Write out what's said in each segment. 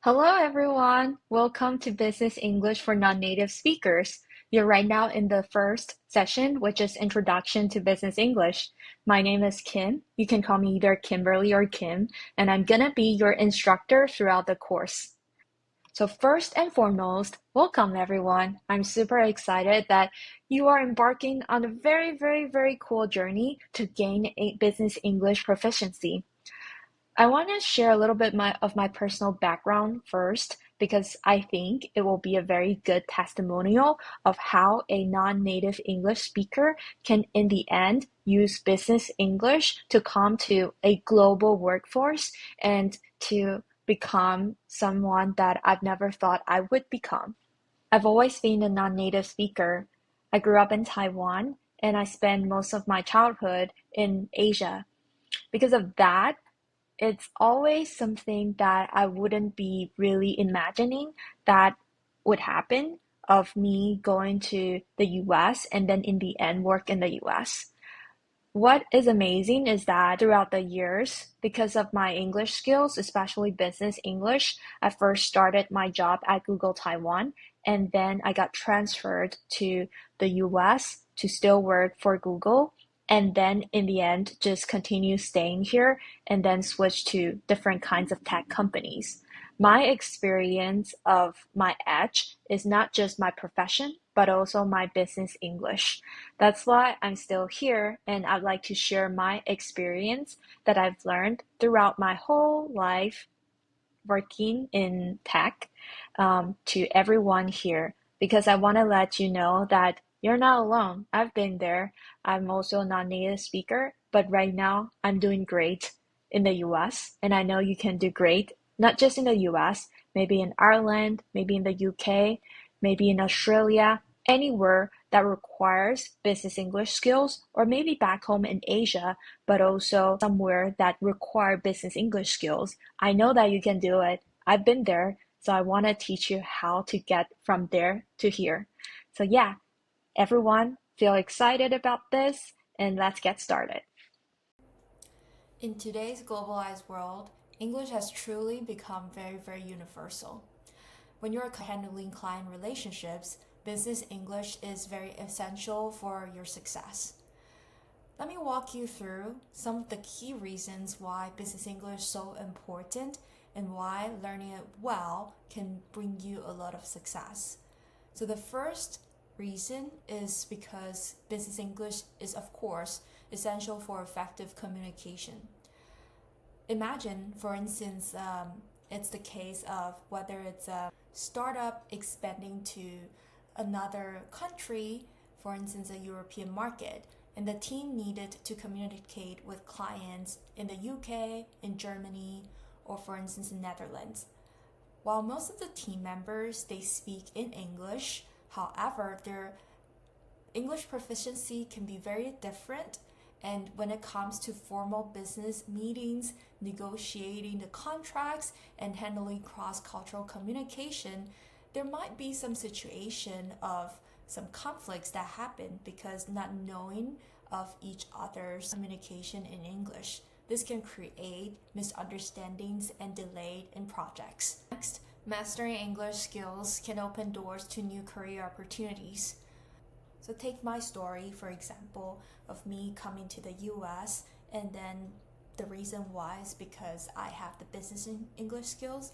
Hello, everyone. Welcome to Business English for Non-Native Speakers. You're right now in the first session, which is Introduction to Business English. My name is Kim. You can call me either Kimberly or Kim, and I'm gonna be your instructor throughout the course. So first and foremost, welcome everyone. I'm super excited that you are embarking on a very cool journey to gain a business English proficiency. I want to share a little bit of my personal background first because I think it will be a very good testimonial of how a non-native English speaker can, in the end, use business English to come to a global workforce and to become someone that I've never thought I would become. I've always been a non-native speaker. I grew up in Taiwan and I spent most of my childhood in Asia. Because of that, it's always something that I wouldn't be really imagining that would happen of me going to the US and then in the end work in the US. What is amazing is that throughout the years, because of my English skills, especially business English, I first started my job at Google Taiwan, and then I got transferred to the US to still work for Google, and then in the end, just continue staying here and then switch to different kinds of tech companies. My experience of my edge is not just my profession, but also my business English. That's why I'm still here and I'd like to share my experience that I've learned throughout my whole life working in tech to everyone here because I want to let you know that you're not alone. I've been there. I'm also a non-native speaker, but right now I'm doing great in the US and I know you can do great, not just in the US, maybe in Ireland, maybe in the UK, maybe in Australia, anywhere that requires business English skills, or maybe back home in Asia, but also somewhere that require business English skills. I know that you can do it. I've been there, so I want to teach you how to get from there to here. So yeah, everyone feel excited about this and let's get started. In today's globalized world, English has truly become very universal. When you're handling client relationships, business English is very essential for your success. Let me walk you through some of the key reasons why business English is so important and why learning it well can bring you a lot of success. So the first reason is because business English is, of course, essential for effective communication. Imagine, for instance, it's the case of whether it's a startup expanding to another country, for instance, a European market, and the team needed to communicate with clients in the UK, in Germany, or for instance, in Netherlands. While most of the team members they speak in English, however, their English proficiency can be very different. And when it comes to formal business meetings, negotiating the contracts, and handling cross-cultural communication, there might be some situation of some conflicts that happen because not knowing of each other's communication in English. This can create misunderstandings and delay in projects. Next, mastering English skills can open doors to new career opportunities. So take my story, for example, of me coming to the US, and then the reason why is because I have the business English skills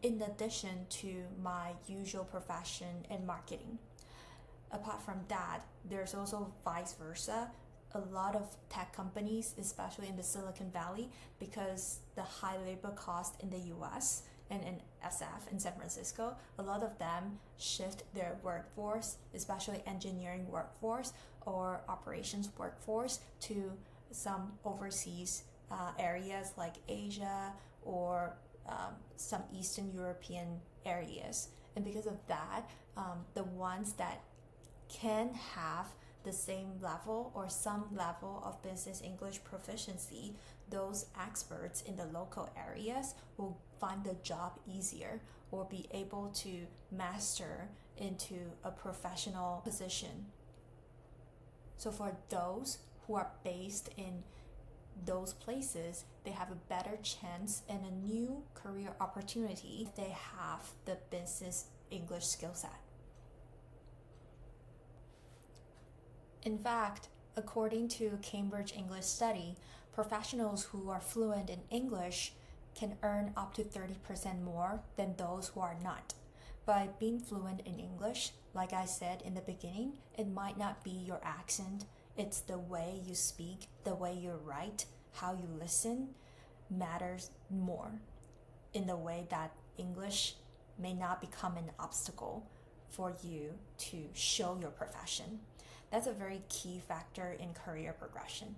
in addition to my usual profession in marketing. Apart from that, there's also vice versa. A lot of tech companies, especially in the Silicon Valley, because the high labor cost in the US and in SF in San Francisco, a lot of them shift their workforce, especially engineering workforce or operations workforce, to some overseas areas like Asia or some Eastern European areas. And because of that, the ones that can have the same level or some level of business English proficiency, those experts in the local areas will find the job easier or be able to master into a professional position. So for those who are based in those places, they have a better chance and a new career opportunity if they have the business English skill set. In fact, according to Cambridge English study, professionals who are fluent in English can earn up to 30% more than those who are not. By being fluent in English, like I said in the beginning, it might not be your accent, it's the way you speak, the way you write, how you listen matters more in the way that English may not become an obstacle for you to show your profession. That's a very key factor in career progression.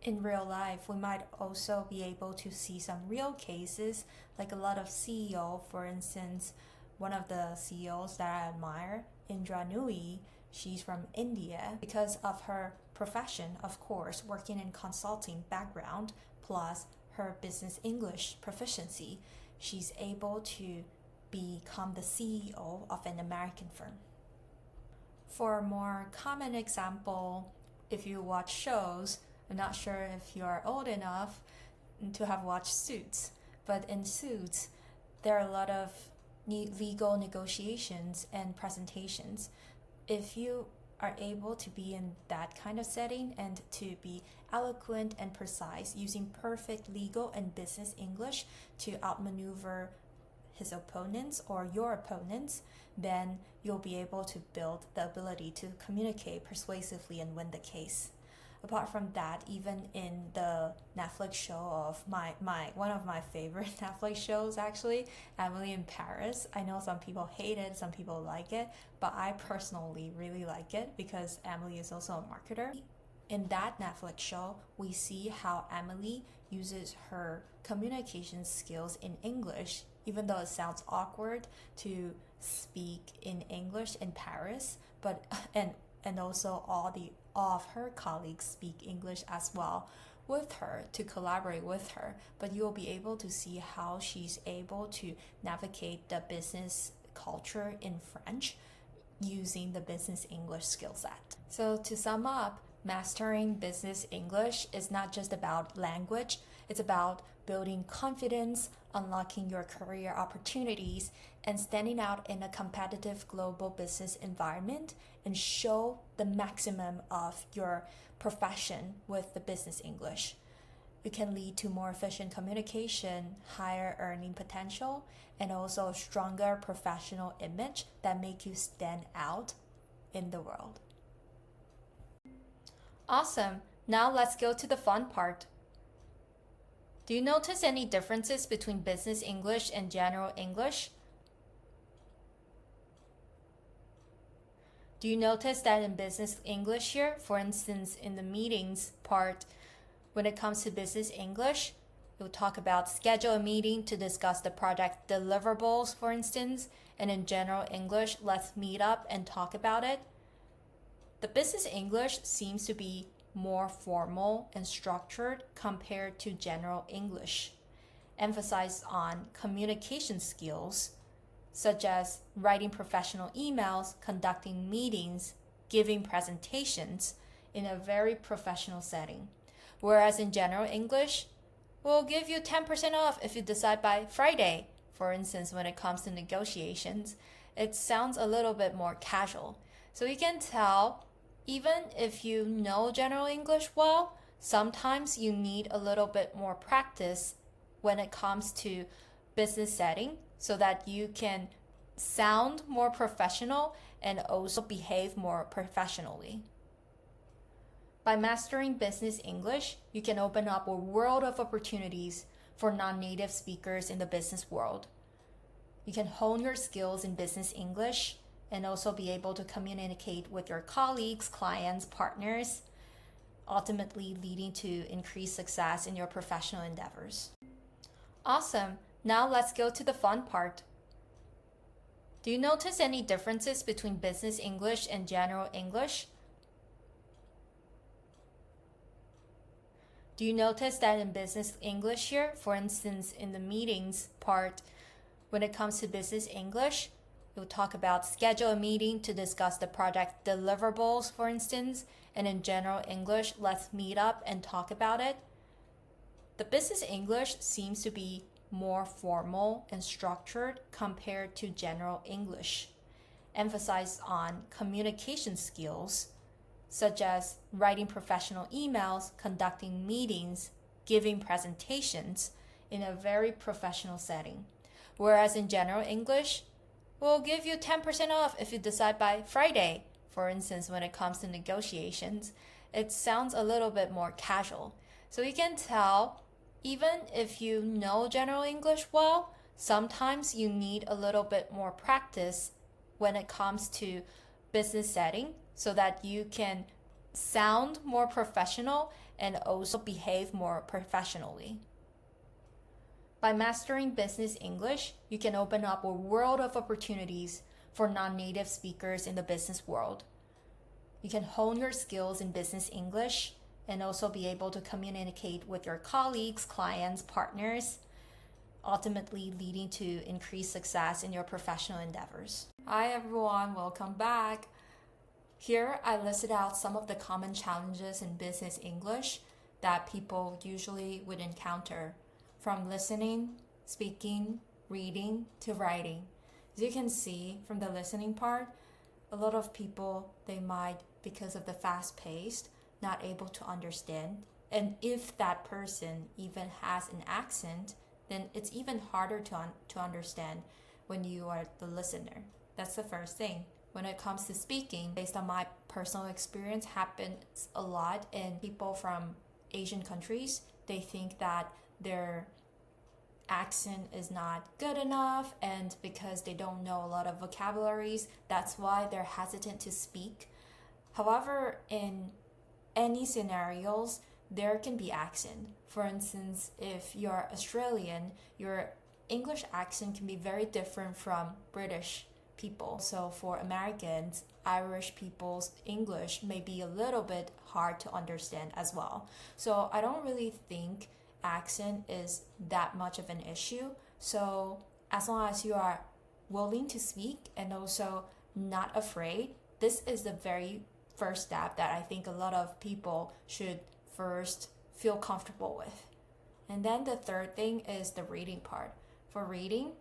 In real life, we might also be able to see some real cases, like a lot of CEO, for instance, one of the CEOs that I admire, Indra Nooyi, she's from India. Because of her profession, of course, working in consulting background, plus her business English proficiency, she's able to become the CEO of an American firm. For a more common example, if you watch shows, I'm not sure if you are old enough to have watched Suits, but in Suits, there are a lot of legal negotiations and presentations. If you are able to be in that kind of setting and to be eloquent and precise using perfect legal and business English to outmaneuver his opponents or your opponents, then you'll be able to build the ability to communicate persuasively and win the case. Apart from that, even in the Netflix show of one of my favorite Netflix shows, actually, Emily in Paris. I know some people hate it, some people like it, but I personally really like it because Emily is also a marketer. In that Netflix show, we see how Emily uses her communication skills in English, even though it sounds awkward to speak in English in Paris, but and also all of her colleagues speak English as well with her to collaborate with her, but you'll be able to see how she's able to navigate the business culture in French using the business English skill set. So to sum up, mastering business English is not just about language, it's about building confidence, unlocking your career opportunities, and standing out in a competitive global business environment and show the maximum of your profession with the business English. It can lead to more efficient communication, higher earning potential, and also a stronger professional image that make you stand out in the world. Awesome. Now let's go to the fun part. Do you notice any differences between business English and general English? Do you notice that in business English here, for instance, in the meetings part, when it comes to business English, we'll talk about schedule a meeting to discuss the project deliverables, for instance, and in general English, let's meet up and talk about it. The business English seems to be more formal and structured compared to general English, emphasized on communication skills, such as writing professional emails, conducting meetings, giving presentations in a very professional setting. Whereas in general English, we'll give you 10% off if you decide by Friday. For instance, when it comes to negotiations, it sounds a little bit more casual. So you can tell, even if you know general English well, sometimes you need a little bit more practice when it comes to business setting so that you can sound more professional and also behave more professionally. By mastering business English, you can open up a world of opportunities for non-native speakers in the business world. You can hone your skills in business English and also be able to communicate with your colleagues, clients, partners, ultimately leading to increased success in your professional endeavors. Awesome. Now let's go to the fun part. Do you notice any differences between business English and general English? Do you notice that in business English here, for instance, in the meetings part, when it comes to business English, It will talk about schedule a meeting to discuss the project deliverables, for instance, and in general English, let's meet up and talk about it. The business English seems to be more formal and structured compared to general English, emphasized on communication skills, such as writing professional emails, conducting meetings, giving presentations in a very professional setting. Whereas in general English, we'll give you 10% off if you decide by Friday. For instance, when it comes to negotiations, it sounds a little bit more casual. So you can tell, even if you know general English well, sometimes you need a little bit more practice when it comes to business setting so that you can sound more professional and also behave more professionally. By mastering business English, you can open up a world of opportunities for non-native speakers in the business world. You can hone your skills in business English and also be able to communicate with your colleagues, clients, partners, ultimately leading to increased success in your professional endeavors. Hi everyone, welcome back. Here I listed out some of the common challenges in business English that people usually would encounter, from listening, speaking, reading, to writing. As you can see from the listening part, a lot of people, they might, because of the fast paced, not able to understand. And if that person even has an accent, then it's even harder to understand when you are the listener. That's the first thing. When it comes to speaking, based on my personal experience, happens a lot in people from Asian countries. They think that their accent is not good enough, and because they don't know a lot of vocabularies, that's why they're hesitant to speak. However, in any scenarios, there can be accent. For instance, if you're Australian, your English accent can be very different from British people. So for Americans, Irish people's English may be a little bit hard to understand as well. So I don't really think accent is that much of an issue. So as long as you are willing to speak and also not afraid, this is the very first step that I think a lot of people should first feel comfortable with. And then the third thing is the reading part. For reading,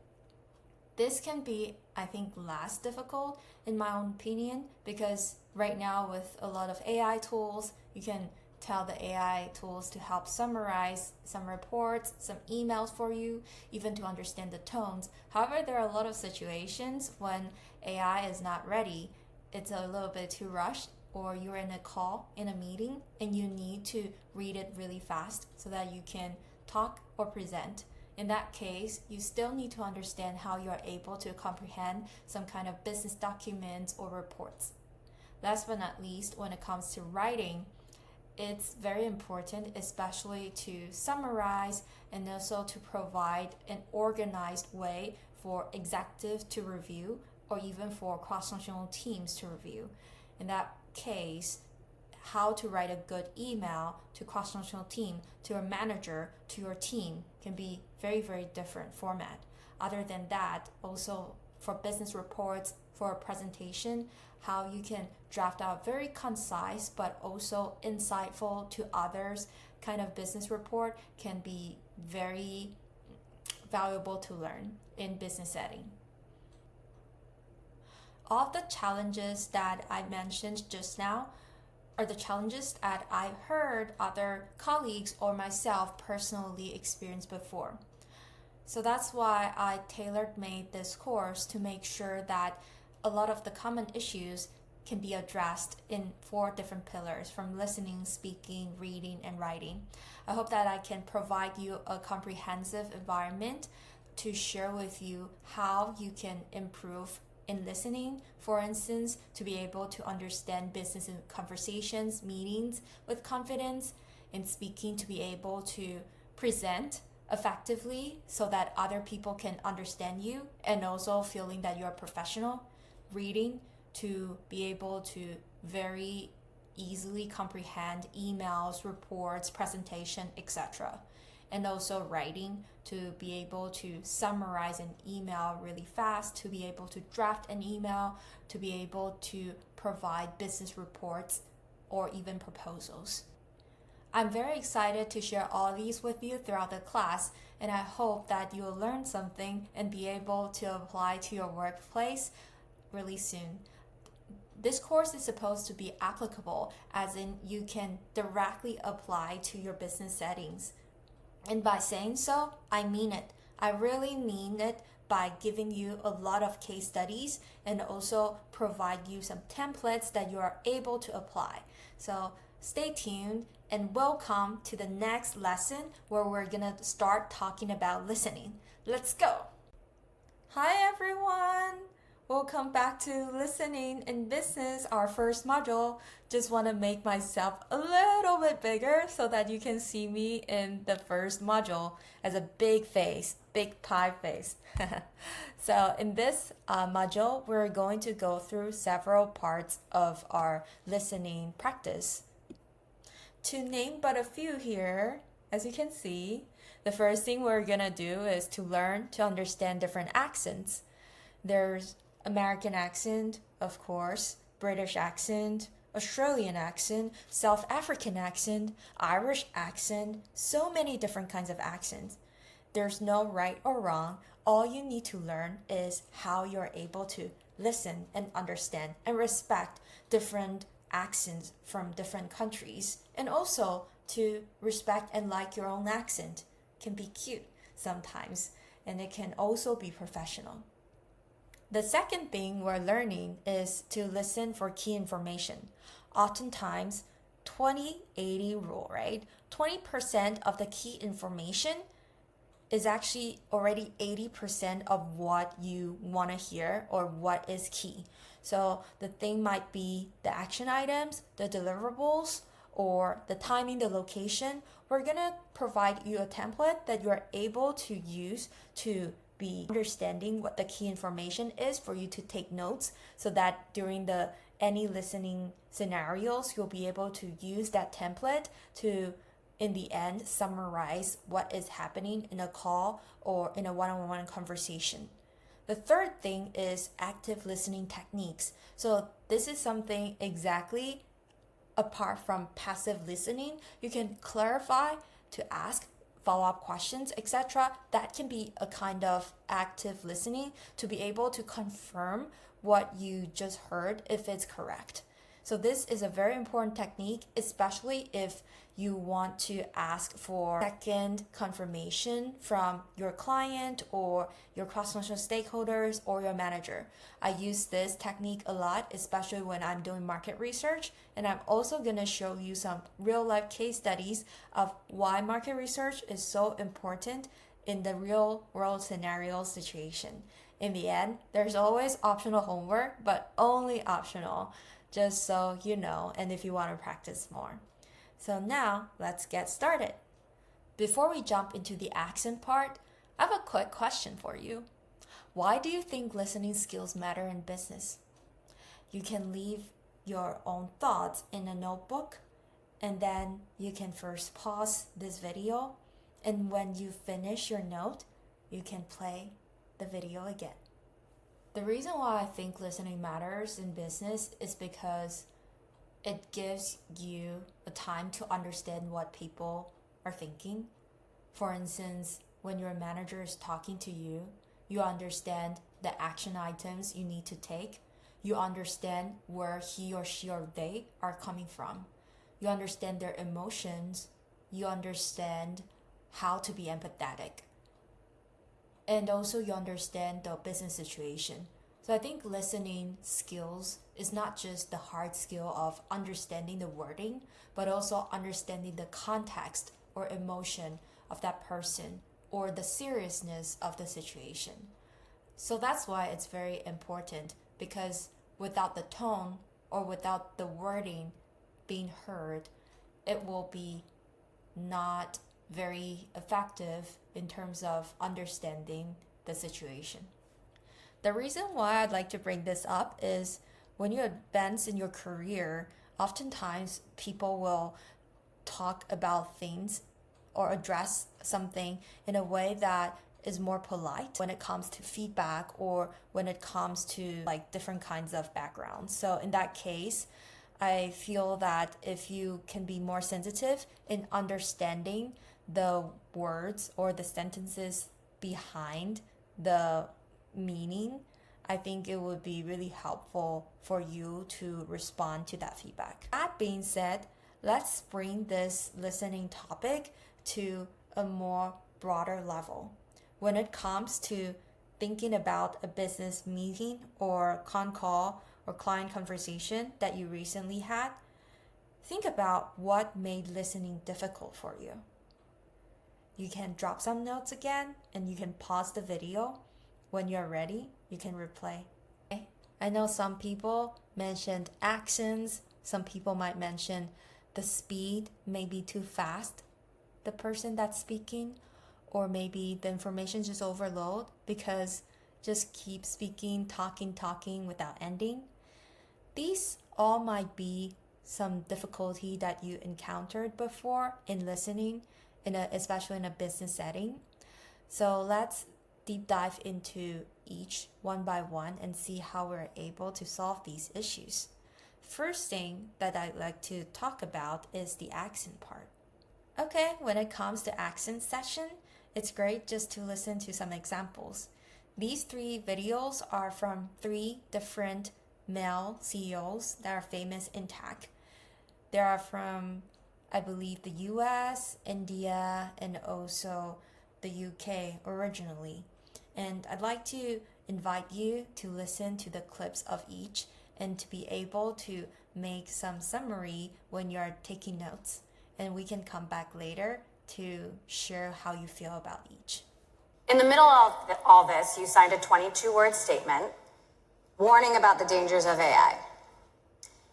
this can be, I think, less difficult in my own opinion, because right now with a lot of AI tools, you can tell the AI tools to help summarize some reports, some emails for you, even to understand the tones. However, there are a lot of situations when AI is not ready. It's a little bit too rushed, or you're in a call, in a meeting, and you need to read it really fast so that you can talk or present. In that case, you still need to understand how you are able to comprehend some kind of business documents or reports. Last but not least, when it comes to writing, it's very important, especially to summarize and also to provide an organized way for executives to review, or even for cross-functional teams to review. In that case, how to write a good email to cross-functional team, to a manager, to your team can be very, very different format. Other than that, also for business reports, for a presentation, how you can draft out very concise but also insightful to others kind of business report can be very valuable to learn in business setting. All of the challenges that I mentioned just now are the challenges that I heard other colleagues or myself personally experience before. So that's why I tailor-made this course to make sure that a lot of the common issues can be addressed in 4 different pillars, from listening, speaking, reading, and writing. I hope that I can provide you a comprehensive environment to share with you how you can improve in listening, for instance, to be able to understand business conversations, meetings with confidence, in speaking to be able to present effectively so that other people can understand you and also feeling that you're professional, reading to be able to very easily comprehend emails, reports, presentation, etc. and also writing to be able to summarize an email really fast, to be able to draft an email, to be able to provide business reports or even proposals. I'm very excited to share all these with you throughout the class, and I hope that you'll learn something and be able to apply to your workplace really soon. This course is supposed to be applicable, as in you can directly apply to your business settings. And by saying so, I mean it. I really mean it by giving you a lot of case studies and also provide you some templates that you are able to apply. So stay tuned and welcome to the next lesson where we're gonna start talking about listening. Let's go! Hi everyone! Welcome back to Listening in Business, our first module. Just want to make myself a little bit bigger so that you can see me in the first module as a big face, big pie face. So in this module, we're going to go through several parts of our listening practice. To name but a few here, as you can see, the first thing we're going to do is to learn to understand different accents. There's American accent, of course, British accent, Australian accent, South African accent, Irish accent, so many different kinds of accents. There's no right or wrong. All you need to learn is how you're able to listen and understand and respect different accents from different countries, and also to respect and like your own accent. It can be cute sometimes, and it can also be professional. The second thing we're learning is to listen for key information. Oftentimes, 20-80 rule, right? 20% of the key information is actually already 80% of what you want to hear or what is key. So the thing might be the action items, the deliverables, or the timing, the location. We're going to provide you a template that you're able to use to be understanding what the key information is for you to take notes, so that during the any listening scenarios, you'll be able to use that template to, in the end, summarize what is happening in a call or in a one-on-one conversation. The third thing is active listening techniques. So this is something exactly apart from passive listening. You can clarify to ask follow-up questions, etc. That can be a kind of active listening to be able to confirm what you just heard if it's correct. So this is a very important technique, especially if you want to ask for second confirmation from your client or your cross-functional stakeholders or your manager. I use this technique a lot, especially when I'm doing market research, and I'm also going to show you some real-life case studies of why market research is so important in the real-world scenario situation. In the end, there's always optional homework, but only optional, just so you know, and if you want to practice more. So now, let's get started. Before we jump into the accent part, I have a quick question for you. Why do you think listening skills matter in business? You can leave your own thoughts in a notebook, and then you can first pause this video, and when you finish your note, you can play the video again. The reason why I think listening matters in business is because it gives you a time to understand what people are thinking. For instance, when your manager is talking to you, you understand the action items you need to take. You understand where he or she or they are coming from. You understand their emotions. You understand how to be empathetic. And also you understand the business situation. So I think listening skills is not just the hard skill of understanding the wording, but also understanding the context or emotion of that person or the seriousness of the situation. So that's why it's very important, because without the tone or without the wording being heard, it will be not very effective in terms of understanding the situation. The reason why I'd like to bring this up is when you advance in your career, oftentimes people will talk about things or address something in a way that is more polite when it comes to feedback or when it comes to like different kinds of backgrounds. So in that case, I feel that if you can be more sensitive in understanding the words or the sentences behind the meaning, I think it would be really helpful for you to respond to that feedback. That being said, let's bring this listening topic to a more broader level. When it comes to thinking about a business meeting or con call or client conversation that you recently had, think about what made listening difficult for you. You can drop some notes again and you can pause the video. When you're ready, you can replay. I know some people mentioned accents, some people might mention the speed may be too fast, the person that's speaking, or maybe the information just overload because just keep speaking, talking without ending. These all might be some difficulty that you encountered before in listening, especially in a business setting. So let's deep dive into each one by one and see how we're able to solve these issues. First thing that I'd like to talk about is the accent part. Okay, when it comes to accent session, it's great just to listen to some examples. These 3 videos are from 3 different male CEOs that are famous in tech. They are from, I believe, the US, India, and also the UK originally. And I'd like to invite you to listen to the clips of each and to be able to make some summary when you're taking notes. And we can come back later to share how you feel about each. In the middle of all this, you signed a 22-word statement warning about the dangers of AI.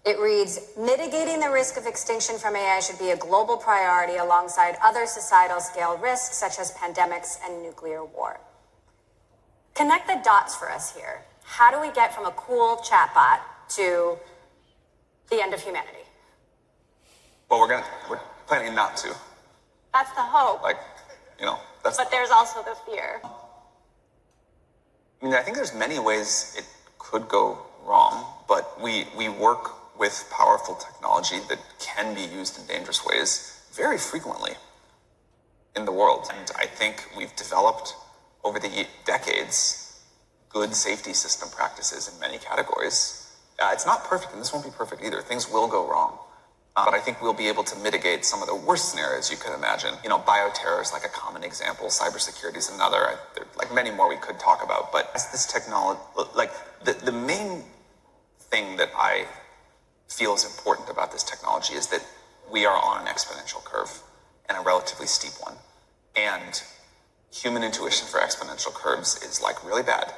It reads, mitigating the risk of extinction from AI should be a global priority alongside other societal scale risks such as pandemics and nuclear war. Connect the dots for us here. How do we get from a cool chatbot to the end of humanity? Well, we're planning not to. That's the hope. But there's also the fear. I think there's many ways it could go wrong, but we work with powerful technology that can be used in dangerous ways very frequently in the world. And I think we've developed over the decades good safety system practices in many categories. It's not perfect, and this won't be perfect either. Things will go wrong. But I think we'll be able to mitigate some of the worst scenarios you could imagine. Bioterror is like a common example. Cybersecurity is another. There are like many more we could talk about. But as this technology, the main thing that I feel is important about this technology is that we are on an exponential curve and a relatively steep one. And human intuition for exponential curves is like really bad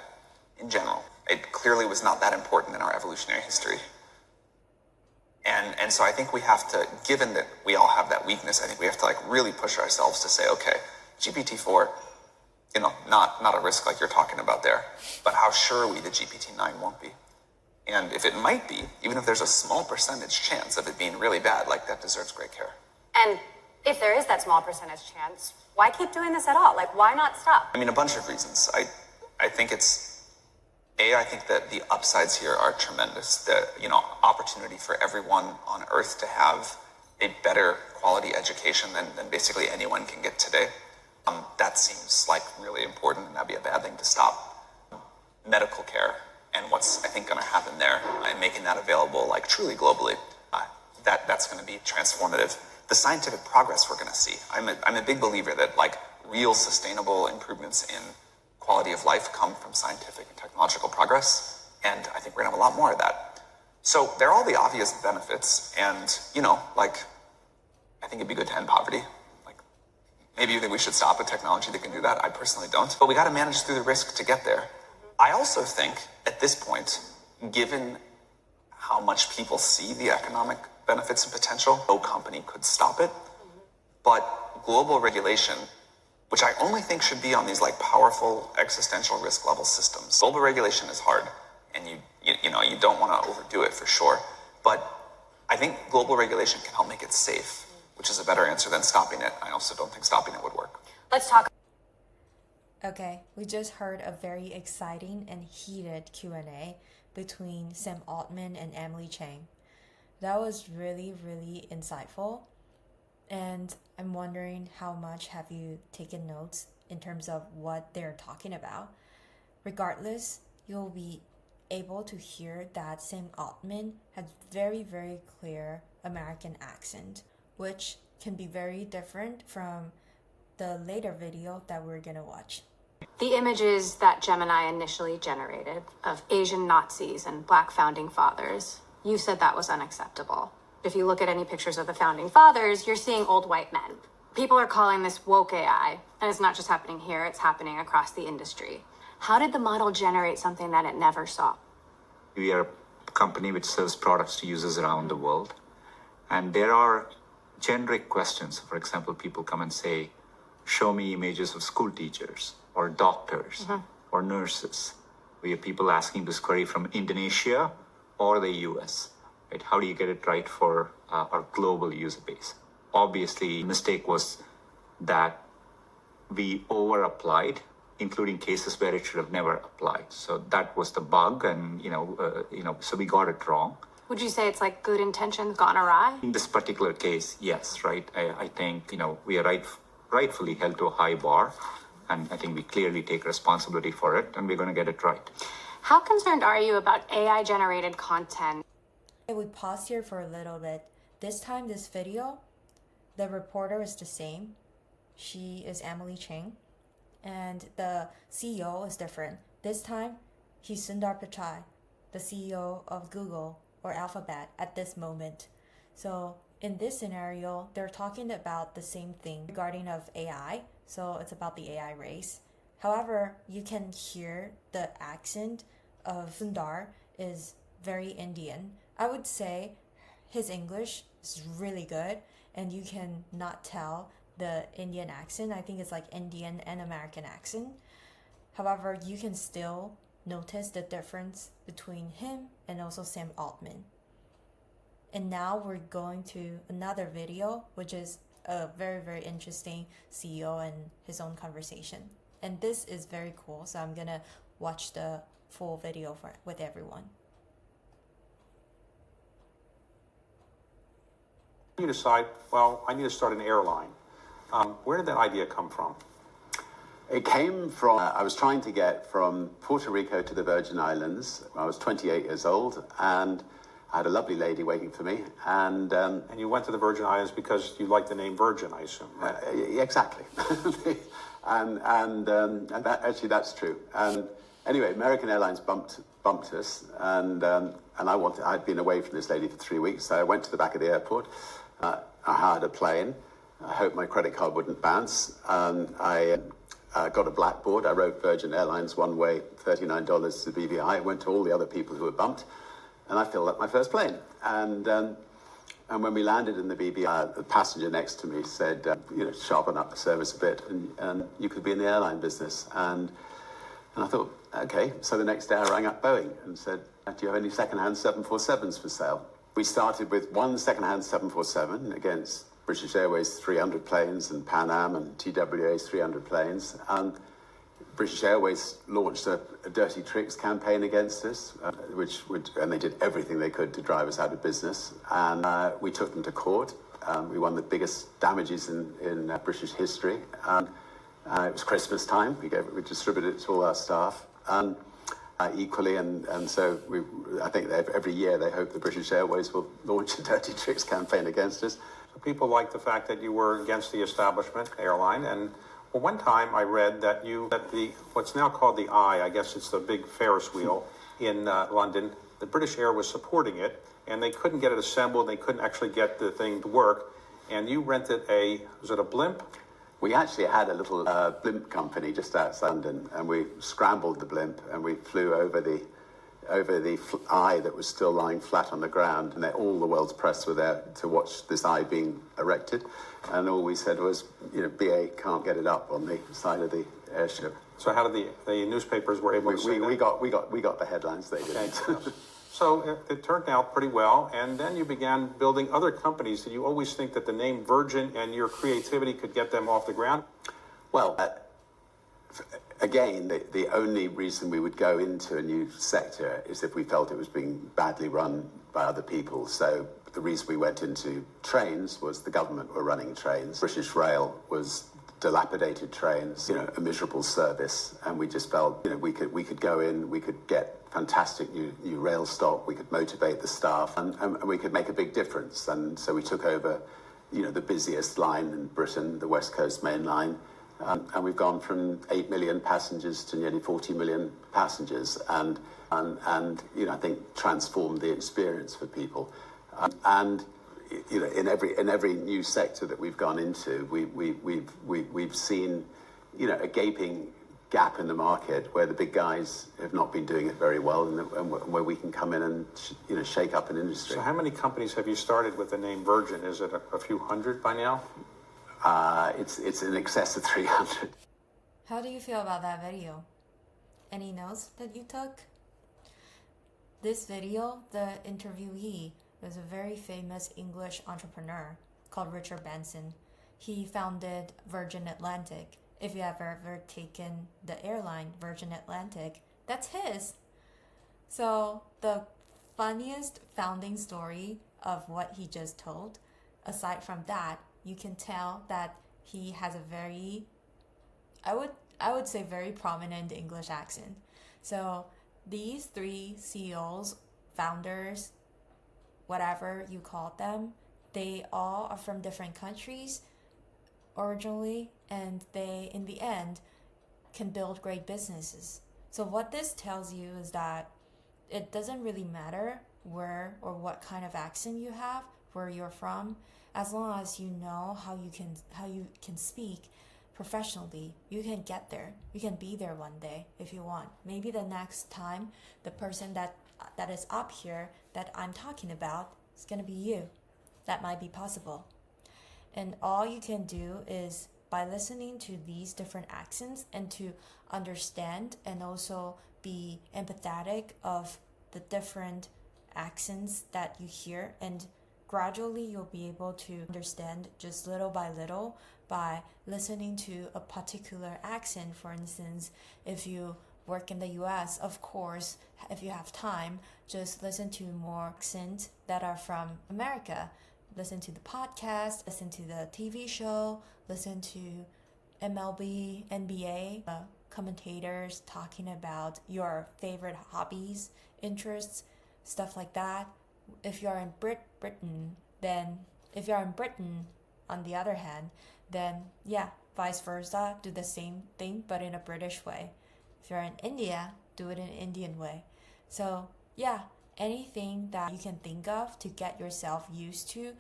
in general. It clearly was not that important in our evolutionary history. And so I think we have to, given that we all have that weakness, I think we have to really push ourselves to say, okay, GPT-4, not a risk like you're talking about there, but how sure are we that GPT-9 won't be? And if it might be, even if there's a small percentage chance of it being really bad, that deserves great care. And if there is that small percentage chance, why keep doing this at all? Why not stop? A bunch of reasons. I think I think that the upsides here are tremendous. The opportunity for everyone on Earth to have a better quality education than basically anyone can get today. That seems like really important, and that'd be a bad thing to stop. Medical care and what's I think going to happen there, and making that available truly globally, that's going to be transformative. The scientific progress we're going to see. I'm a big believer that real sustainable improvements in quality of life come from scientific and technological progress, and I think we're gonna have a lot more of that. So there are all the obvious benefits, and I think it'd be good to end poverty. Maybe you think we should stop a technology that can do that. I personally don't, but we got to manage through the risk to get there. I also think at this point, given how much people see the economic benefits and potential, no company could stop it. But global regulation, which I only think should be on these powerful existential risk level systems. Global regulation is hard, and you don't want to overdo it for sure. But I think global regulation can help make it safe. which is a better answer than stopping it. I also don't think stopping it would work. Let's talk. Okay, we just heard a very exciting and heated Q&A between Sam Altman and Emily Chang. That was really, really insightful. And I'm wondering how much have you taken notes in terms of what they're talking about. Regardless, you'll be able to hear that Sam Altman has very, very clear American accent, which can be very different from the later video that we're gonna watch. The images that Gemini initially generated of Asian Nazis and Black founding fathers, you said that was unacceptable. If you look at any pictures of the founding fathers, you're seeing old white men. People are calling this woke AI, and it's not just happening here, it's happening across the industry. How did the model generate something that it never saw? We are a company which sells products to users around the world. And there are generic questions. For example, people come and say, show me images of school teachers or doctors or nurses. We have people asking this query from Indonesia or the US. Right? How do you get it right for our global user base? Obviously, the mistake was that we over-applied, including cases where it should have never applied. So that was the bug, and so we got it wrong. Would you say it's like good intentions gone awry? In this particular case, yes, right. I think we are rightfully held to a high bar, and I think we clearly take responsibility for it, and we're going to get it right. How concerned are you about AI-generated content? We paused here for a little bit. This time, this video, the reporter is the same. She is Emily Chang. And the CEO is different. This time, he's Sundar Pichai, the CEO of Google or Alphabet at this moment. So in this scenario, they're talking about the same thing regarding of AI. So it's about the AI race. However, you can hear the accent of Sundar is very Indian. I would say his English is really good, and you can not tell the Indian accent. I think it's like Indian and American accent. However, you can still notice the difference between him and also Sam Altman. And now we're going to another video, which is a very, very interesting CEO and his own conversation. And this is very cool, so I'm gonna watch the full video with everyone. You decide, well, I need to start an airline. Where did that idea come from? It came from, I was trying to get from Puerto Rico to the Virgin Islands. I was 28 years old, and I had a lovely lady waiting for me. And you went to the Virgin Islands because you like the name Virgin, I assume, right? Exactly. and that, actually, that's true. And anyway, American Airlines bumped us, and I'd been away from this lady for 3 weeks, so I went to the back of the airport. I hired a plane. I hoped my credit card wouldn't bounce. I got a blackboard. I wrote Virgin Airlines one way, $39 to the BVI. I went to all the other people who were bumped, and I filled up my first plane. And when we landed in the BVI, the passenger next to me said, sharpen up the service a bit, and you could be in the airline business. And I thought, okay. So the next day I rang up Boeing and said, do you have any second-hand 747s for sale? We started with one second-hand 747 against British Airways 300 planes and Pan Am and TWA's 300 planes. And British Airways launched a Dirty Tricks campaign against us, and they did everything they could to drive us out of business. And we took them to court. We won the biggest damages in British history. And it was Christmas time. We distributed it to all our staff. Equally, and so I think every year they hope the British Airways will launch a Dirty Tricks campaign against us. So people like the fact that you were against the establishment airline, and well, one time I read that what's now called the Eye, I guess it's the big Ferris wheel in London, the British Air was supporting it, and they couldn't get it assembled, they couldn't actually get the thing to work, and you rented was it a blimp? We actually had a little blimp company just outside London, and we scrambled the blimp and we flew over the eye that was still lying flat on the ground, and all the world's press were there to watch this eye being erected. And all we said was, BA can't get it up on the side of the airship. So how did the newspapers were able to see that? We got the headlines. They didn't. Okay. So it turned out pretty well, and then you began building other companies. Did you always think that the name Virgin and your creativity could get them off the ground? Well, again, the only reason we would go into a new sector is if we felt it was being badly run by other people. So the reason we went into trains was the government were running trains. British Rail was dilapidated trains, a miserable service, and we just felt, we could go in, we could get fantastic new rail stock, we could motivate the staff, and we could make a big difference. And so we took over, the busiest line in Britain, the West Coast Main Line, and we've gone from 8 million passengers to nearly 40 million passengers, and I think transformed the experience for people. In every new sector that we've gone into, we've seen, a gaping gap in the market where the big guys have not been doing it very well, and where we can come in and shake up an industry. So how many companies have you started with the name Virgin? Is it a few hundred by now? It's in excess of 300. How do you feel about that video? Any notes that you took? This video, the interviewee was a very famous English entrepreneur called Richard Branson. He founded Virgin Atlantic. If you have ever taken the airline Virgin Atlantic, that's his. So the funniest founding story of what he just told, aside from that, you can tell that he has a very, I would say very prominent English accent. So these three CEOs, founders, whatever you call them, they all are from different countries originally, and they, in the end, can build great businesses. So what this tells you is that it doesn't really matter where or what kind of accent you have, where you're from, as long as you know how you can speak professionally. You can get there. You can be there one day if you want. Maybe the next time the person that is up here that I'm talking about is going to be you. That might be possible. And all you can do is, by listening to these different accents and to understand and also be empathetic of the different accents that you hear, and gradually you'll be able to understand just little by little by listening to a particular accent. For instance, if you work in the US, of course, if you have time, just listen to more accents that are from America. Listen to the podcast, listen to the TV show, listen to MLB, NBA, commentators talking about your favorite hobbies, interests, stuff like that. If you're in Britain, on the other hand, then yeah, vice versa, do the same thing but in a British way. If you're in India, do it in an Indian way. So yeah, anything that you can think of to get yourself used to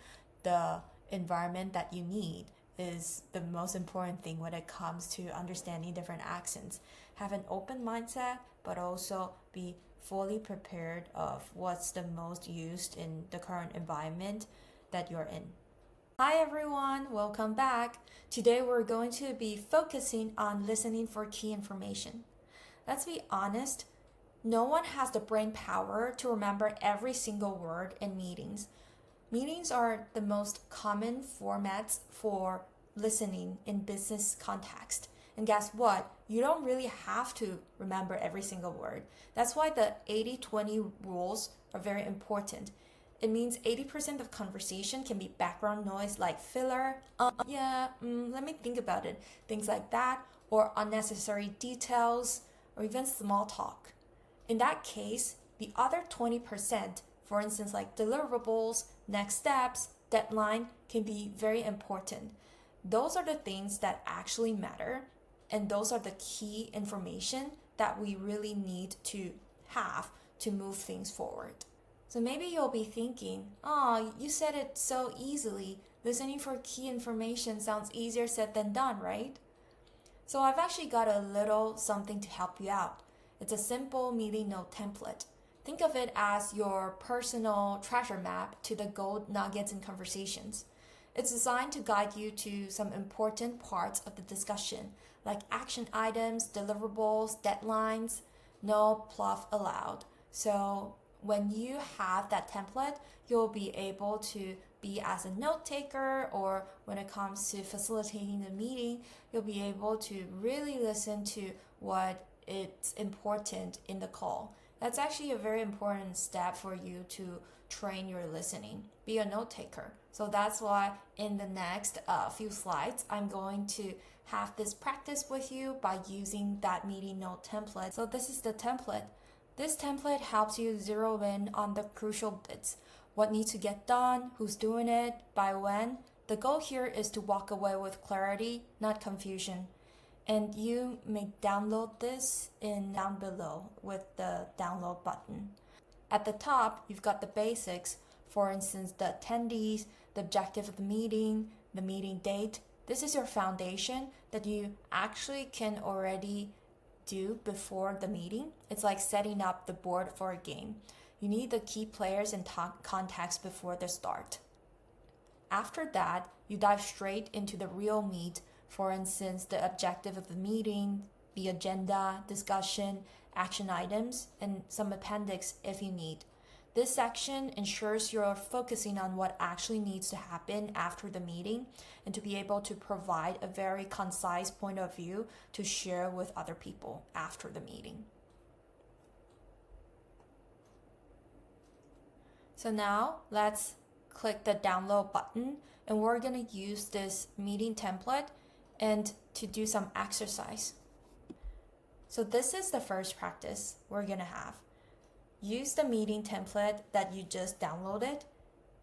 the environment that you need is the most important thing when it comes to understanding different accents. Have an open mindset, but also be fully prepared of what's the most used in the current environment that you're in. Hi everyone, welcome back. Today we're going to be focusing on listening for key information. Let's be honest, no one has the brain power to remember every single word in meetings. Meetings are the most common formats for listening in business context. And guess what? You don't really have to remember every single word. That's why the 80-20 rules are very important. It means 80% of conversation can be background noise like filler, let me think about it, things like that, or unnecessary details, or even small talk. In that case, the other 20%, for instance, like deliverables, next steps, deadline, can be very important. Those are the things that actually matter, and those are the key information that we really need to have to move things forward. So maybe you'll be thinking, you said it so easily. Listening for key information sounds easier said than done, right? So I've actually got a little something to help you out. It's a simple meeting note template. Think of it as your personal treasure map to the gold nuggets in conversations. It's designed to guide you to some important parts of the discussion, like action items, deliverables, deadlines, no fluff allowed. So when you have that template, you'll be able to be as a note taker, or when it comes to facilitating the meeting, you'll be able to really listen to what is important in the call. That's actually a very important step for you to train your listening. Be a note taker. So that's why in the next few slides, I'm going to have this practice with you by using that meeting note template. So this is the template. This template helps you zero in on the crucial bits. What needs to get done, who's doing it, by when. The goal here is to walk away with clarity, not confusion. And you may download this down below with the download button. At the top, you've got the basics. For instance, the attendees, the objective of the meeting date. This is your foundation that you actually can already do before the meeting. It's like setting up the board for a game. You need the key players and context before the start. After that, you dive straight into the real meat. For instance, the objective of the meeting, the agenda, discussion, action items, and some appendix if you need. This section ensures you're focusing on what actually needs to happen after the meeting and to be able to provide a very concise point of view to share with other people after the meeting. So now let's click the download button, and we're going to use this meeting template and to do some exercise. So this is the first practice we're going to have. Use the meeting template that you just downloaded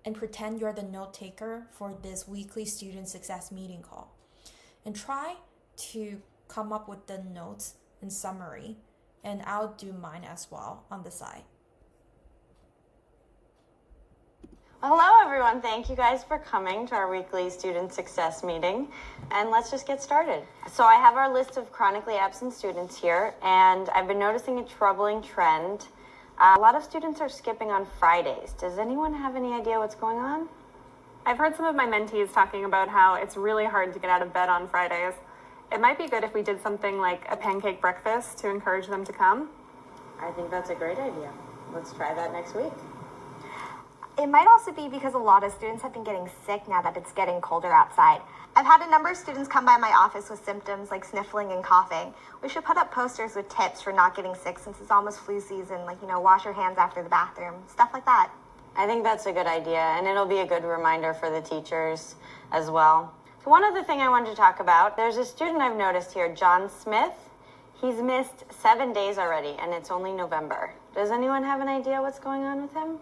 and pretend you're the note taker for this weekly student success meeting call. And try to come up with the notes and summary, and I'll do mine as well on the side. Hello everyone, thank you guys for coming to our weekly student success meeting, and let's just get started. So I have our list of chronically absent students here, and I've been noticing a troubling trend. A lot of students are skipping on Fridays. Does anyone have any idea what's going on? I've heard some of my mentees talking about how it's really hard to get out of bed on Fridays. It might be good if we did something like a pancake breakfast to encourage them to come. I think that's a great idea. Let's try that next week. It might also be because a lot of students have been getting sick now that it's getting colder outside. I've had a number of students come by my office with symptoms like sniffling and coughing. We should put up posters with tips for not getting sick since it's almost flu season, like, wash your hands after the bathroom, stuff like that. I think that's a good idea, and it'll be a good reminder for the teachers as well. So one other thing I wanted to talk about, there's a student I've noticed here, John Smith. He's missed 7 days already, and it's only November. Does anyone have an idea what's going on with him?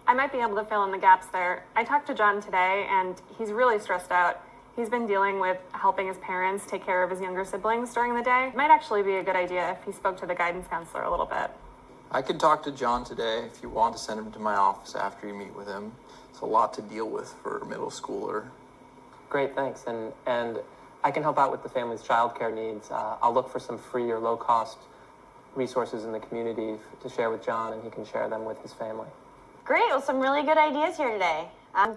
I might be able to fill in the gaps there. I talked to John today, and he's really stressed out. He's been dealing with helping his parents take care of his younger siblings during the day. It might actually be a good idea if he spoke to the guidance counselor a little bit. I can talk to John today if you want to send him to my office after you meet with him. It's a lot to deal with for a middle schooler. Great, thanks. And I can help out with the family's childcare needs. I'll look for some free or low-cost resources in the community to share with John, and he can share them with his family. Great, well, some really good ideas here today.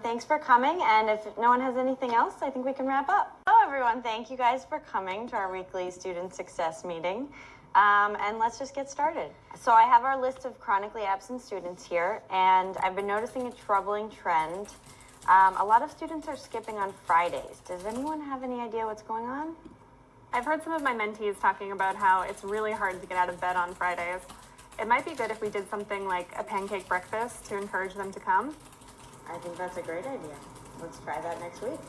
Thanks for coming, and if no one has anything else, I think we can wrap up. Hello, everyone. Thank you guys for coming to our weekly student success meeting, and let's just get started. So I have our list of chronically absent students here, and I've been noticing a troubling trend. A lot of students are skipping on Fridays. Does anyone have any idea what's going on? I've heard some of my mentees talking about how it's really hard to get out of bed on Fridays. It might be good if we did something like a pancake breakfast to encourage them to come. I think that's a great idea. Let's try that next week.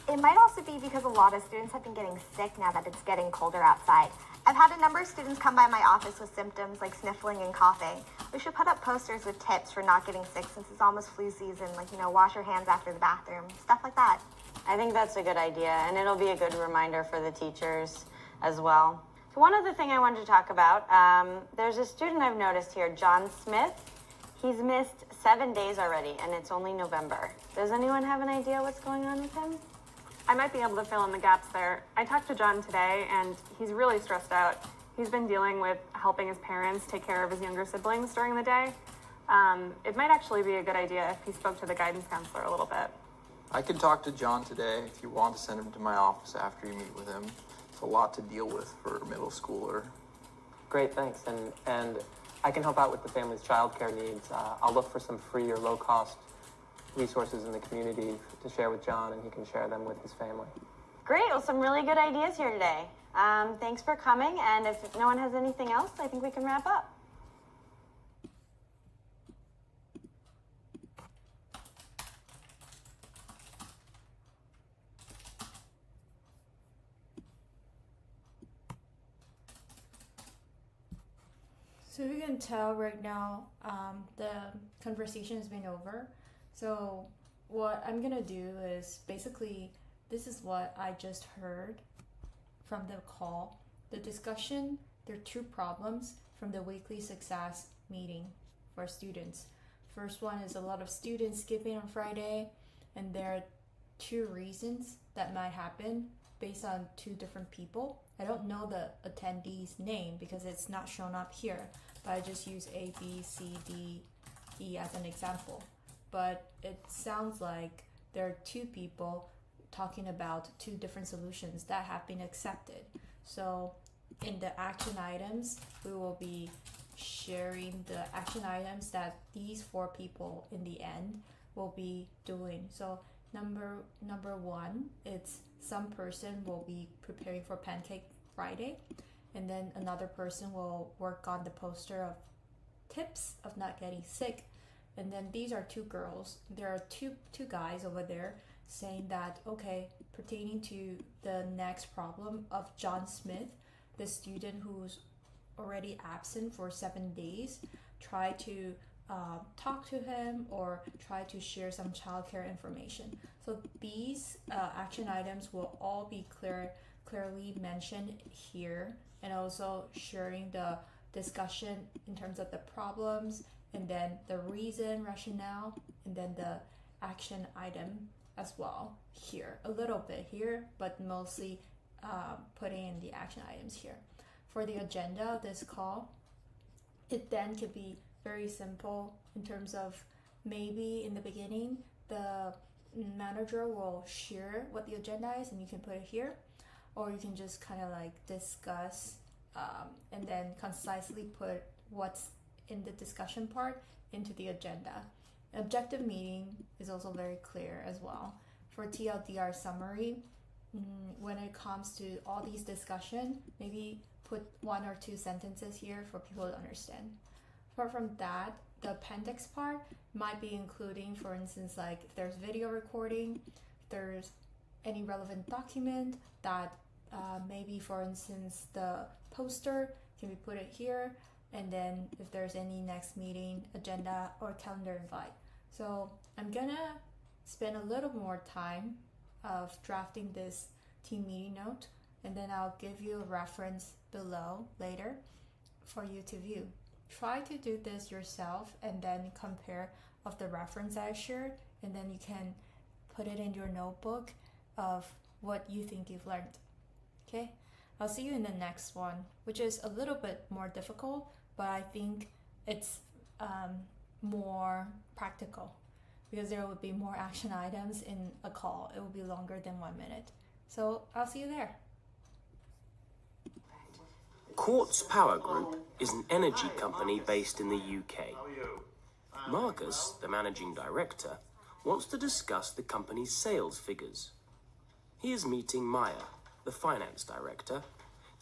It might also be because a lot of students have been getting sick now that it's getting colder outside. I've had a number of students come by my office with symptoms like sniffling and coughing. We should put up posters with tips for not getting sick since it's almost flu season, like, wash your hands after the bathroom, stuff like that. I think that's a good idea, and it'll be a good reminder for the teachers as well. So one other thing I wanted to talk about, there's a student I've noticed here, John Smith. He's missed 7 days already, and it's only November. Does anyone have an idea what's going on with him? I might be able to fill in the gaps there. I talked to John today, and he's really stressed out. He's been dealing with helping his parents take care of his younger siblings during the day. It might actually be a good idea if he spoke to the guidance counselor a little bit. I can talk to John today if you want to send him to my office after you meet with him. It's a lot to deal with for a middle schooler. Great, thanks. And I can help out with the family's childcare needs. I'll look for some free or low-cost resources in the community to share with John, and he can share them with his family. Great, well, some really good ideas here today. Thanks for coming, and if no one has anything else, I think we can wrap up. So you can tell right now the conversation has been over. So what I'm gonna do is basically this is what I just heard from the call. The discussion, there are two problems from the weekly success meeting for students. First one is a lot of students skipping on Friday, and there are two reasons that might happen based on two different people. I don't know the attendee's name because it's not shown up here, but I just use A, B, C, D, E as an example. But it sounds like there are two people talking about two different solutions that have been accepted. So in the action items, we will be sharing the action items that these four people in the end will be doing. So number one, it's some person will be preparing for Pancake Friday, and then another person will work on the poster of tips of not getting sick. And then these are two girls. There are two guys over there saying that, okay, pertaining to the next problem of John Smith, the student who's already absent for 7 days, try to talk to him or try to share some childcare information. So these action items will all be clearly mentioned here, and also sharing the discussion in terms of the problems, and then the reason, rationale, and then the action item as well here. A little bit here, but mostly putting in the action items here. For the agenda of this call, it then could be very simple in terms of maybe in the beginning, the manager will share what the agenda is and you can put it here, or you can just kind of like discuss and then concisely put what's in the discussion part into the agenda. Objective meeting is also very clear as well. For TLDR summary, when it comes to all these discussion, maybe put 1 or 2 sentences here for people to understand. Apart from that, the appendix part might be including, for instance, like if there's video recording, if there's any relevant document that maybe, for instance, the poster can be put it here, and then if there's any next meeting agenda or calendar invite. So I'm gonna spend a little more time of drafting this team meeting note, and then I'll give you a reference below later for you to view. Try to do this yourself and then compare of the reference I shared, and then you can put it in your notebook of what you think you've learned. Okay, I'll see you in the next one, which is a little bit more difficult, but I think it's more practical because there will be more action items in a call. It will be longer than 1 minute. So I'll see you there. Quartz Power Group is an energy company based in the UK. Marcus, the managing director, wants to discuss the company's sales figures. He is meeting Maya, the finance director,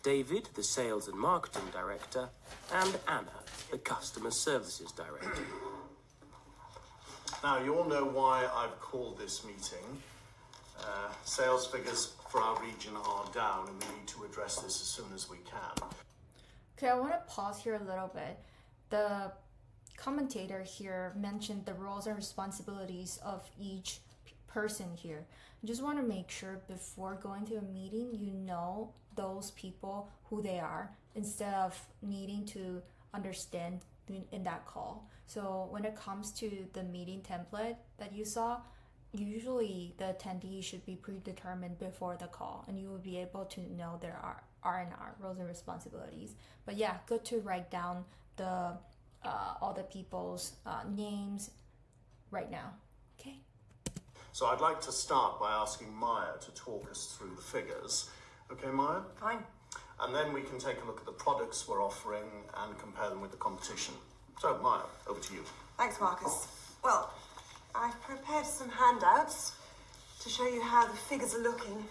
David, the sales and marketing director, and Anna, the customer services director. Now, you all know why I've called this meeting. Sales figures for our region are down, and we need to address this as soon as we can. Okay, I want to pause here a little bit. The commentator here mentioned the roles and responsibilities of each person here. I just want to make sure before going to a meeting, you know those people, who they are, instead of needing to understand in that call. So when it comes to the meeting template that you saw, usually the attendee should be predetermined before the call, and you will be able to know their R&R, roles and responsibilities. But yeah, good to write down the all the people's names right now. Okay. So I'd like to start by asking Maya to talk us through the figures. Okay, Maya? Fine. and then we can take a look at the products we're offering and compare them with the competition. So, Maya, over to you. Thanks, Marcus. Well, I've prepared some handouts to show you how the figures are looking.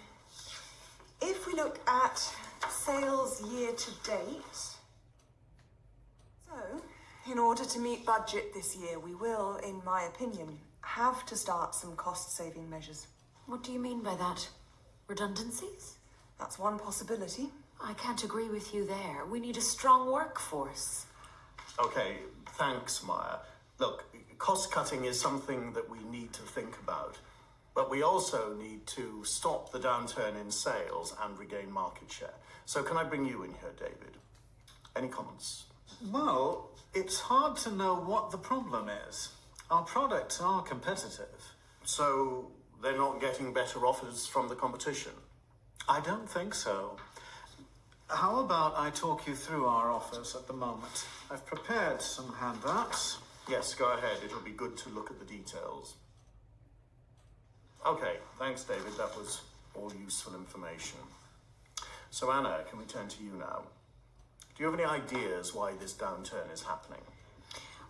If we look at sales year to date, so in order to meet budget this year, we will, in my opinion, have to start some cost-saving measures. What do you mean by that? Redundancies? That's one possibility. I can't agree with you there. We need a strong workforce. Okay, thanks, Maya. Look, cost cutting is something that we need to think about, but we also need to stop the downturn in sales and regain market share. So can I bring you in here, David? Any comments? Well, it's hard to know what the problem is. Our products are competitive. So they're not getting better offers from the competition? I don't think so. How about I talk you through our offers at the moment? I've prepared some handouts. Yes, go ahead. It'll be good to look at the details. Okay, thanks, David. That was all useful information. So, Anna, can we turn to you now? Do you have any ideas why this downturn is happening?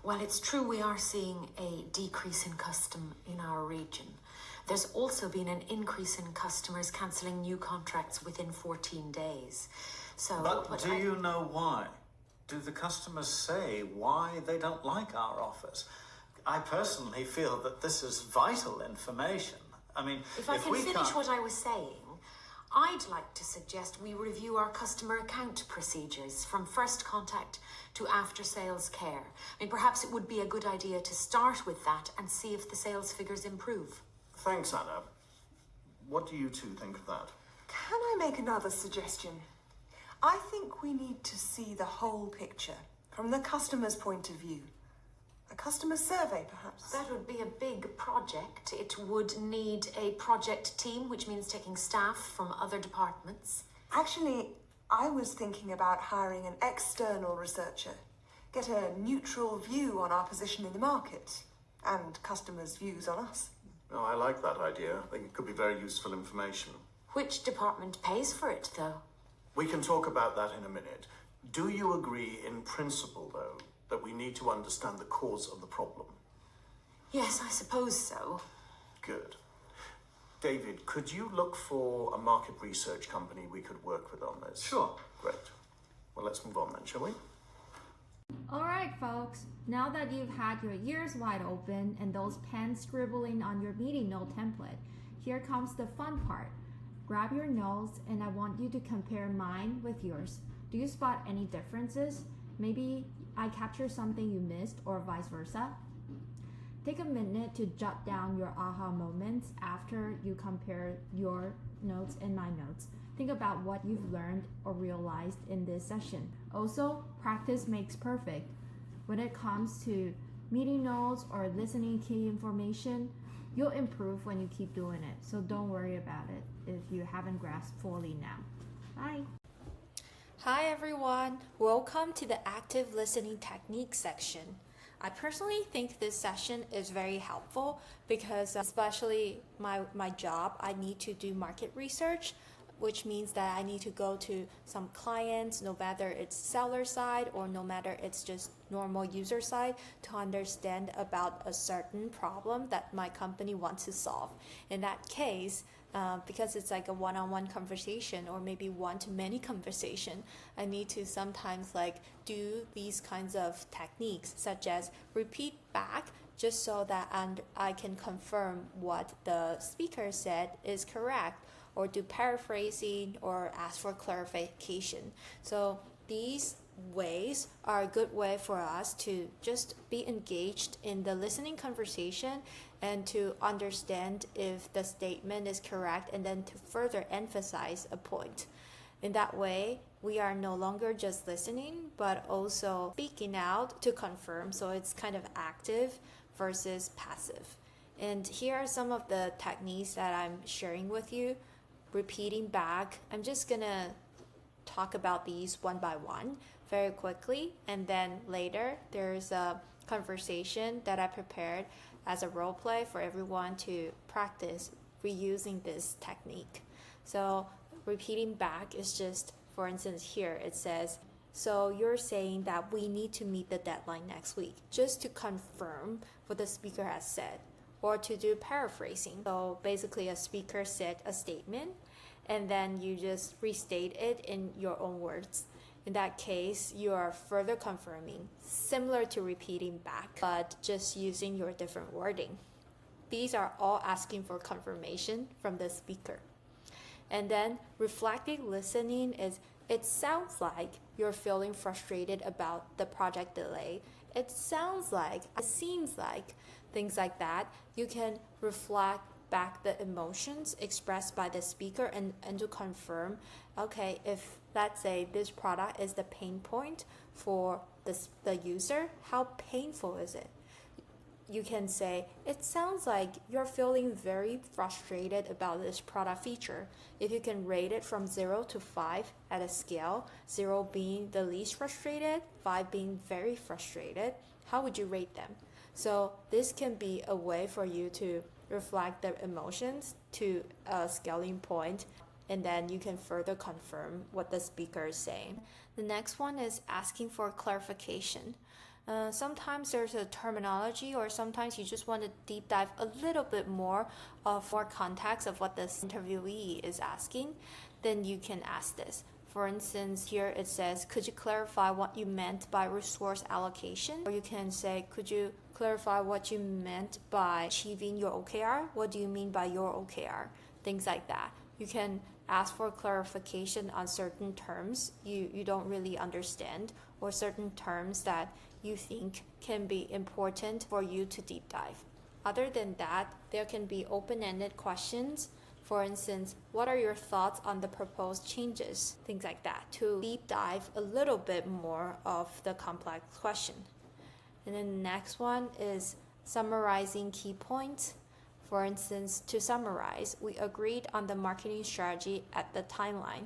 Well, it's true we are seeing a decrease in custom in our region. There's also been an increase in customers cancelling new contracts within 14 days. So, but do you know why? Do the customers say why they don't like our offers? I personally feel that this is vital information. I mean, if I can finish what I was saying, I'd like to suggest we review our customer account procedures from first contact to after-sales care. I mean, perhaps it would be a good idea to start with that and see if the sales figures improve. Thanks, Anna. What do you two think of that? Can I make another suggestion? I think we need to see the whole picture from the customer's point of view. A customer survey, perhaps? That would be a big project. It would need a project team, which means taking staff from other departments. Actually, I was thinking about hiring an external researcher. Get a neutral view on our position in the market and customers' views on us. Oh, I like that idea. I think it could be very useful information. Which department pays for it, though? We can talk about that in a minute. Do you agree in principle, though, that we need to understand the cause of the problem? Yes, I suppose so. Good. David, could you look for a market research company we could work with on this? Sure. Great. Well, let's move on then, shall we? Alright folks, now that you've had your ears wide open and those pens scribbling on your meeting note template, here comes the fun part. Grab your notes and I want you to compare mine with yours. Do you spot any differences? Maybe I captured something you missed or vice versa? Take a minute to jot down your aha moments after you compare your notes and my notes. Think about what you've learned or realized in this session. Also, practice makes perfect. When it comes to meeting notes or listening key information, you'll improve when you keep doing it. So don't worry about it if you haven't grasped fully now. Bye. Hi everyone, welcome to the active listening technique section. I personally think this session is very helpful because especially my job, I need to do market research, which means that I need to go to some clients, no matter it's seller side or no matter it's just normal user side, to understand about a certain problem that my company wants to solve. In that case, because it's like a one-on-one conversation or maybe one-to-many conversation, I need to sometimes like do these kinds of techniques such as repeat back just so that I can confirm what the speaker said is correct, or do paraphrasing or ask for clarification. So these ways are a good way for us to just be engaged in the listening conversation and to understand if the statement is correct and then to further emphasize a point. In that way, we are no longer just listening, but also speaking out to confirm. So it's kind of active versus passive. And here are some of the techniques that I'm sharing with you. Repeating back, I'm just gonna talk about these one by one very quickly, and then later there's a conversation that I prepared as a role play for everyone to practice reusing this technique. So repeating back is just For instance, here it says, so you're saying that we need to meet the deadline next week, just to confirm what the speaker has said, or to do paraphrasing. So basically a speaker said a statement and then you just restate it in your own words. In that case, you are further confirming, similar to repeating back, but just using your different wording. These are all asking for confirmation from the speaker. And then reflective listening is, it sounds like you're feeling frustrated about the project delay. It sounds like, it seems like, things like that. You can reflect back the emotions expressed by the speaker and to confirm, okay, if let's say this product is the pain point for the user, how painful is it? You can say, it sounds like you're feeling very frustrated about this product feature. If you can rate it from 0 to 5 at a scale, 0 being the least frustrated, 5 being very frustrated, how would you rate them? So this can be a way for you to reflect the emotions to a scaling point, and then you can further confirm what the speaker is saying. The next one is asking for clarification. Sometimes there's a terminology, or sometimes you just want to deep dive a little bit more of more context of what this interviewee is asking, then you can ask this. For instance, here it says, could you clarify what you meant by resource allocation? Or you can say, could you clarify what you meant by achieving your OKR? What do you mean by your OKR? Things like that. You can ask for clarification on certain terms you don't really understand, or certain terms that you think can be important for you to deep dive. Other than that, there can be open-ended questions. For instance, what are your thoughts on the proposed changes? Things like that, to deep dive a little bit more of the complex question. And then the next one is summarizing key points. For instance, to summarize, we agreed on the marketing strategy at the timeline.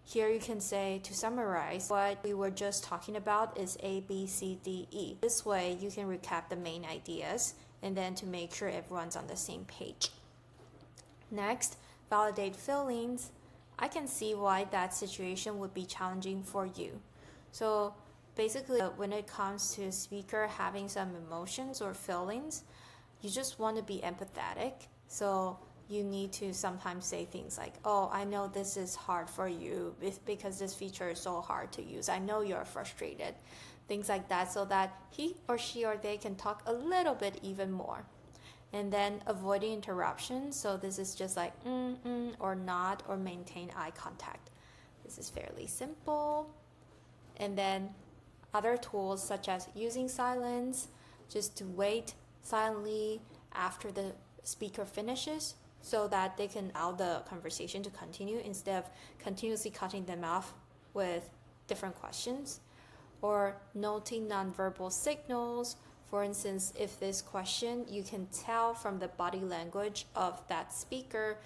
Here you can say, to summarize, what we were just talking about is A, B, C, D, E. This way you can recap the main ideas and then to make sure everyone's on the same page. Next, validate feelings. I can see why that situation would be challenging for you. So basically, when it comes to a speaker having some emotions or feelings, you just want to be empathetic. So you need to sometimes say things like, oh, I know this is hard for you because this feature is so hard to use. I know you're frustrated. Things like that, so that he or she or they can talk a little bit even more. And then avoiding interruptions. So this is just like or not, or maintain eye contact. This is fairly simple. And then other tools such as using silence, just to wait silently after the speaker finishes, so that they can allow the conversation to continue instead of continuously cutting them off with different questions. Or noting nonverbal signals. For instance, if this question, you can tell from the body language of that speaker,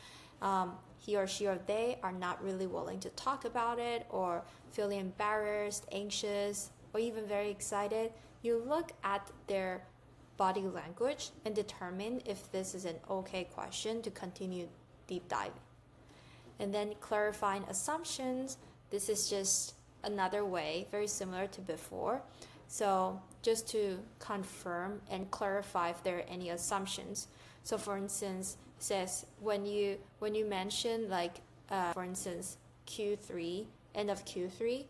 he or she or they are not really willing to talk about it, or feeling embarrassed, anxious, or even very excited. You look at their body language and determine if this is an okay question to continue deep diving. And then clarifying assumptions. This is just another way, very similar to before. So just to confirm and clarify if there are any assumptions. So for instance, it says when you mention like for instance Q3, end of Q3,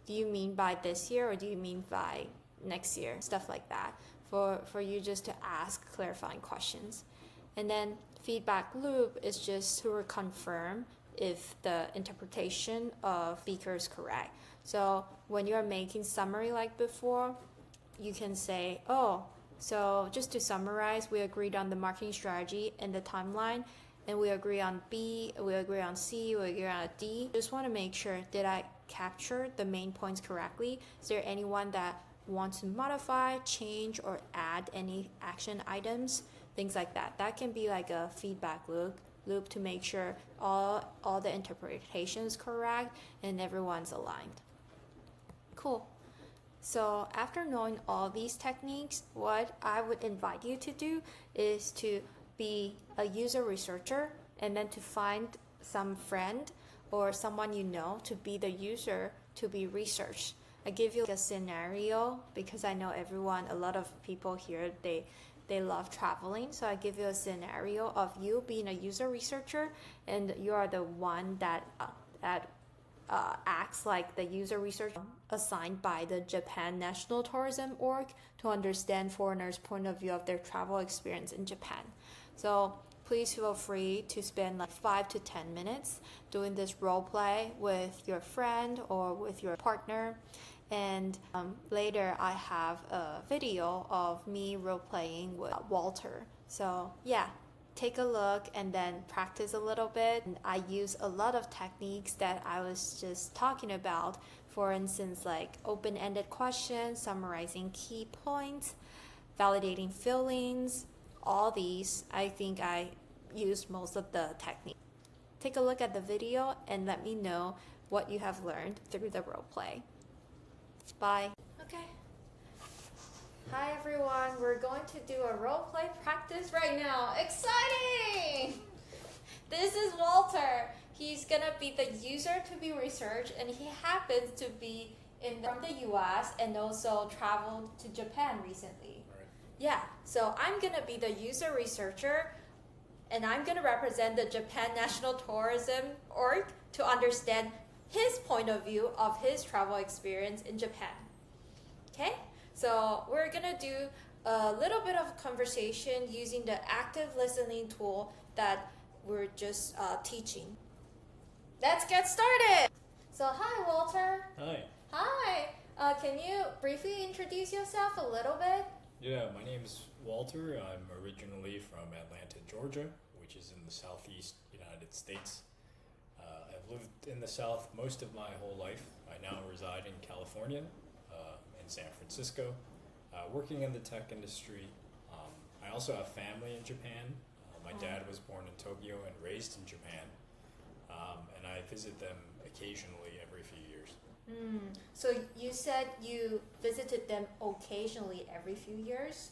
do you mean by this year or do you mean by next year? Stuff like that. For you just to ask clarifying questions. And then feedback loop is just to confirm if the interpretation of speaker is correct. So when you're making summary like before, you can say, oh, so just to summarize, we agreed on the marketing strategy and the timeline, and we agree on B, we agree on C, we agree on D. Just want to make sure, did I capture the main points correctly? Is there anyone that wants to modify, change, or add any action items? Things like that. That can be like a feedback loop to make sure all the interpretation is correct and everyone's aligned. Cool. So after knowing all these techniques, what I would invite you to do is to be a user researcher, and then to find some friend or someone you know to be the user to be researched. I give you a scenario because I know a lot of people here, they love traveling. So I give you a scenario of you being a user researcher, and you are the one that acts like the user researcher assigned by the Japan National Tourism Org to understand foreigners' point of view of their travel experience in Japan. So please feel free to spend like 5 to 10 minutes doing this role play with your friend or with your partner. And later I have a video of me role playing with Walter. So yeah, take a look and then practice a little bit. And I use a lot of techniques that I was just talking about. For instance, like open-ended questions, summarizing key points, validating feelings. All these, I think I used most of the technique. Take a look at the video and let me know what you have learned through the role play. Bye. Okay. Hi everyone, we're going to do a role play practice right now. Exciting! This is Walter. He's gonna be the user to be researched, and he happens to be from the US and also traveled to Japan recently. Right. Yeah, so I'm gonna be the user researcher, and I'm gonna represent the Japan National Tourism Org to understand his point of view of his travel experience in Japan. Okay, so we're gonna do a little bit of conversation using the active listening tool that we're just teaching. Let's get started. So hi Walter. Hi. Hi. Can you briefly introduce yourself a little bit? Yeah, my name is Walter. I'm originally from Atlanta, Georgia, which is in the southeast United States. I've lived in the South most of my whole life. I now reside in California, in San Francisco, working in the tech industry. I also have family in Japan. My dad was born in Tokyo and raised in Japan, and I visit them occasionally every few years. So you said you visited them occasionally every few years.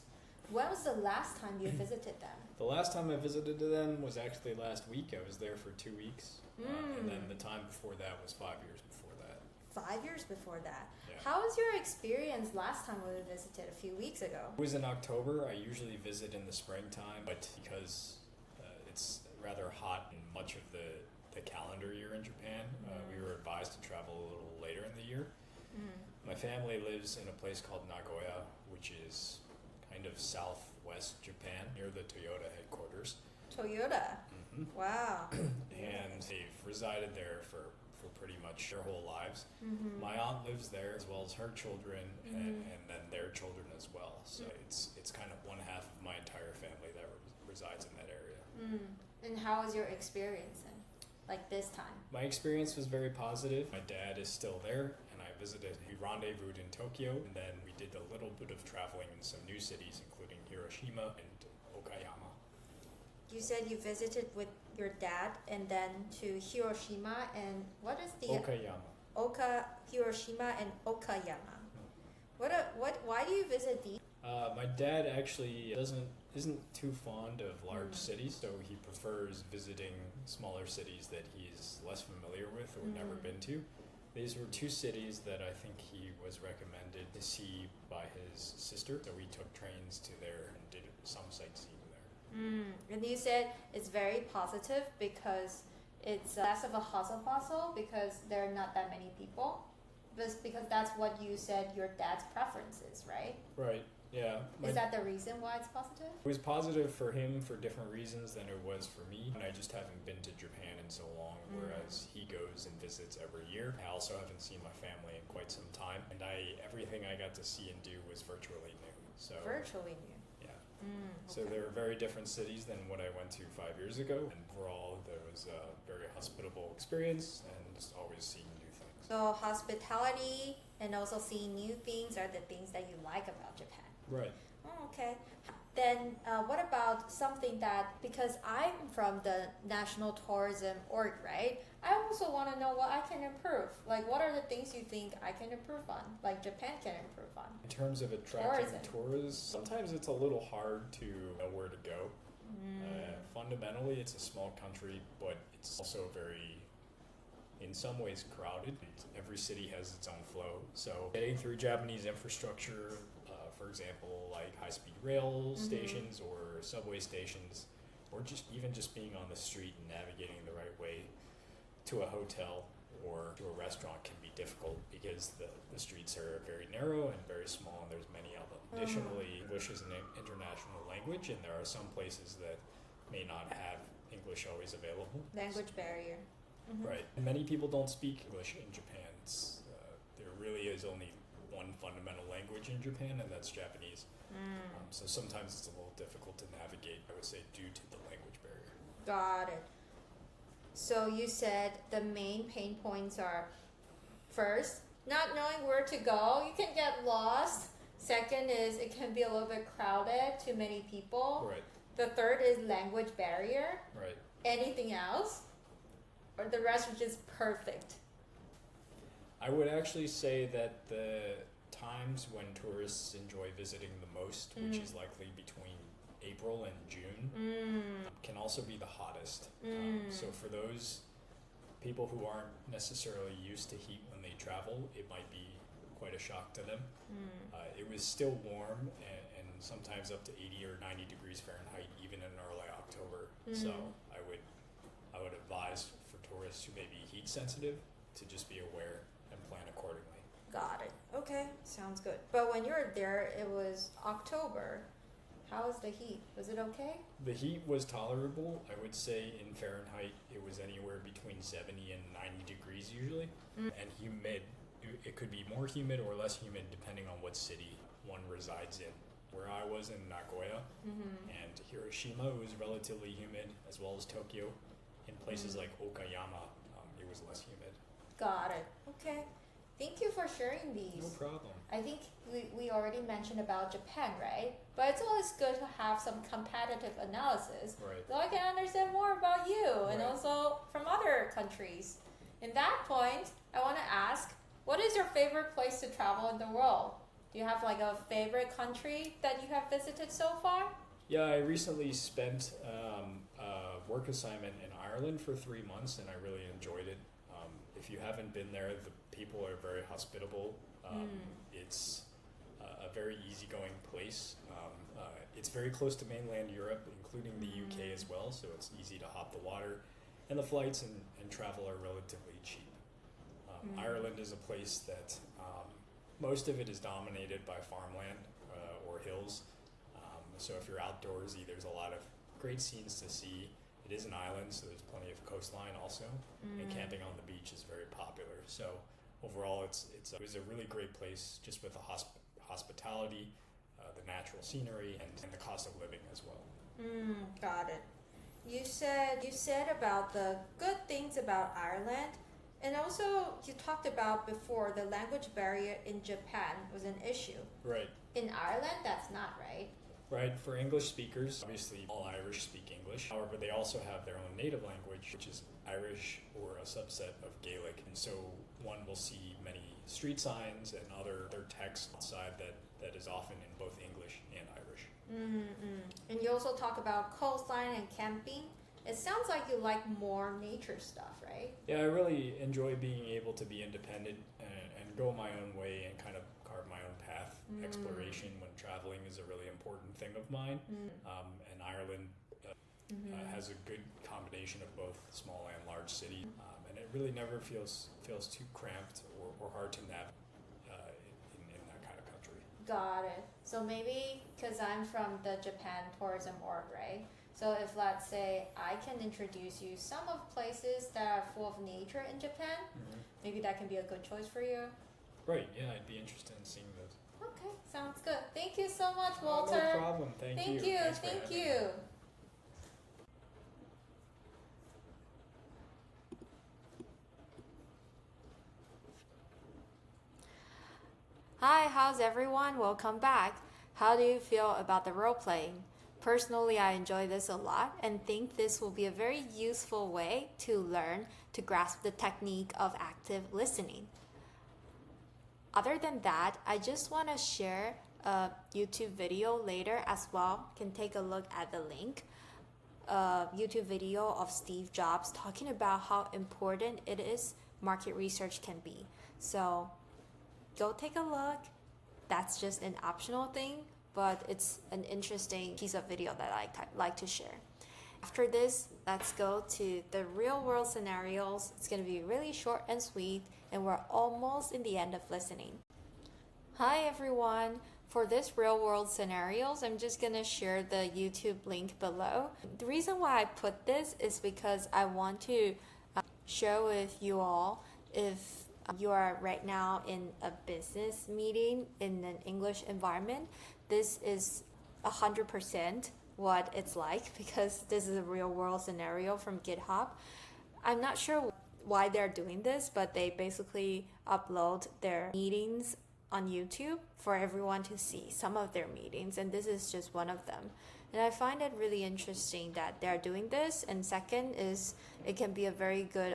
When was the last time you visited them? The last time I visited them was actually last week. I was there for 2 weeks. And then the time before that was 5 years before that. 5 years before that? Yeah. How was your experience last time we visited a few weeks ago? It was in October. I usually visit in the springtime, but because it's rather hot in much of the calendar year in Japan, we were advised to travel a little later in the year. My family lives in a place called Nagoya, which is kind of southwest Japan, near the Toyota headquarters. Toyota? Wow. And they've resided there for pretty much their whole lives. My aunt lives there as well as her children, and then their children as well. So it's kind of one half of my entire family that resides in that area. And how was your experience then, like this time? My experience was very positive. My dad is still there, and I visited. He rendezvoused in Tokyo, and then we did a little bit of traveling in some new cities, including Hiroshima and Okayama. You said you visited with your dad and then to Hiroshima and what is the Okayama. Hiroshima and Okayama. Why do you visit these? My dad actually isn't too fond of large cities, so he prefers visiting smaller cities that he's less familiar with or never been to. These were 2 cities that I think he was recommended to see by his sister, so we took trains to there and did some sightseeing there. And you said it's very positive because it's less of a hustle because there are not that many people. Because that's what you said your dad's preference is, right? Right, yeah. Is that the reason why it's positive? It was positive for him for different reasons than it was for me. And I just haven't been to Japan in so long, whereas he goes and visits every year. I also haven't seen my family in quite some time, and everything I got to see and do was virtually new. So virtually new. So they're very different cities than what I went to 5 years ago. And overall, there was a very hospitable experience and just always seeing new things. So hospitality and also seeing new things are the things that you like about Japan. Right. Oh, okay. Then what about something that, because I'm from the National Tourism Org, right? I also want to know what I can improve. Like, what are the things you think I can improve on? Like Japan can improve on? In terms of attracting tourists, sometimes it's a little hard to know where to go. Fundamentally, it's a small country, but it's also very in some ways crowded. Every city has its own flow. So getting through Japanese infrastructure, for example, like high-speed rail stations or subway stations, or just being on the street and navigating the right way to a hotel or to a restaurant can be difficult because the streets are very narrow and very small, and there's many of them. Additionally, English is an international language, and there are some places that may not have English always available. Language barrier. Right. And many people don't speak English in Japan. There really is only one fundamental language in Japan, and that's Japanese. So sometimes it's a little difficult to navigate, I would say, due to the language barrier. Got it. So you said the main pain points are, first, not knowing where to go. You can get lost. Second is it can be a little bit crowded, too many people. Right. The third is language barrier. Right. Anything else? Or the rest are just perfect? I would actually say that the times when tourists enjoy visiting the most, which is likely between April and June, can also be the hottest. So for those people who aren't necessarily used to heat when they travel, it might be quite a shock to them. It was still warm and sometimes up to 80 or 90 degrees Fahrenheit even in early October. So I would advise for tourists who may be heat sensitive to just be aware and plan accordingly. Got it. Okay, sounds good. But when you were there, it was October. How was the heat? Was it okay? The heat was tolerable. I would say in Fahrenheit, it was anywhere between 70 and 90 degrees usually. And humid. It could be more humid or less humid depending on what city one resides in. Where I was in Nagoya and Hiroshima, it was relatively humid, as well as Tokyo. In places like Okayama, it was less humid. Got it. Okay. Thank you for sharing these. No problem. I think we already mentioned about Japan, right? But it's always good to have some competitive analysis. Right. So I can understand more about you and also from other countries. In that point, I want to ask, what is your favorite place to travel in the world? Do you have like a favorite country that you have visited so far? Yeah, I recently spent a work assignment in Ireland for 3 months, and I really enjoyed it. If you haven't been there, the people are very hospitable. It's a very easygoing place. It's very close to mainland Europe, including the UK as well, so it's easy to hop the water. And the flights and travel are relatively cheap. Ireland is a place that most of it is dominated by farmland or hills. So if you're outdoorsy, there's a lot of great scenes to see. It is an island, so there's plenty of coastline also, and camping on the beach is very popular. So overall, it was a really great place, just with the hospitality, the natural scenery, and the cost of living as well. Got it. You said about the good things about Ireland, and also you talked about before the language barrier in Japan was an issue. Right. In Ireland, that's not, right? Right, for English speakers, obviously all Irish speak English. However, they also have their own native language, which is Irish or a subset of Gaelic. And so one will see many street signs and other text outside that is often in both English and Irish. And you also talk about coastline and camping. It sounds like you like more nature stuff, right? Yeah, I really enjoy being able to be independent and go my own way and kind of carve my own path. Exploration when traveling is a really important thing of mine. And Ireland has a good combination of both small and large cities. And it really never feels too cramped or hard to navigate in that kind of country. Got it. So maybe, because I'm from the Japan tourism org, right? So if, let's say, I can introduce you some of places that are full of nature in Japan, maybe that can be a good choice for you. Right, yeah, I'd be interested in seeing those. Okay, sounds good. Thank you so much, Walter. No problem. Thank you. Thank you. Hi, how's everyone? Welcome back. How do you feel about the role playing? Personally, I enjoy this a lot and think this will be a very useful way to learn to grasp the technique of active listening. Other than that, I just want to share a YouTube video later as well. You can take a look at the link. A YouTube video of Steve Jobs talking about how important it is market research can be. So go take a look. That's just an optional thing, but it's an interesting piece of video that I like to share. After this, let's go to the real world scenarios. It's going to be really short and sweet, and we're almost in the end of listening. Hi everyone. For this real world scenarios, I'm just going to share the YouTube link below. The reason why I put this is because I want to share with you all, if you are right now in a business meeting in an English environment, this is 100% what it's like, because this is a real world scenario from GitHub. I'm not sure why they're doing this, but they basically upload their meetings on YouTube for everyone to see some of their meetings, and this is just one of them. And I find it really interesting that they're doing this. And second is, it can be a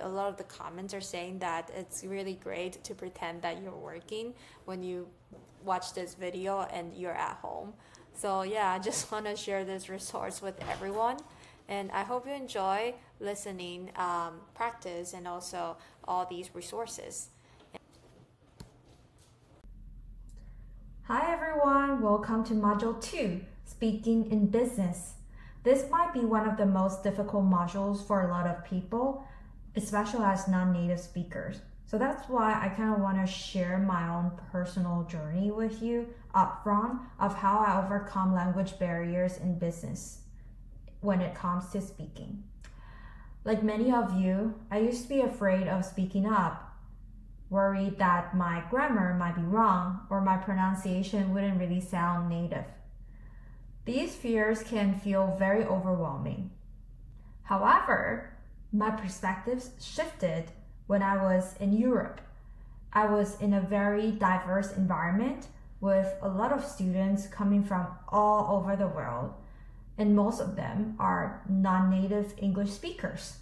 lot of the comments are saying that it's really great to pretend that you're working when you watch this video and you're at home. So yeah, I just want to share this resource with everyone. And I hope you enjoy listening, practice, and also all these resources. Hi everyone, welcome to Module 2, Speaking in Business. This might be one of the most difficult modules for a lot of people, especially as non-native speakers. So that's why I kind of want to share my own personal journey with you up front of how I overcome language barriers in business when it comes to speaking. Like many of you, I used to be afraid of speaking up, worried that my grammar might be wrong or my pronunciation wouldn't really sound native. These fears can feel very overwhelming. However, my perspectives shifted when I was in Europe. I was in a very diverse environment with a lot of students coming from all over the world, and most of them are non-native English speakers.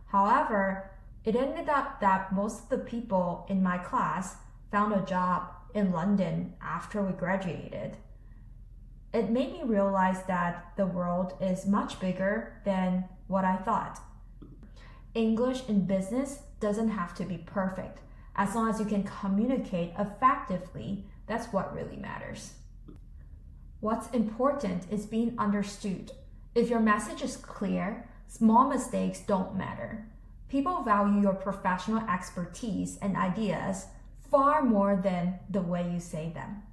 However, it ended up that most of the people in my class found a job in London after we graduated. It made me realize that the world is much bigger than what I thought. English in business doesn't have to be perfect. As long as you can communicate effectively, that's what really matters. What's important is being understood. If your message is clear, small mistakes don't matter. People value your professional expertise and ideas far more than the way you say them.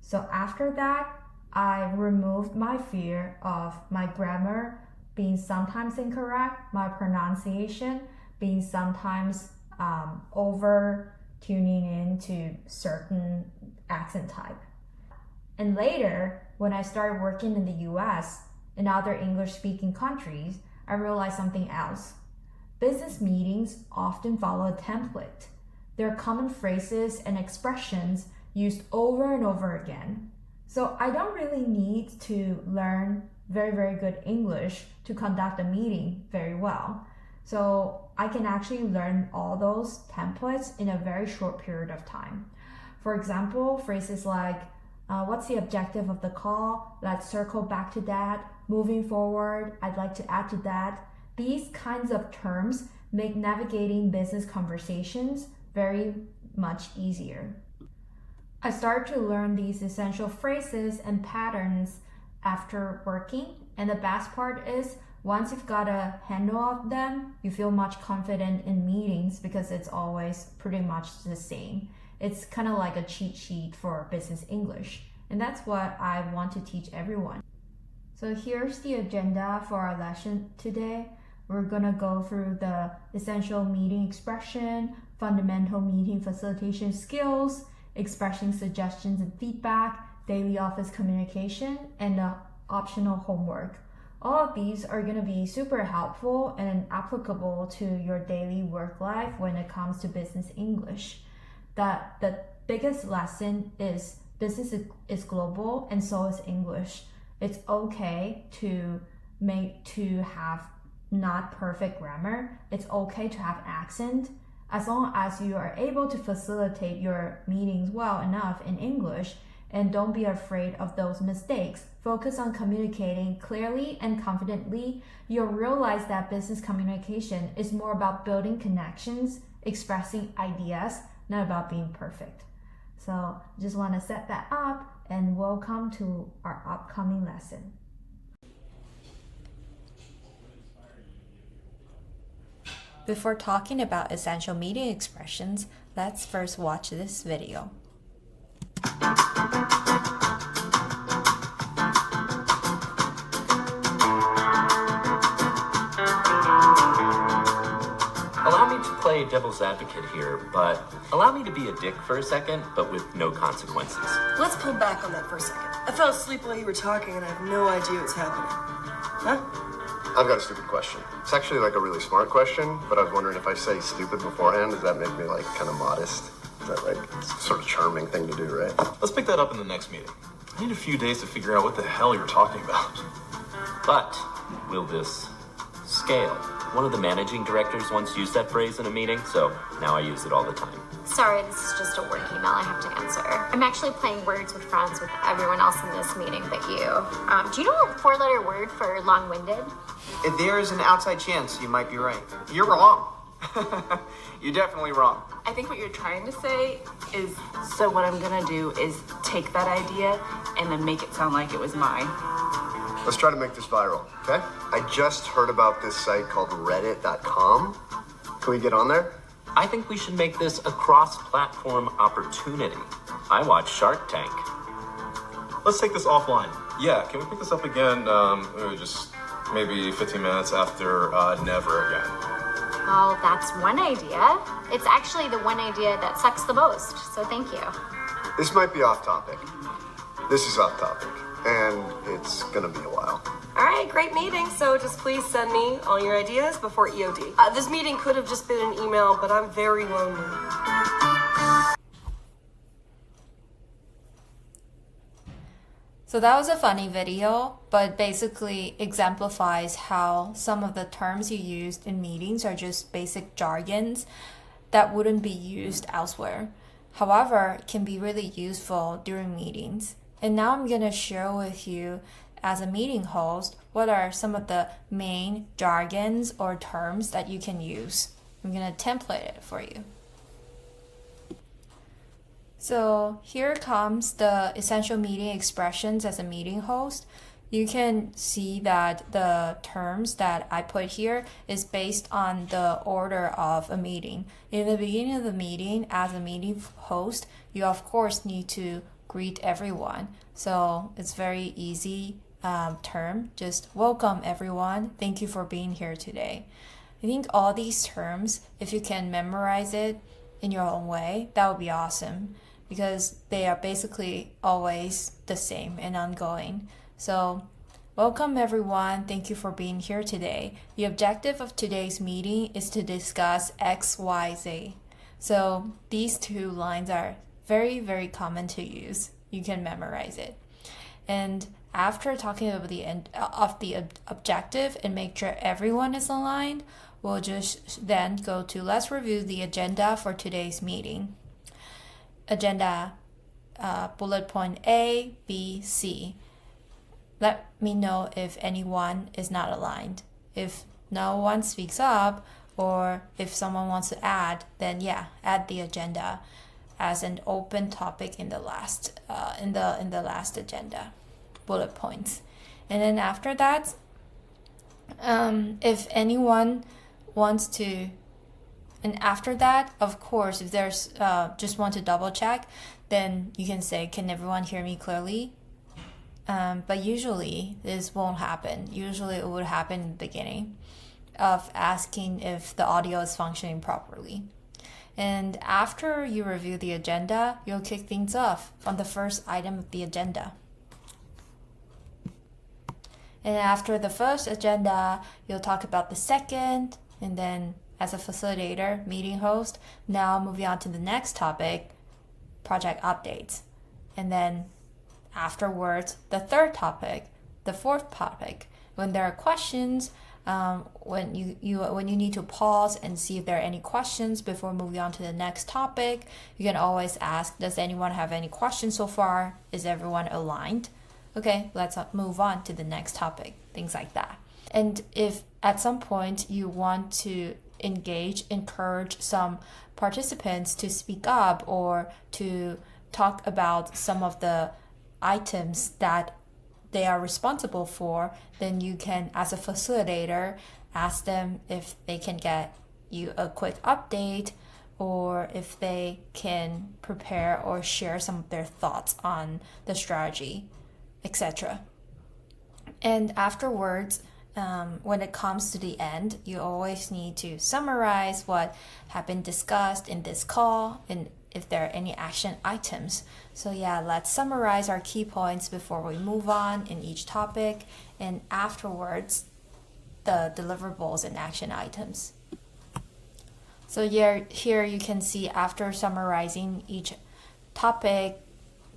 So after that, I removed my fear of my grammar being sometimes incorrect, my pronunciation being sometimes over tuning into certain accent type. And later, when I started working in the US and other English-speaking countries, I realized something else. Business meetings often follow a template. There are common phrases and expressions used over and over again. So I don't really need to learn very, very good English to conduct a meeting very well. So I can actually learn all those templates in a very short period of time. For example, phrases like, what's the objective of the call? Let's circle back to that. Moving forward, I'd like to add to that. These kinds of terms make navigating business conversations very much easier. I started to learn these essential phrases and patterns after working, and the best part is once you've got a handle of them, you feel much confident in meetings because it's always pretty much the same. It's kind of like a cheat sheet for business English, and that's what I want to teach everyone. So here's the agenda for our lesson today. We're gonna go through the essential meeting expression, fundamental meeting facilitation skills, expressing suggestions and feedback, daily office communication, and the optional homework. All of these are going to be super helpful and applicable to your daily work life when it comes to business English. The biggest lesson is business is global and so is English. It's okay to have not perfect grammar. It's okay to have accent. As long as you are able to facilitate your meetings well enough in English And don't be afraid of those mistakes. Focus on communicating clearly and confidently. You'll realize that business communication is more about building connections, expressing ideas, not about being perfect. So just want to set that up, and welcome to our upcoming lesson. Before talking about essential meeting expressions, let's first watch this video. Allow me to play devil's advocate here, but allow me to be a dick for a second, but with no consequences. Let's pull back on that for a second. I fell asleep while you were talking and I have no idea what's happening. Huh? I've got a stupid question. It's actually like a really smart question, but I was wondering if I say stupid beforehand, does that make me like kind of modest? Is that like sort of charming thing to do, right? Let's pick that up in the next meeting. I need a few days to figure out what the hell you're talking about. But will this scale? One of the managing directors once used that phrase in a meeting, so now I use it all the time. Sorry, this is just a work email I have to answer. I'm actually playing words with friends with everyone else in this meeting but you. Do you know a four-letter word for long-winded? If there is an outside chance, you might be right. You're wrong. You're definitely wrong. I think what you're trying to say is, so what I'm gonna do is take that idea and then make it sound like it was mine. Let's try to make this viral, okay? I just heard about this site called reddit.com. Can we get on there? I think we should make this a cross-platform opportunity. I watch Shark Tank. Let's take this offline. Yeah, can we pick this up again, just maybe 15 minutes after never again? Well, that's one idea. It's actually the one idea that sucks the most, so thank you. This might be off topic. This is off topic, and it's gonna be a while. All right, great meeting. So just please send me all your ideas before EOD. This meeting could have just been an email, but I'm very lonely. So that was a funny video, but basically exemplifies how some of the terms you used in meetings are just basic jargons that wouldn't be used elsewhere. However, it can be really useful during meetings. And now I'm going to share with you, as a meeting host, what are some of the main jargons or terms that you can use. I'm going to template it for you. So here comes the essential meeting expressions as a meeting host. You can see that the terms that I put here is based on the order of a meeting. In the beginning of the meeting, as a meeting host, you of course need to greet everyone. So it's very easy term, just welcome everyone. Thank you for being here today. I think all these terms, if you can memorize it in your own way, that would be awesome, because they are basically always the same and ongoing. So welcome everyone. Thank you for being here today. The objective of today's meeting is to discuss X, Y, Z. So these two lines are very, very common to use. You can memorize it. And after talking about the end of the objective and make sure everyone is aligned, we'll just then go to let's review the agenda for today's meeting. Agenda bullet point A, B, C. Let me know if anyone is not aligned. If no one speaks up, or if someone wants to add, then yeah, add the agenda as an open topic in the last in the last agenda bullet points. And then after that, if anyone wants to, and after that, of course, if there's just want to double check, then you can say, can everyone hear me clearly? But usually this won't happen. Usually it would happen in the beginning of asking if the audio is functioning properly. And after you review the agenda, you'll kick things off on the first item of the agenda. And after the first agenda, you'll talk about the second, and then as a facilitator, meeting host, now moving on to the next topic, project updates. And then afterwards, the third topic, the fourth topic. When there are questions, when you need to pause and see if there are any questions before moving on to the next topic. You can always ask, does anyone have any questions so far? Is everyone aligned? Okay, let's move on to the next topic, things like that. And if at some point you want to encourage some participants to speak up or to talk about some of the items that they are responsible for, then you can, as a facilitator, ask them if they can get you a quick update or if they can prepare or share some of their thoughts on the strategy, etc. And afterwards, when it comes to the end, you always need to summarize what have been discussed in this call and if there are any action items. So yeah, let's summarize our key points before we move on in each topic, and afterwards, the deliverables and action items. So here you can see after summarizing each topic,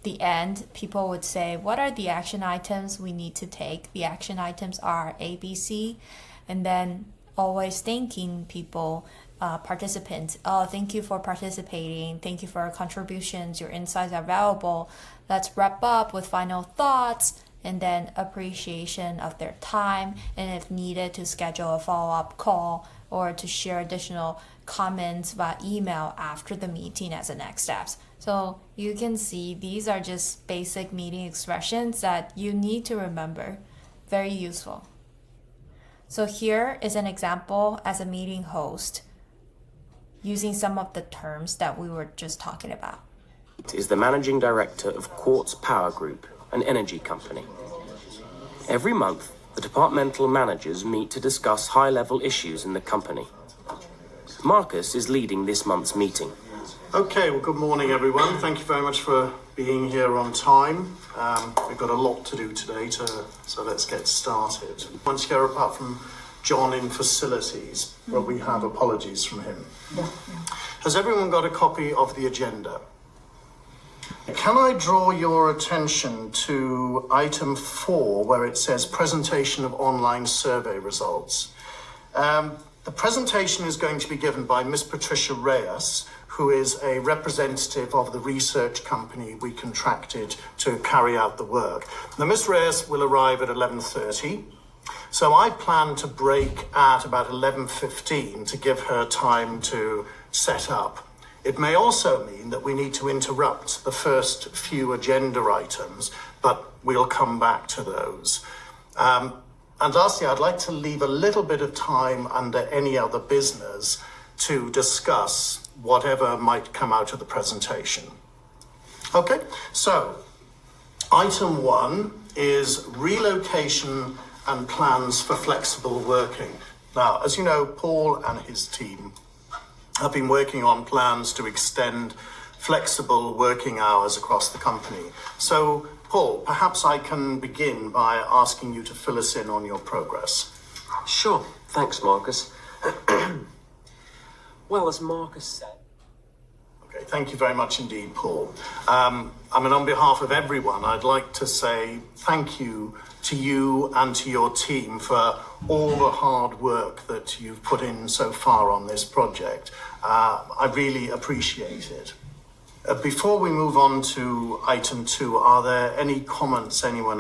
the end, people would say, what are the action items we need to take? The action items are A, B, C, and then always thanking people, participants. Oh, thank you for participating. Thank you for your contributions. Your insights are valuable. Let's wrap up with final thoughts and then appreciation of their time, and if needed, to schedule a follow-up call or to share additional comments via email after the meeting as the next steps. So you can see these are just basic meeting expressions that you need to remember. Very useful. So here is an example as a meeting host using some of the terms that we were just talking about. Is the managing director of Quartz Power Group, an energy company. Every month, the departmental managers meet to discuss high-level issues in the company. Marcus is leading this month's meeting. Okay, well, good morning, everyone. Thank you very much for being here on time. We've got a lot to do today, so let's get started. Once here, apart from John in facilities, but we have apologies from him. Yeah. Has everyone got a copy of the agenda? Can I draw your attention to item 4, where it says presentation of online survey results? The presentation is going to be given by Miss Patricia Reyes, who is a representative of the research company we contracted to carry out the work. Now, Miss Reyes will arrive at 11:30. So I plan to break at about 11:15 to give her time to set up. It may also mean that we need to interrupt the first few agenda items, but we'll come back to those. And lastly, I'd like to leave a little bit of time under any other business to discuss whatever might come out of the presentation. Okay, so item 1 is relocation and plans for flexible working. Now, as you know, Paul and his team have been working on plans to extend flexible working hours across the company. So, Paul, perhaps I can begin by asking you to fill us in on your progress. Sure, thanks, Marcus. Well, as Marcus said... Okay, thank you very much indeed, Paul. On behalf of everyone, I'd like to say thank you to you and to your team for all the hard work that you've put in so far on this project. I really appreciate it. Before we move on to item 2, are there any comments anyone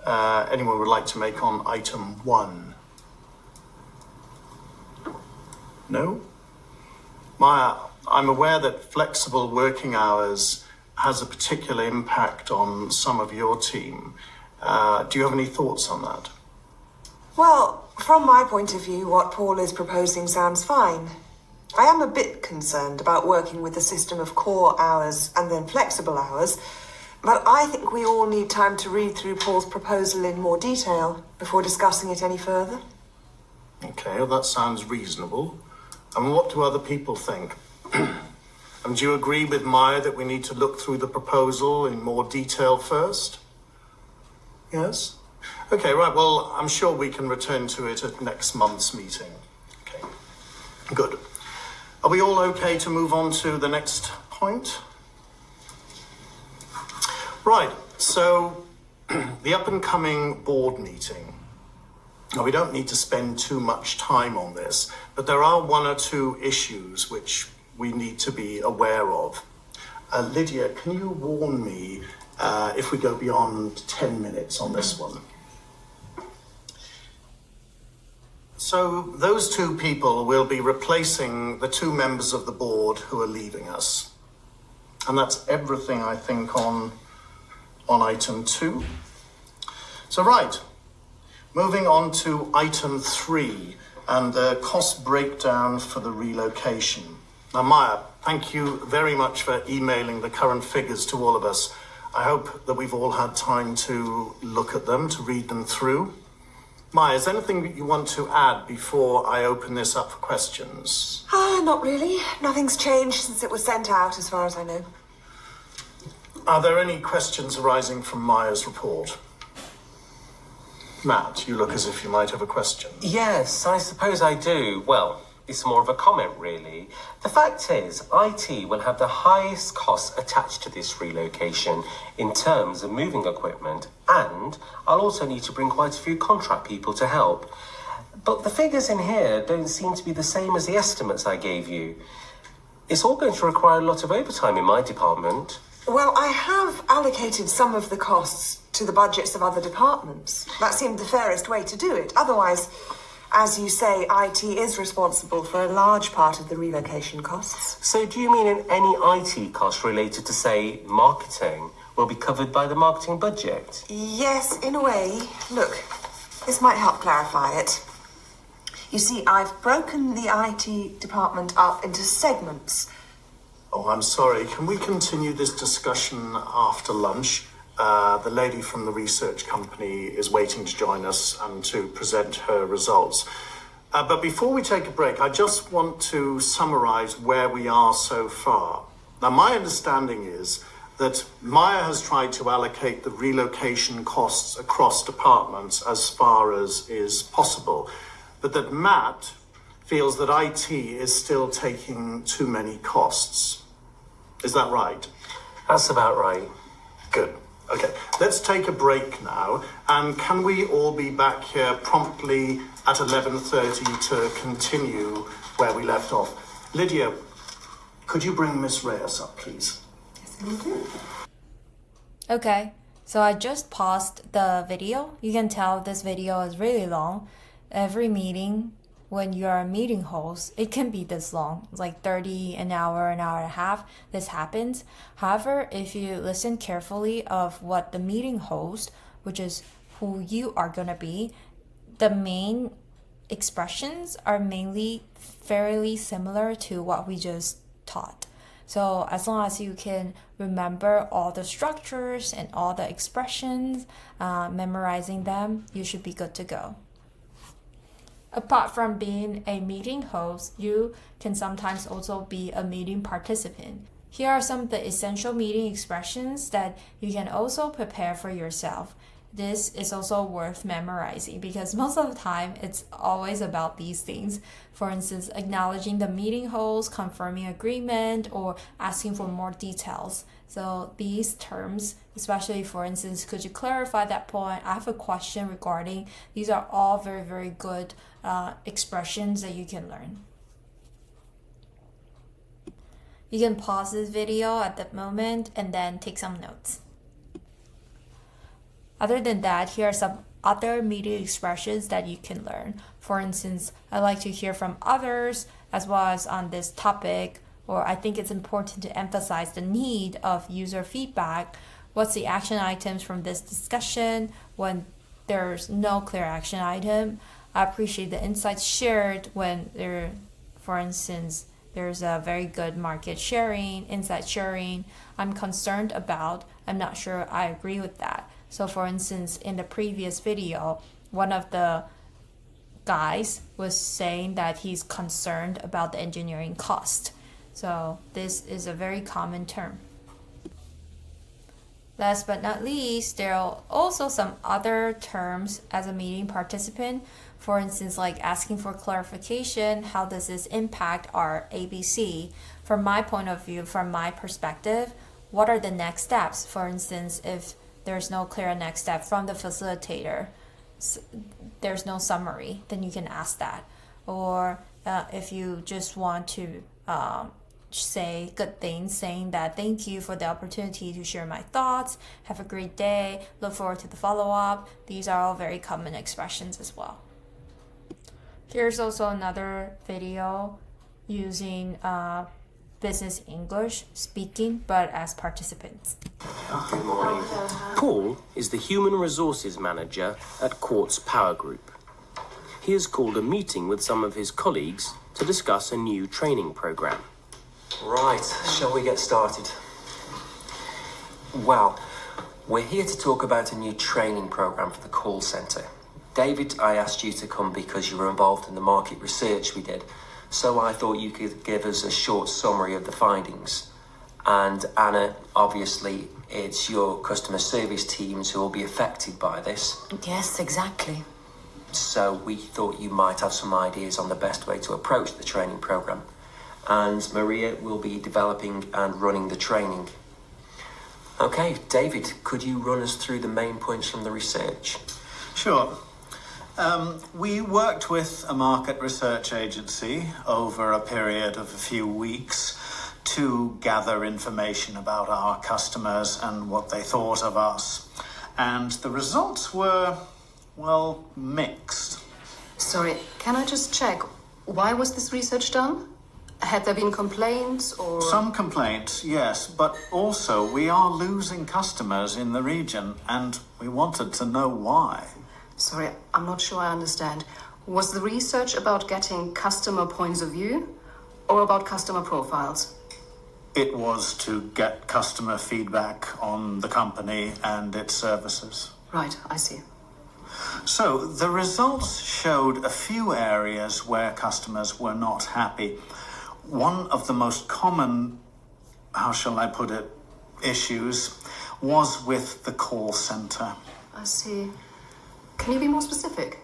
would like to make on item 1? No? Maya, I'm aware that flexible working hours has a particular impact on some of your team. Do you have any thoughts on that? Well, from my point of view, what Paul is proposing sounds fine. I am a bit concerned about working with a system of core hours and then flexible hours, but I think we all need time to read through Paul's proposal in more detail before discussing it any further. Okay, well, that sounds reasonable. And what do other people think? And do you agree with Maya that we need to look through the proposal in more detail first? Yes? Okay, right, well, I'm sure we can return to it at next month's meeting. Okay, good. Are we all okay to move on to the next point? Right, so the up-and-coming board meeting. Now, we don't need to spend too much time on this, but there are one or two issues which we need to be aware of. Lydia, can you warn me if we go beyond 10 minutes on this one? So those two people will be replacing the two members of the board who are leaving us. And that's everything, I think, on item 2. So right, moving on to item 3 and the cost breakdown for the relocation. Now, Maya, thank you very much for emailing the current figures to all of us. I hope that we've all had time to look at them, to read them through. Maya, is there anything that you want to add before I open this up for questions? Not really. Nothing's changed since it was sent out, as far as I know. Are there any questions arising from Maya's report? Matt, you look as if you might have a question. Yes, I suppose I do. Well, it's more of a comment, really. The fact is, IT will have the highest costs attached to this relocation in terms of moving equipment, and I'll also need to bring quite a few contract people to help. But the figures in here don't seem to be the same as the estimates I gave you. It's all going to require a lot of overtime in my department. Well, I have allocated some of the costs to the budgets of other departments. That seemed the fairest way to do it. Otherwise, as you say, IT is responsible for a large part of the relocation costs. So do you mean any IT costs related to, say, marketing will be covered by the marketing budget? Yes, in a way. Look, this might help clarify it. You see, I've broken the IT department up into segments. Oh, I'm sorry. Can we continue this discussion after lunch? The lady from the research company is waiting to join us and to present her results. But before we take a break, I just want to summarize where we are so far. Now, my understanding is that Maya has tried to allocate the relocation costs across departments as far as is possible, but that Matt feels that IT is still taking too many costs. Is that right? That's about right. Good. Okay, let's take a break now, and can we all be back here promptly at 11:30 to continue where we left off? Lydia, could you bring Miss Reyes up, please? Okay, so I just paused the video. You can tell this video is really long. Every meeting, when you're a meeting host, it can be this long. It's like 30, an hour and a half. This happens. However, if you listen carefully of what the meeting host, which is who you are going to be, the main expressions are mainly fairly similar to what we just taught. So as long as you can remember all the structures and all the expressions, memorizing them, you should be good to go. Apart from being a meeting host, you can sometimes also be a meeting participant. Here are some of the essential meeting expressions that you can also prepare for yourself. This is also worth memorizing because most of the time it's always about these things. For instance, acknowledging the meeting host, confirming agreement, or asking for more details. So these terms, especially for instance, could you clarify that point? I have a question regarding. These are all very, very good expressions that you can learn. You can pause this video at that moment and then take some notes. Other than that, here are some other meeting expressions that you can learn. For instance, I like to hear from others as well as on this topic, or I think it's important to emphasize the need of user feedback. What's the action items from this discussion when there's no clear action item? I appreciate the insights shared when there, for instance, there's a very good market sharing, insight sharing. I'm concerned about, I'm not sure I agree with that. So for instance, in the previous video, one of the guys was saying that he's concerned about the engineering cost. So this is a very common term. Last but not least, there are also some other terms as a meeting participant. For instance, like asking for clarification, how does this impact our ABC? From my point of view, from my perspective, what are the next steps? For instance, if there's no clear next step from the facilitator, there's no summary, then you can ask that. Or if you just want to say good things, saying that thank you for the opportunity to share my thoughts, have a great day, look forward to the follow-up. These are all very common expressions as well. Here's also another video using business English speaking, but as participants. Good morning. Paul is the Human Resources Manager at Quartz Power Group. He has called a meeting with some of his colleagues to discuss a new training program. Right, shall we get started? Well, we're here to talk about a new training program for the call centre. David, I asked you to come because you were involved in the market research we did, so I thought you could give us a short summary of the findings. And Anna, obviously, it's your customer service teams who will be affected by this. Yes, exactly. So we thought you might have some ideas on the best way to approach the training program. And Maria will be developing and running the training. Okay, David, could you run us through the main points from the research? Sure. We worked with a market research agency over a period of a few weeks to gather information about our customers and what they thought of us. And the results were, well, mixed. Sorry, can I just check? Why was this research done? Had there been complaints or...? Some complaints, yes, but also we are losing customers in the region and we wanted to know why. Sorry, I'm not sure I understand. Was the research about getting customer points of view or about customer profiles? It was to get customer feedback on the company and its services. Right, I see. So the results showed a few areas where customers were not happy. One of the most common, how shall I put it, issues was with the call center. I see. Can you be more specific?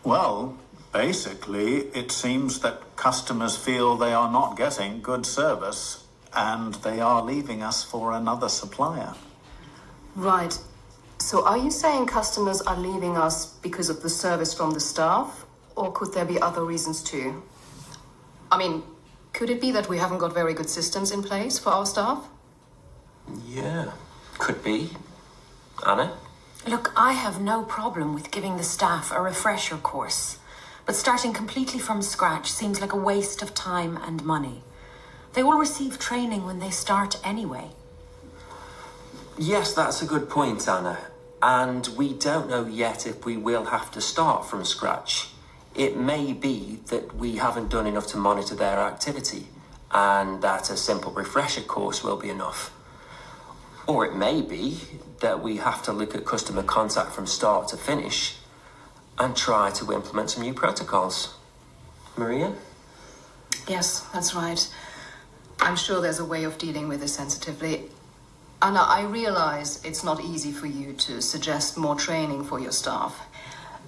Well, basically, it seems that customers feel they are not getting good service and they are leaving us for another supplier. Right. So are you saying customers are leaving us because of the service from the staff, or could there be other reasons too? I mean, could it be that we haven't got very good systems in place for our staff? Yeah, could be. Anna? Look, I have no problem with giving the staff a refresher course, but starting completely from scratch seems like a waste of time and money. They will receive training when they start anyway. Yes, that's a good point, Anna. And we don't know yet if we will have to start from scratch. It may be that we haven't done enough to monitor their activity, and that a simple refresher course will be enough. Or it may be that we have to look at customer contact from start to finish and try to implement some new protocols. Maria? Yes, that's right. I'm sure there's a way of dealing with this sensitively. Anna, I realize it's not easy for you to suggest more training for your staff.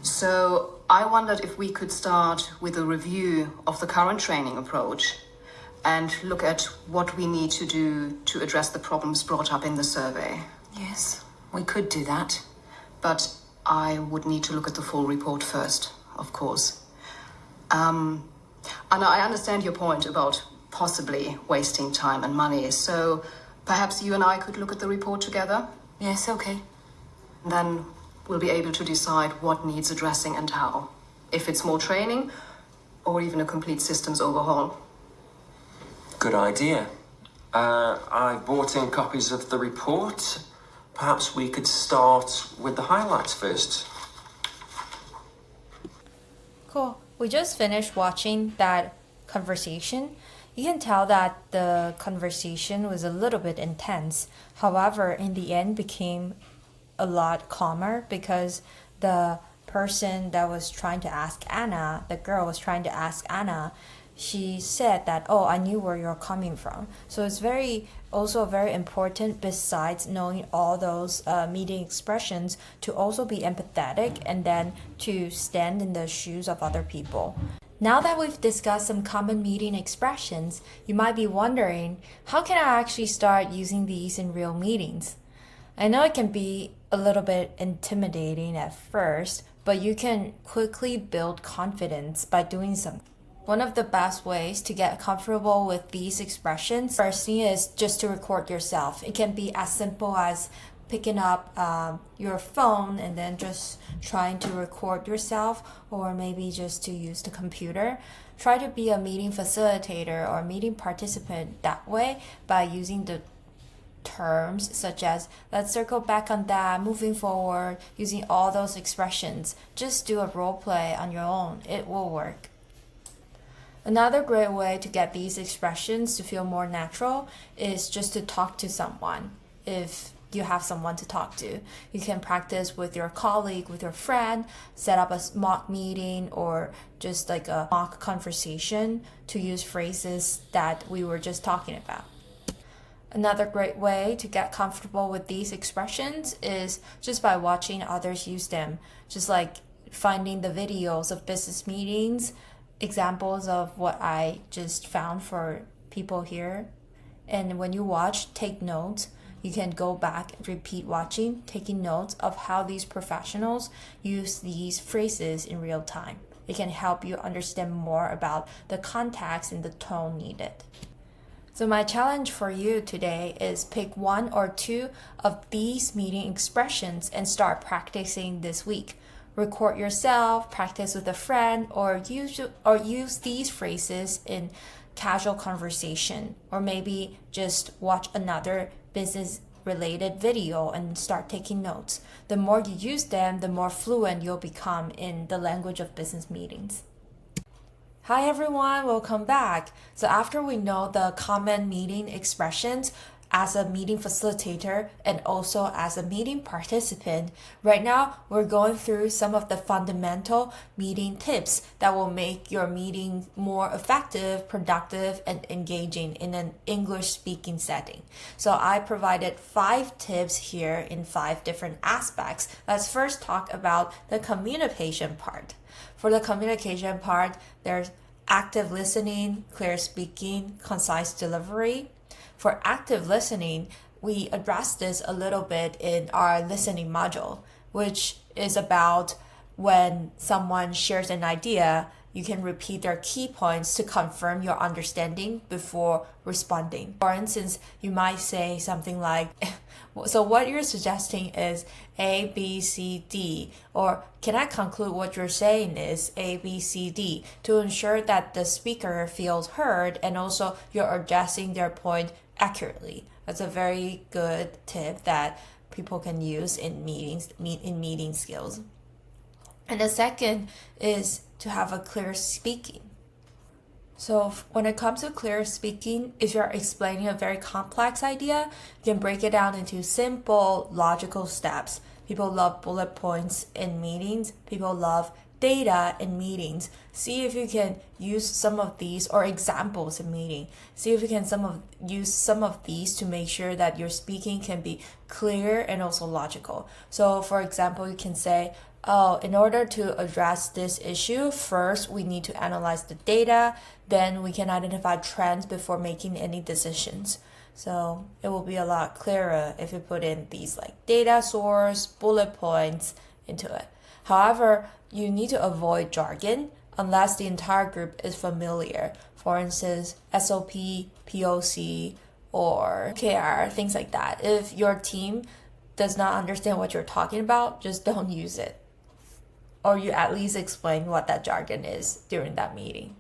So I wondered if we could start with a review of the current training approach and look at what we need to do to address the problems brought up in the survey. Yes, we could do that. But I would need to look at the full report first, of course. Anna, I understand your point about possibly wasting time and money, so perhaps you and I could look at the report together? Yes, okay. Then we'll be able to decide what needs addressing and how. If it's more training, or even a complete systems overhaul. Good idea. I brought in copies of the report. Perhaps we could start with the highlights first. Cool. We just finished watching that conversation. You can tell that the conversation was a little bit intense. However, in the end became a lot calmer because the person that was trying to ask Anna, the girl was trying to ask Anna, she said that, oh, I knew where you're coming from. So it's also very important, besides knowing all those meeting expressions, to also be empathetic and then to stand in the shoes of other people. Now that we've discussed some common meeting expressions, you might be wondering, how can I actually start using these in real meetings? I know it can be a little bit intimidating at first, but you can quickly build confidence by doing something. One of the best ways to get comfortable with these expressions, first thing is just to record yourself. It can be as simple as picking up your phone and then just trying to record yourself, or maybe just to use the computer. Try to be a meeting facilitator or meeting participant that way by using the terms such as let's circle back on that, moving forward, using all those expressions. Just do a role play on your own. It will work. Another great way to get these expressions to feel more natural is just to talk to someone. If you have someone to talk to, you can practice with your colleague, with your friend, set up a mock meeting or just like a mock conversation to use phrases that we were just talking about. Another great way to get comfortable with these expressions is just by watching others use them, just like finding the videos of business meetings, examples of what I just found for people here. And when you watch, take notes. You can go back and repeat watching, taking notes of how these professionals use these phrases in real time. It can help you understand more about the context and the tone needed. So my challenge for you today is pick one or two of these meeting expressions and start practicing this week. Record yourself, practice with a friend, or use these phrases in casual conversation, or maybe just watch another business related video and start taking notes. The more you use them, the more fluent you'll become in the language of business meetings. Hi everyone, welcome back. So after we know the common meeting expressions as a meeting facilitator and also as a meeting participant, right now we're going through some of the fundamental meeting tips that will make your meeting more effective, productive, and engaging in an English speaking setting. So I provided 5 tips here in 5 different aspects. Let's first talk about the communication part. For the communication part, there's active listening, clear speaking, concise delivery. For active listening, we addressed this a little bit in our listening module, which is about when someone shares an idea, you can repeat their key points to confirm your understanding before responding. For instance, you might say something like, so what you're suggesting is A, B, C, D, or can I conclude what you're saying is A, B, C, D, to ensure that the speaker feels heard and also you're addressing their point accurately. That's a very good tip that people can use in meeting skills. And the second is to have a clear speaking. So when it comes to clear speaking, if you're explaining a very complex idea, you can break it down into simple, logical steps. People love bullet points in meetings. People love data in meetings. See if you can use some of these, or examples in meeting. See if you can use some of these to make sure that your speaking can be clear and also logical. So for example, you can say, in order to address this issue, first we need to analyze the data, then we can identify trends before making any decisions. So it will be a lot clearer if you put in these like data source, bullet points into it. However, you need to avoid jargon unless the entire group is familiar. For instance, SOP, POC, or KR, things like that. If your team does not understand what you're talking about, just don't use it. Or you at least explain what that jargon is during that meeting.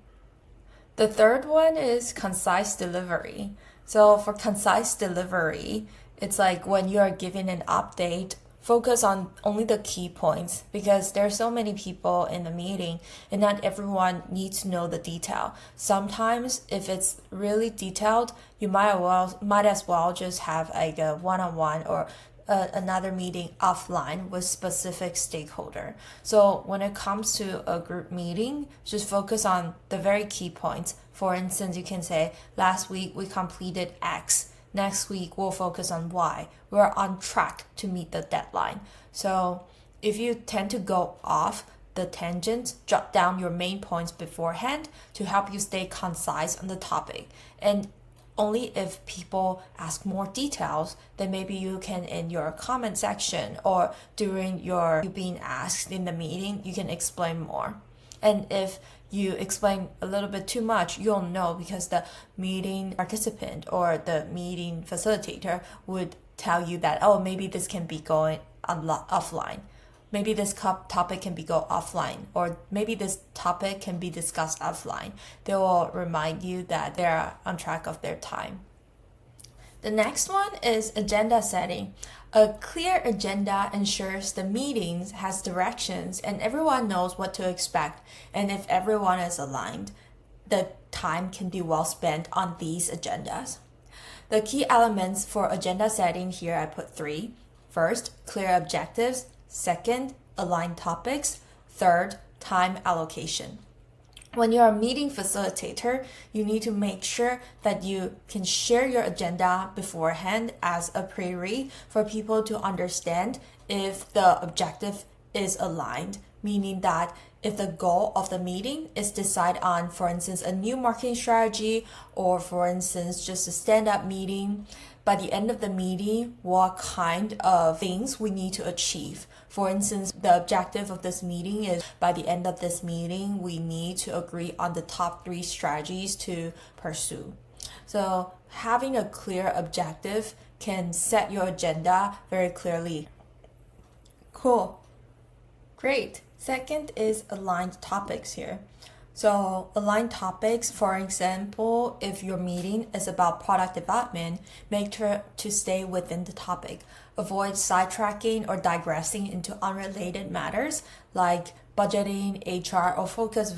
The third one is concise delivery. So for concise delivery, it's like when you are giving an update, focus on only the key points because there are so many people in the meeting and not everyone needs to know the detail. Sometimes if it's really detailed, you might as well just have like a one-on-one or another meeting offline with specific stakeholder. So when it comes to a group meeting, just focus on the very key points. For instance, you can say, last week we completed X. Next week we'll focus on Y. We're on track to meet the deadline. So if you tend to go off the tangents, jot down your main points beforehand to help you stay concise on the topic. And only if people ask more details, then maybe you can, in your comment section or during you being asked in the meeting, you can explain more. And if you explain a little bit too much, you'll know because the meeting participant or the meeting facilitator would tell you that, oh, maybe this can be going offline. Maybe this topic can be go offline, or maybe this topic can be discussed offline. They will remind you that they're on track of their time. The next one is agenda setting. A clear agenda ensures the meetings has directions and everyone knows what to expect. And if everyone is aligned, the time can be well spent on these agendas. The key elements for agenda setting here, I put 3. First, clear objectives. Second, aligned topics. Third, time allocation. When you're a meeting facilitator, you need to make sure that you can share your agenda beforehand as a pre-read for people to understand if the objective is aligned, meaning that if the goal of the meeting is decide on, for instance, a new marketing strategy, or for instance, just a stand-up meeting, by the end of the meeting, what kind of things we need to achieve. For instance, the objective of this meeting is by the end of this meeting, we need to agree on the top 3 strategies to pursue. So having a clear objective can set your agenda very clearly. Cool. Great. Second is aligned topics here. So aligned topics, for example, if your meeting is about product development, make sure to stay within the topic. Avoid sidetracking or digressing into unrelated matters like budgeting, HR, or focus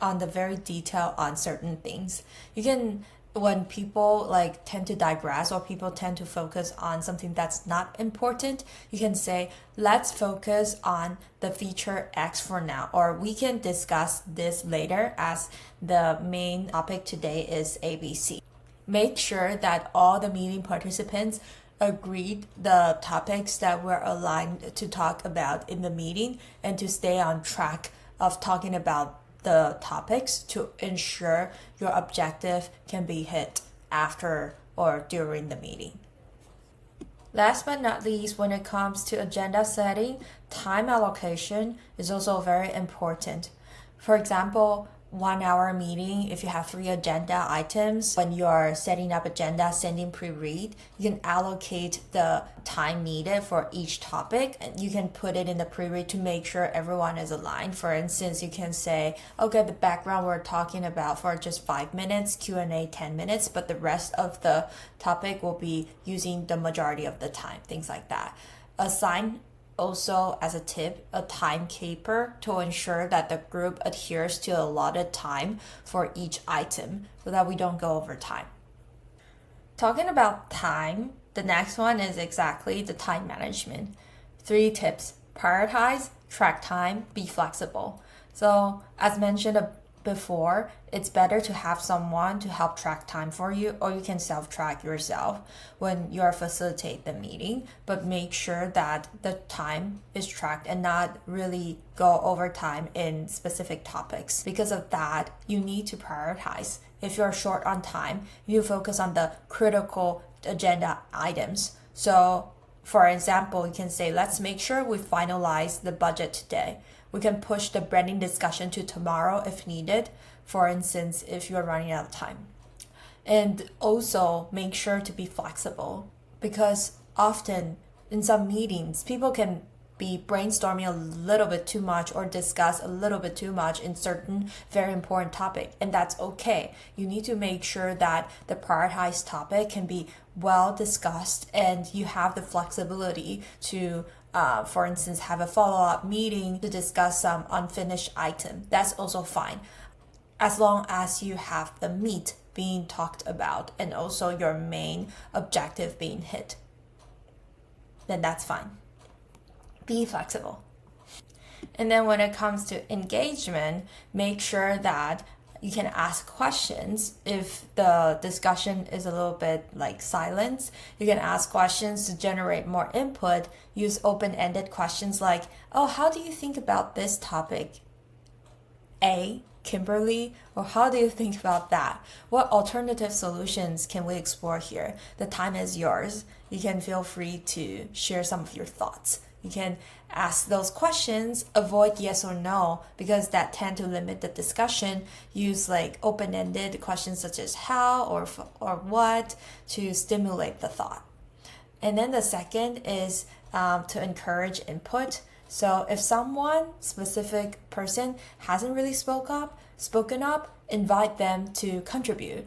on the very detail on certain things. You can, when people tend to digress or people tend to focus on something that's not important, you can say, let's focus on the feature X for now, or we can discuss this later as the main topic today is ABC. Make sure that all the meeting participants agreed the topics that we're aligned to talk about in the meeting and to stay on track of talking about the topics to ensure your objective can be hit after or during the meeting. Last but not least, when it comes to agenda setting, time allocation is also very important. For example, 1 hour meeting, if you have 3 agenda items, when you're setting up agenda, sending pre-read, you can allocate the time needed for each topic and you can put it in the pre-read to make sure everyone is aligned. For instance, you can say, okay, the background we're talking about for just 5 minutes, Q&A 10 minutes, but the rest of the topic will be using the majority of the time, things like that. Assign also, as a tip, a timekeeper to ensure that the group adheres to allotted time for each item so that we don't go over time. Talking about time, the next one is exactly the time management. 3 tips: prioritize, track time, be flexible. So as mentioned before, it's better to have someone to help track time for you, or you can self-track yourself when you are facilitate the meeting, but make sure that the time is tracked and not really go over time in specific topics. Because of that, you need to prioritize. If you're short on time, you focus on the critical agenda items. So for example, you can say, let's make sure we finalize the budget today. We can push the branding discussion to tomorrow if needed, for instance, if you're running out of time. And also make sure to be flexible, because often in some meetings, people can be brainstorming a little bit too much or discuss a little bit too much in certain very important topic, and that's okay. You need to make sure that the prioritized topic can be well discussed and you have the flexibility to for instance, have a follow-up meeting to discuss some unfinished item. That's also fine, as long as you have the meat being talked about and also your main objective being hit. Then that's fine. Be flexible. And then when it comes to engagement, make sure that you can ask questions. If the discussion is a little bit like silence, you can ask questions to generate more input. Use open-ended questions like, oh, how do you think about this topic? A, Kimberly, or how do you think about that? What alternative solutions can we explore here? The time is yours. You can feel free to share some of your thoughts. You can ask those questions, avoid yes or no, because that tend to limit the discussion. Use like open-ended questions such as how or what to stimulate the thought. And then the second is to encourage input. So if someone, specific person, hasn't really spoken up, invite them to contribute.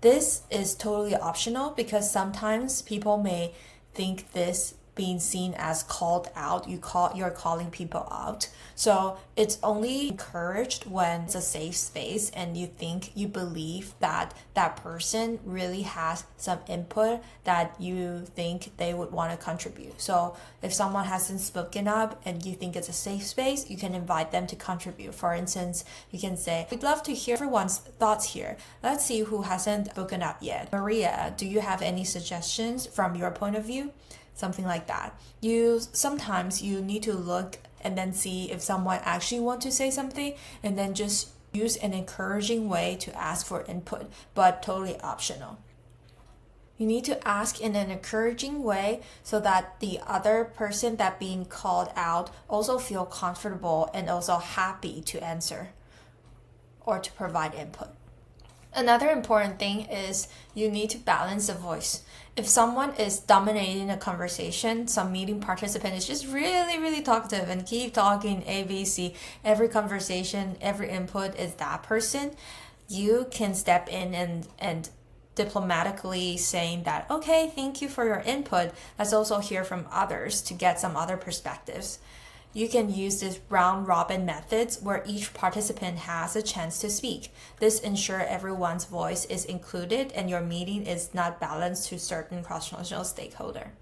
This is totally optional because sometimes people may think this being seen as called out, you're calling people out. So it's only encouraged when it's a safe space and you believe that that person really has some input that you think they would want to contribute. So if someone hasn't spoken up and you think it's a safe space, you can invite them to contribute. For instance, you can say, we'd love to hear everyone's thoughts here. Let's see who hasn't spoken up yet. Maria, do you have any suggestions from your point of view? Something like that. Sometimes you need to look and then see if someone actually wants to say something, and then just use an encouraging way to ask for input, but totally optional. You need to ask in an encouraging way so that the other person that being called out also feel comfortable and also happy to answer or to provide input. Another important thing is you need to balance the voice. If someone is dominating a conversation, some meeting participant is just really talkative and keep talking ABC, every conversation, every input is that person, you can step in and diplomatically saying that, okay, thank you for your input. Let's also hear from others to get some other perspectives. You can use this round robin methods where each participant has a chance to speak. This ensures everyone's voice is included and your meeting is not balanced to certain cross-functional stakeholder.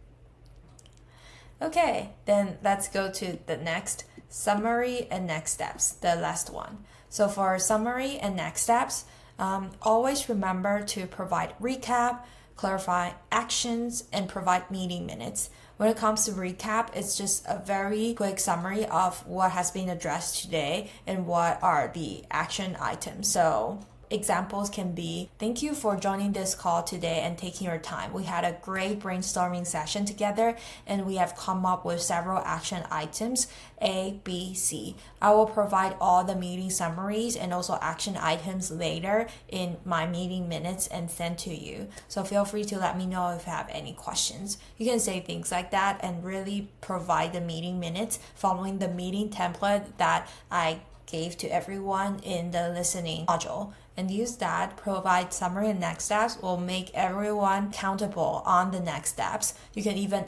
Okay, then let's go to the next, summary and next steps, the last one. So for summary and next steps, always remember to provide recap, clarify actions, and provide meeting minutes. When it comes to recap, it's just a very quick summary of what has been addressed today and what are the action items. So examples can be, thank you for joining this call today and taking your time. We had a great brainstorming session together and we have come up with several action items, A, B, C. I will provide all the meeting summaries and also action items later in my meeting minutes and send to you. So feel free to let me know if you have any questions. You can say things like that and really provide the meeting minutes following the meeting template that I gave to everyone in the listening module, and use that. Provide summary and next steps will make everyone accountable on the next steps. You can even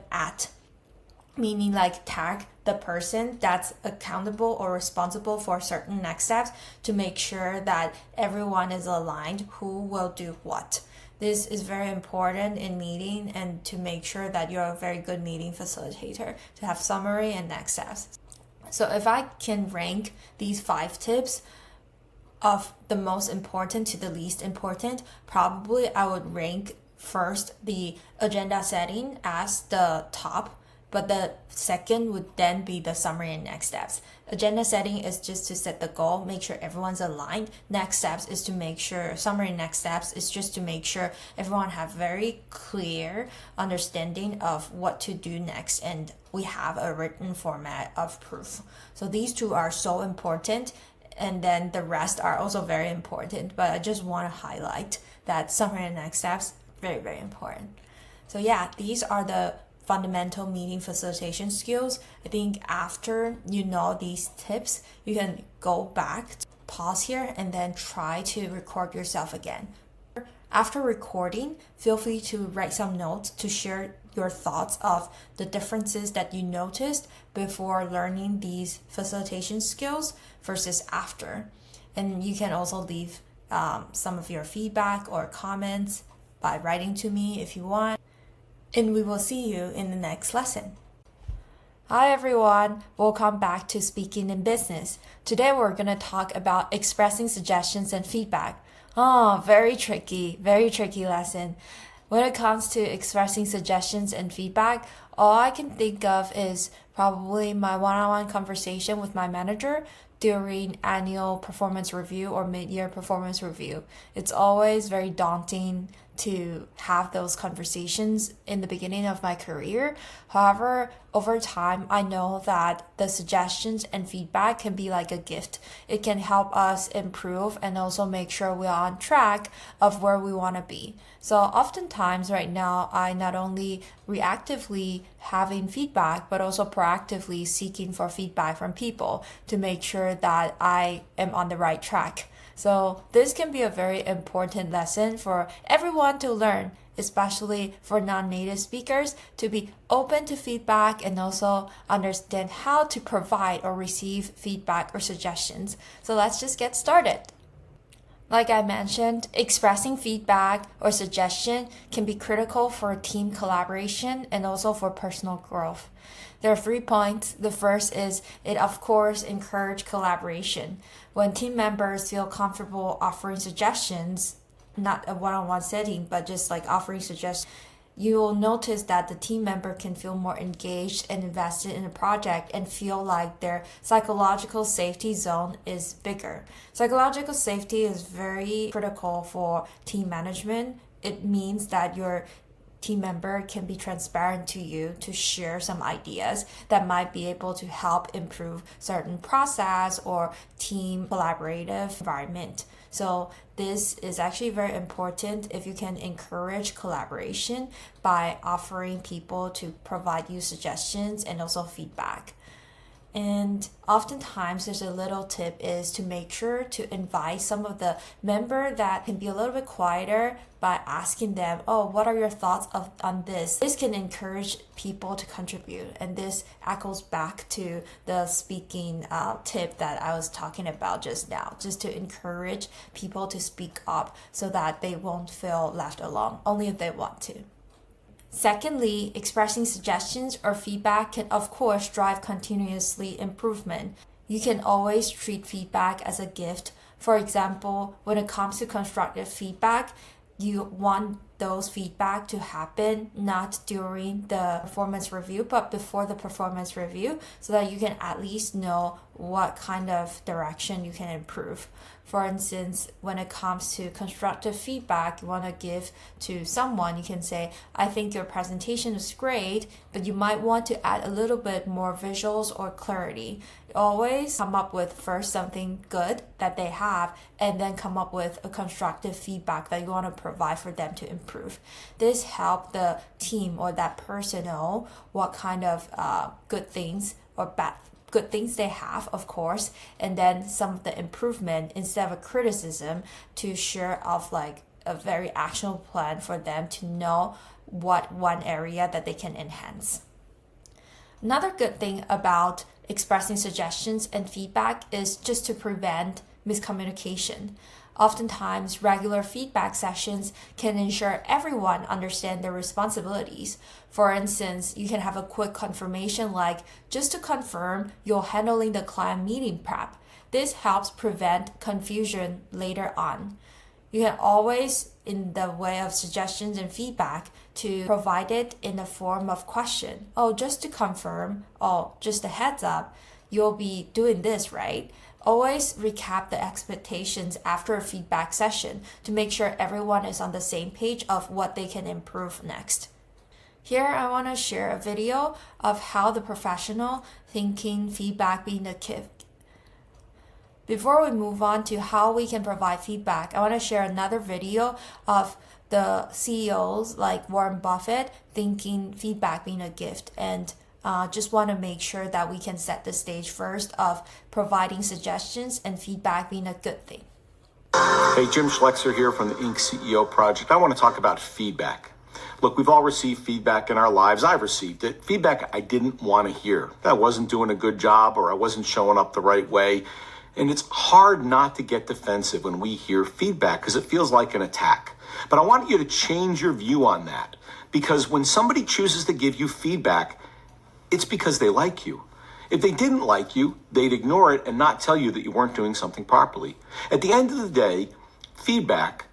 meaning like tag the person that's accountable or responsible for certain next steps to make sure that everyone is aligned who will do what. This is very important in meeting and to make sure that you're a very good meeting facilitator, to have summary and next steps. So if I can rank these 5 tips of the most important to the least important, probably I would rank first the agenda setting as the top, but the second would then be the summary and next steps. Agenda setting is just to set the goal, make sure everyone's aligned. Next steps is to make sure, summary and next steps is just to make sure everyone have very clear understanding of what to do next, and we have a written format of proof. So these 2 are so important, and then the rest are also very important, but I just want to highlight that summary and next steps, very important. So yeah, these are the fundamental meeting facilitation skills. I think after you know these tips, you can go back, pause here, and then try to record yourself again. After recording, feel free to write some notes to share your thoughts of the differences that you noticed before learning these facilitation skills versus after. And you can also leave some of your feedback or comments by writing to me if you want. And we will see you in the next lesson. Hi everyone, welcome back to Speaking in Business. Today we're going to talk about expressing suggestions and feedback. Oh, very tricky lesson. When it comes to expressing suggestions and feedback, all I can think of is probably my one-on-one conversation with my manager during annual performance review or mid-year performance review. It's always very daunting to have those conversations in the beginning of my career. However, over time, I know that the suggestions and feedback can be like a gift. It can help us improve and also make sure we're on track of where we want to be. So oftentimes right now, I not only reactively having feedback, but also proactively seeking for feedback from people to make sure that I am on the right track. So this can be a very important lesson for everyone to learn, especially for non-native speakers, to be open to feedback and also understand how to provide or receive feedback or suggestions. So let's just get started. Like I mentioned, expressing feedback or suggestion can be critical for team collaboration and also for personal growth. There are 3 points. The first is it, of course, encourages collaboration. When team members feel comfortable offering suggestions, not a one-on-one setting, but just like offering suggestions, you will notice that the team member can feel more engaged and invested in a project and feel like their psychological safety zone is bigger. Psychological safety is very critical for team management. It means that your team member can be transparent to you to share some ideas that might be able to help improve certain process or team collaborative environment. So this is actually very important if you can encourage collaboration by offering people to provide you suggestions and also feedback. And oftentimes there's a little tip is to make sure to invite some of the member that can be a little bit quieter by asking them, what are your thoughts on this? This can encourage people to contribute. And this echoes back to the speaking tip that I was talking about just now, just to encourage people to speak up so that they won't feel left alone, only if they want to. Secondly, expressing suggestions or feedback can, of course, drive continuously improvement. You can always treat feedback as a gift. For example, when it comes to constructive feedback, you want those feedback to happen not during the performance review, but before the performance review, so that you can at least know what kind of direction you can improve. For instance, when it comes to constructive feedback you want to give to someone, you can say, I think your presentation is great, but you might want to add a little bit more visuals or clarity. Always come up with first something good that they have, and then come up with a constructive feedback that you want to provide for them to improve. This helps the team or that person know what kind of good things or good things they have, of course, and then some of the improvement instead of a criticism to share of like a very actionable plan for them to know what one area that they can enhance. Another good thing about expressing suggestions and feedback is just to prevent miscommunication. Oftentimes, regular feedback sessions can ensure everyone understands their responsibilities. For instance, you can have a quick confirmation like, just to confirm, you're handling the client meeting prep. This helps prevent confusion later on. You can always, in the way of suggestions and feedback, to provide it in the form of question. Just to confirm, just a heads up, you'll be doing this, right? Always recap the expectations after a feedback session to make sure everyone is on the same page of what they can improve next. Here, I want to share a video of how the professional thinking feedback being a gift. Before we move on to how we can provide feedback, I want to share another video of the CEOs like Warren Buffett thinking feedback being a gift, and just want to make sure that we can set the stage first of providing suggestions and feedback being a good thing. Hey, Jim Schlexer here from the Inc. CEO Project. I want to talk about feedback. Look, we've all received feedback in our lives. I've received it. Feedback I didn't want to hear. That I wasn't doing a good job or I wasn't showing up the right way. And it's hard not to get defensive when we hear feedback because it feels like an attack. But I want you to change your view on that, because when somebody chooses to give you feedback, it's because they like you. If they didn't like you, they'd ignore it and not tell you that you weren't doing something properly. At the end of the day, feedback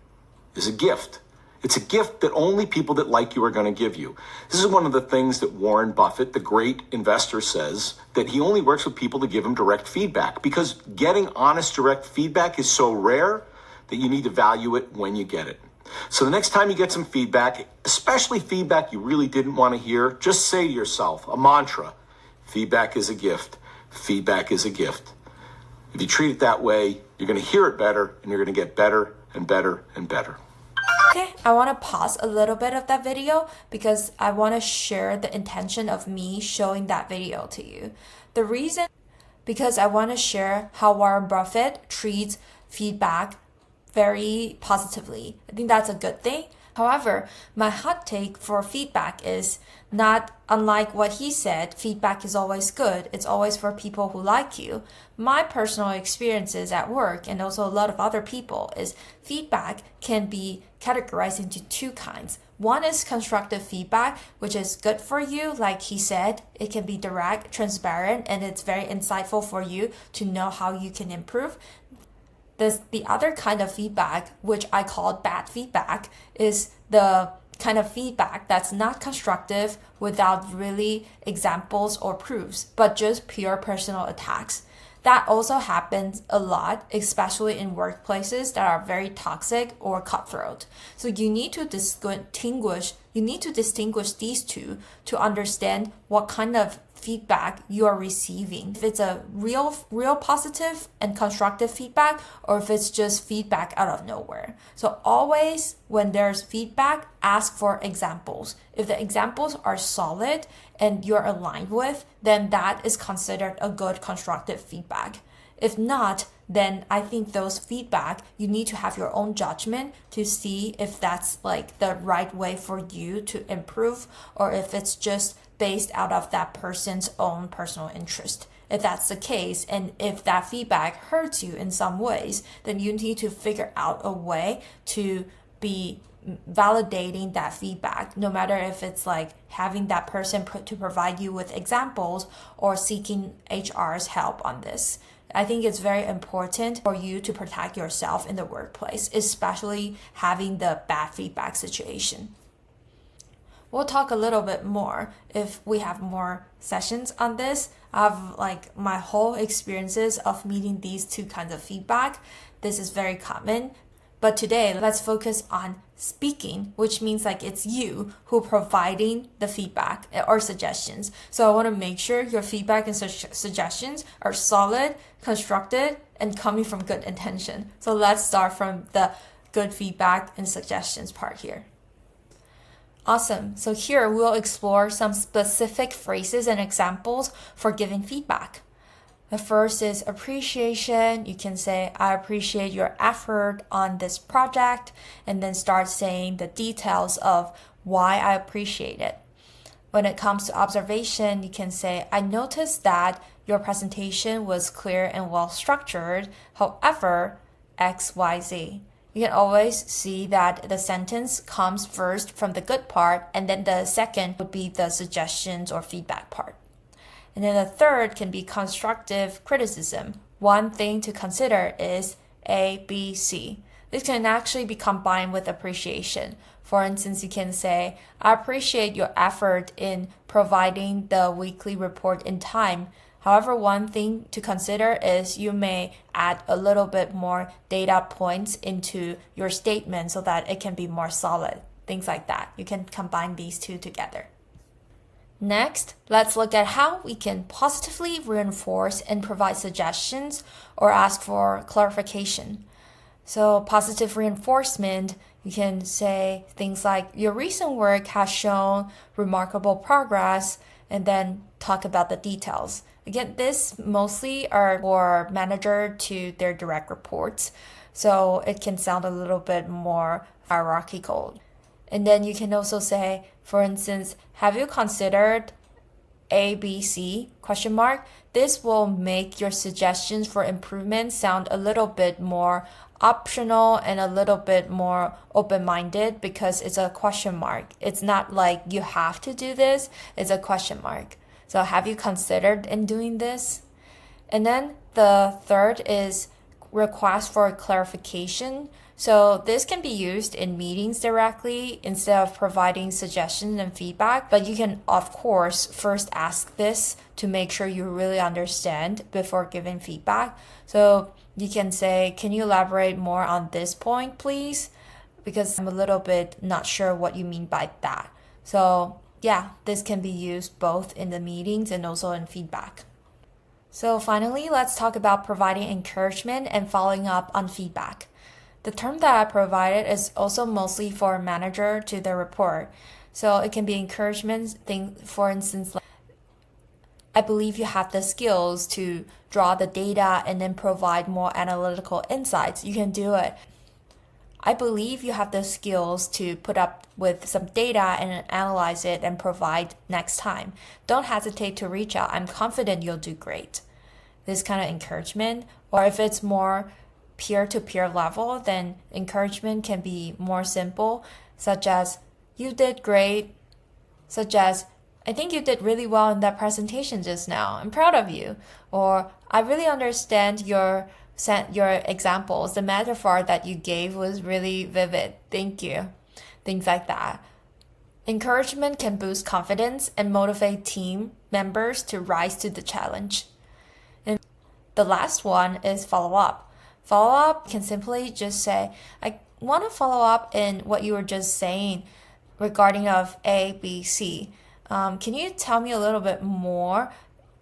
is a gift. It's a gift that only people that like you are going to give you. This is one of the things that Warren Buffett, the great investor, says, that he only works with people to give him direct feedback, because getting honest, direct feedback is so rare that you need to value it when you get it. So the next time you get some feedback, especially feedback you really didn't want to hear, just say to yourself a mantra: feedback is a gift. Feedback is a gift. If you treat it that way, you're going to hear it better, and you're going to get better and better and better. Okay, I want to pause a little bit of that video because I want to share the intention of me showing that video to you. The reason, because I want to share how Warren Buffett treats feedback very positively. I think that's a good thing. However, my hot take for feedback is not unlike what he said, feedback is always good. It's always for people who like you. My personal experiences at work and also a lot of other people is feedback can be categorized into two kinds. One is constructive feedback, which is good for you. Like he said, it can be direct, transparent, and it's very insightful for you to know how you can improve. The other kind of feedback, which I call bad feedback, is the kind of feedback that's not constructive without really examples or proofs, but just pure personal attacks. That also happens a lot, especially in workplaces that are very toxic or cutthroat. So you need to distinguish these two to understand what kind of feedback you are receiving. If it's a real positive and constructive feedback, or if it's just feedback out of nowhere. So always when there's feedback, ask for examples. If the examples are solid and you're aligned with, then that is considered a good constructive feedback. If not, then I think those feedback, you need to have your own judgment to see if that's like the right way for you to improve, or if it's just based out of that person's own personal interest. If that's the case, and if that feedback hurts you in some ways, then you need to figure out a way to be validating that feedback, no matter if it's like having that person to provide you with examples or seeking HR's help on this. I think it's very important for you to protect yourself in the workplace, especially having the bad feedback situation. We'll talk a little bit more if we have more sessions on this. I have like my whole experiences of meeting these two kinds of feedback. This is very common. But today, let's focus on speaking, which means like it's you who providing the feedback or suggestions. So I want to make sure your feedback and suggestions are solid, constructed, and coming from good intention. So let's start from the good feedback and suggestions part here. Awesome. So here we'll explore some specific phrases and examples for giving feedback. The first is appreciation. You can say, I appreciate your effort on this project, and then start saying the details of why I appreciate it. When it comes to observation, you can say, I noticed that your presentation was clear and well structured. However, XYZ. You can always see that the sentence comes first from the good part, and then the second would be the suggestions or feedback part. And then the third can be constructive criticism. One thing to consider is A, B, C. This can actually be combined with appreciation. For instance, you can say, I appreciate your effort in providing the weekly report in time. However, one thing to consider is you may add a little bit more data points into your statement so that it can be more solid. Things like that. You can combine these two together. Next, let's look at how we can positively reinforce and provide suggestions or ask for clarification. So positive reinforcement, you can say things like, your recent work has shown remarkable progress, and then talk about the details. Again, this mostly are for manager to their direct reports, so it can sound a little bit more hierarchical. And then you can also say, for instance, have you considered ABC? This will make your suggestions for improvement sound a little bit more optional and a little bit more open-minded because it's a question mark. It's not like you have to do this, it's a question mark. So have you considered in doing this? And then the third is request for clarification. So this can be used in meetings directly instead of providing suggestions and feedback, but you can of course first ask this to make sure you really understand before giving feedback. So you can say, can you elaborate more on this point, please? Because I'm a little bit not sure what you mean by that. So yeah, this can be used both in the meetings and also in feedback. So finally, let's talk about providing encouragement and following up on feedback. The term that I provided is also mostly for a manager to the report. So it can be encouragement, for instance, like, I believe you have the skills to draw the data and then provide more analytical insights. You can do it. I believe you have the skills to put up with some data and analyze it and provide next time. Don't hesitate to reach out. I'm confident you'll do great. This kind of encouragement, or if it's more peer-to-peer level, then encouragement can be more simple, such as, you did great, such as, I think you did really well in that presentation just now. I'm proud of you. Or, I really understand your examples. The metaphor that you gave was really vivid. Thank you. Things like that. Encouragement can boost confidence and motivate team members to rise to the challenge. And the last one is follow-up. Follow-up can simply just say, I want to follow up in what you were just saying regarding of A, B, C. Can you tell me a little bit more?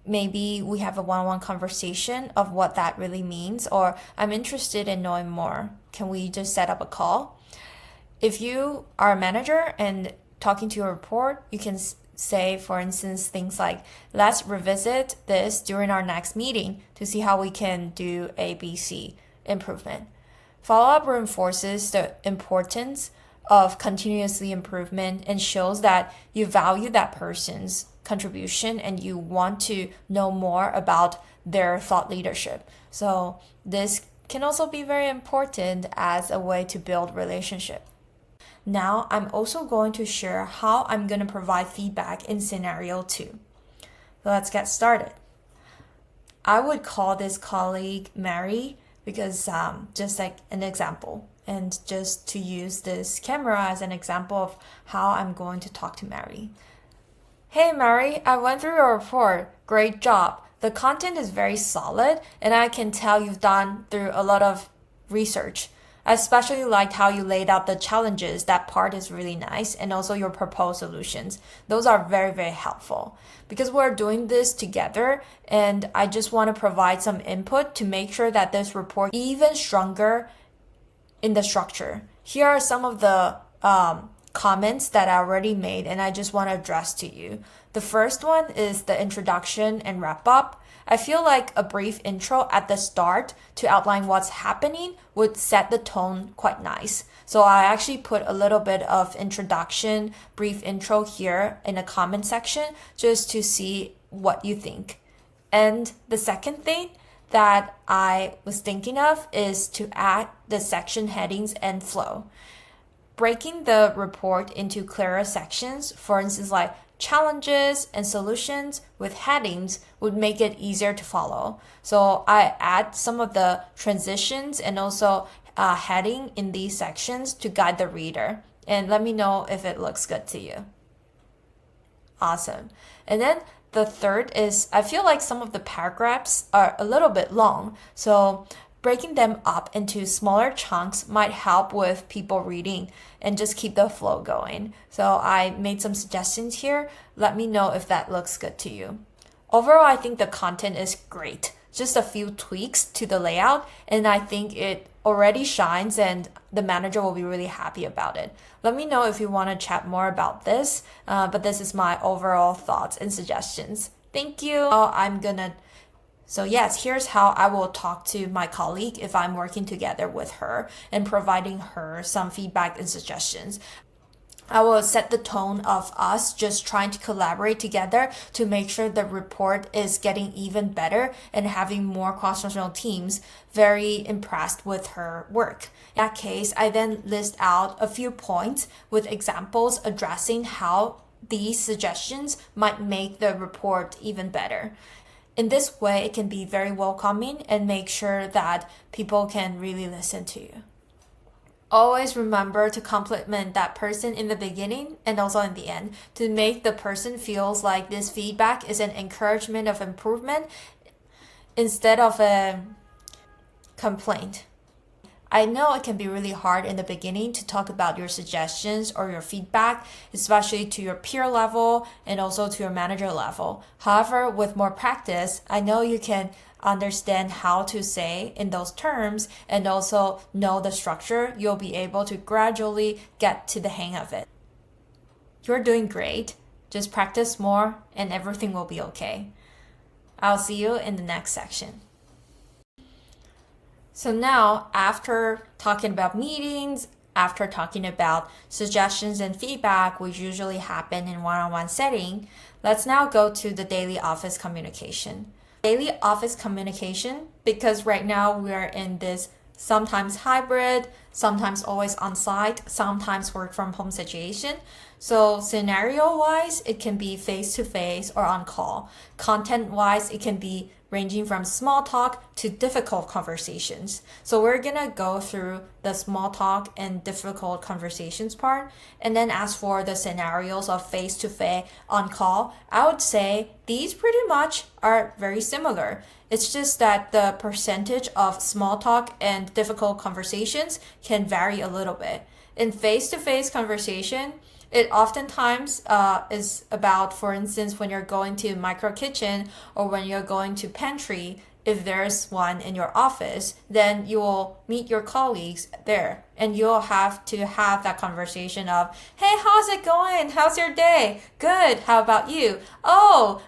Maybe we have a one-on-one conversation of what that really means, or I'm interested in knowing more. Can we just set up a call? If you are a manager and talking to your report, you can say, for instance, things like, let's revisit this during our next meeting to see how we can do A, B, C improvement. Follow-up reinforces the importance of continuously improvement and shows that you value that person's contribution and you want to know more about their thought leadership. So this can also be very important as a way to build relationship. Now I'm also going to share how I'm going to provide feedback in scenario 2. So let's get started. I would call this colleague Mary because just like an example, and just to use this camera as an example of how I'm going to talk to Mary. Hey Mary, I went through your report. Great job. The content is very solid and I can tell you've done through a lot of research. I especially liked how you laid out the challenges. That part is really nice, and also your proposed solutions. Those are very, very helpful because we're doing this together, and I just want to provide some input to make sure that this report is even stronger in the structure. Here are some of the comments that I already made, and I just want to address to you. The first one is the introduction and wrap up. I feel like a brief intro at the start to outline what's happening would set the tone quite nice. So I actually put a little bit of introduction, brief intro here in the comment section just to see what you think. And the second thing that I was thinking of is to add the section headings and flow. Breaking the report into clearer sections, for instance, like challenges and solutions with headings would make it easier to follow. So I add some of the transitions and also heading in these sections to guide the reader. And let me know if it looks good to you. Awesome. And then the third is, I feel like some of the paragraphs are a little bit long. So breaking them up into smaller chunks might help with people reading and just keep the flow going. So I made some suggestions here. Let me know if that looks good to you. Overall, I think the content is great. Just a few tweaks to the layout, and I think it already shines and the manager will be really happy about it. Let me know if you want to chat more about this, but this is my overall thoughts and suggestions. Thank you. So yes, here's how I will talk to my colleague if I'm working together with her and providing her some feedback and suggestions. I will set the tone of us just trying to collaborate together to make sure the report is getting even better and having more cross-functional teams very impressed with her work. In that case, I then list out a few points with examples addressing how these suggestions might make the report even better. In this way, it can be very welcoming and make sure that people can really listen to you. Always remember to compliment that person in the beginning and also in the end to make the person feels like this feedback is an encouragement of improvement instead of a complaint. I know it can be really hard in the beginning to talk about your suggestions or your feedback, especially to your peer level and also to your manager level. However, with more practice, I know you can understand how to say in those terms and also know the structure. You'll be able to gradually get to the hang of it. You're doing great. Just practice more and everything will be okay. I'll see you in the next section. So now, after talking about meetings, after talking about suggestions and feedback, which usually happen in one-on-one setting, let's now go to the daily office communication. Daily office communication, because right now we are in this sometimes hybrid, sometimes always on-site, sometimes work from home situation. So scenario-wise, it can be face-to-face or on call. Content-wise, it can be ranging from small talk to difficult conversations. So we're gonna go through the small talk and difficult conversations part. And then as for the scenarios of face-to-face on call, I would say these pretty much are very similar. It's just that the percentage of small talk and difficult conversations can vary a little bit. In face-to-face conversation, it oftentimes is about, for instance, when you're going to micro kitchen or when you're going to pantry, if there's one in your office, then you will meet your colleagues there and you'll have to have that conversation of, hey, how's it going? How's your day? Good. How about you? Oh,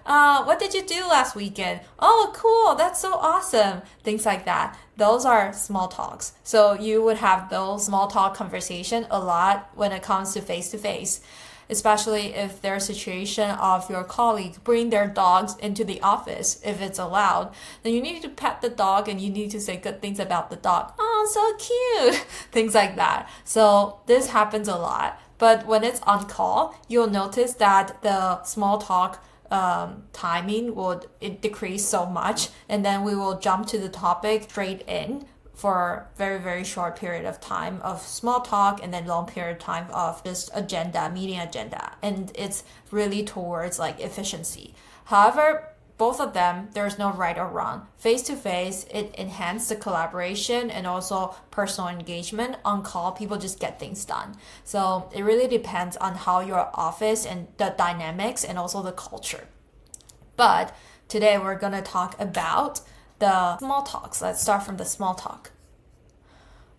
what did you do last weekend? Oh, cool. That's so awesome. Things like that. Those are small talks. So you would have those small talk conversation a lot when it comes to face, especially if there's a situation of your colleague bring their dogs into the office, if it's allowed, then you need to pet the dog and you need to say good things about the dog. Oh, so cute. Things like that. So this happens a lot. But when it's on call, you'll notice that the small talk timing would decrease so much, and then we will jump to the topic straight in for very, very short period of time of small talk and then long period of time of just meeting agenda. And it's really towards like efficiency. However, both of them, there's no right or wrong. Face-to-face, it enhances the collaboration and also personal engagement. On call, people just get things done. So it really depends on how your office and the dynamics and also the culture. But today we're going to talk about the small talks. Let's start from the small talk.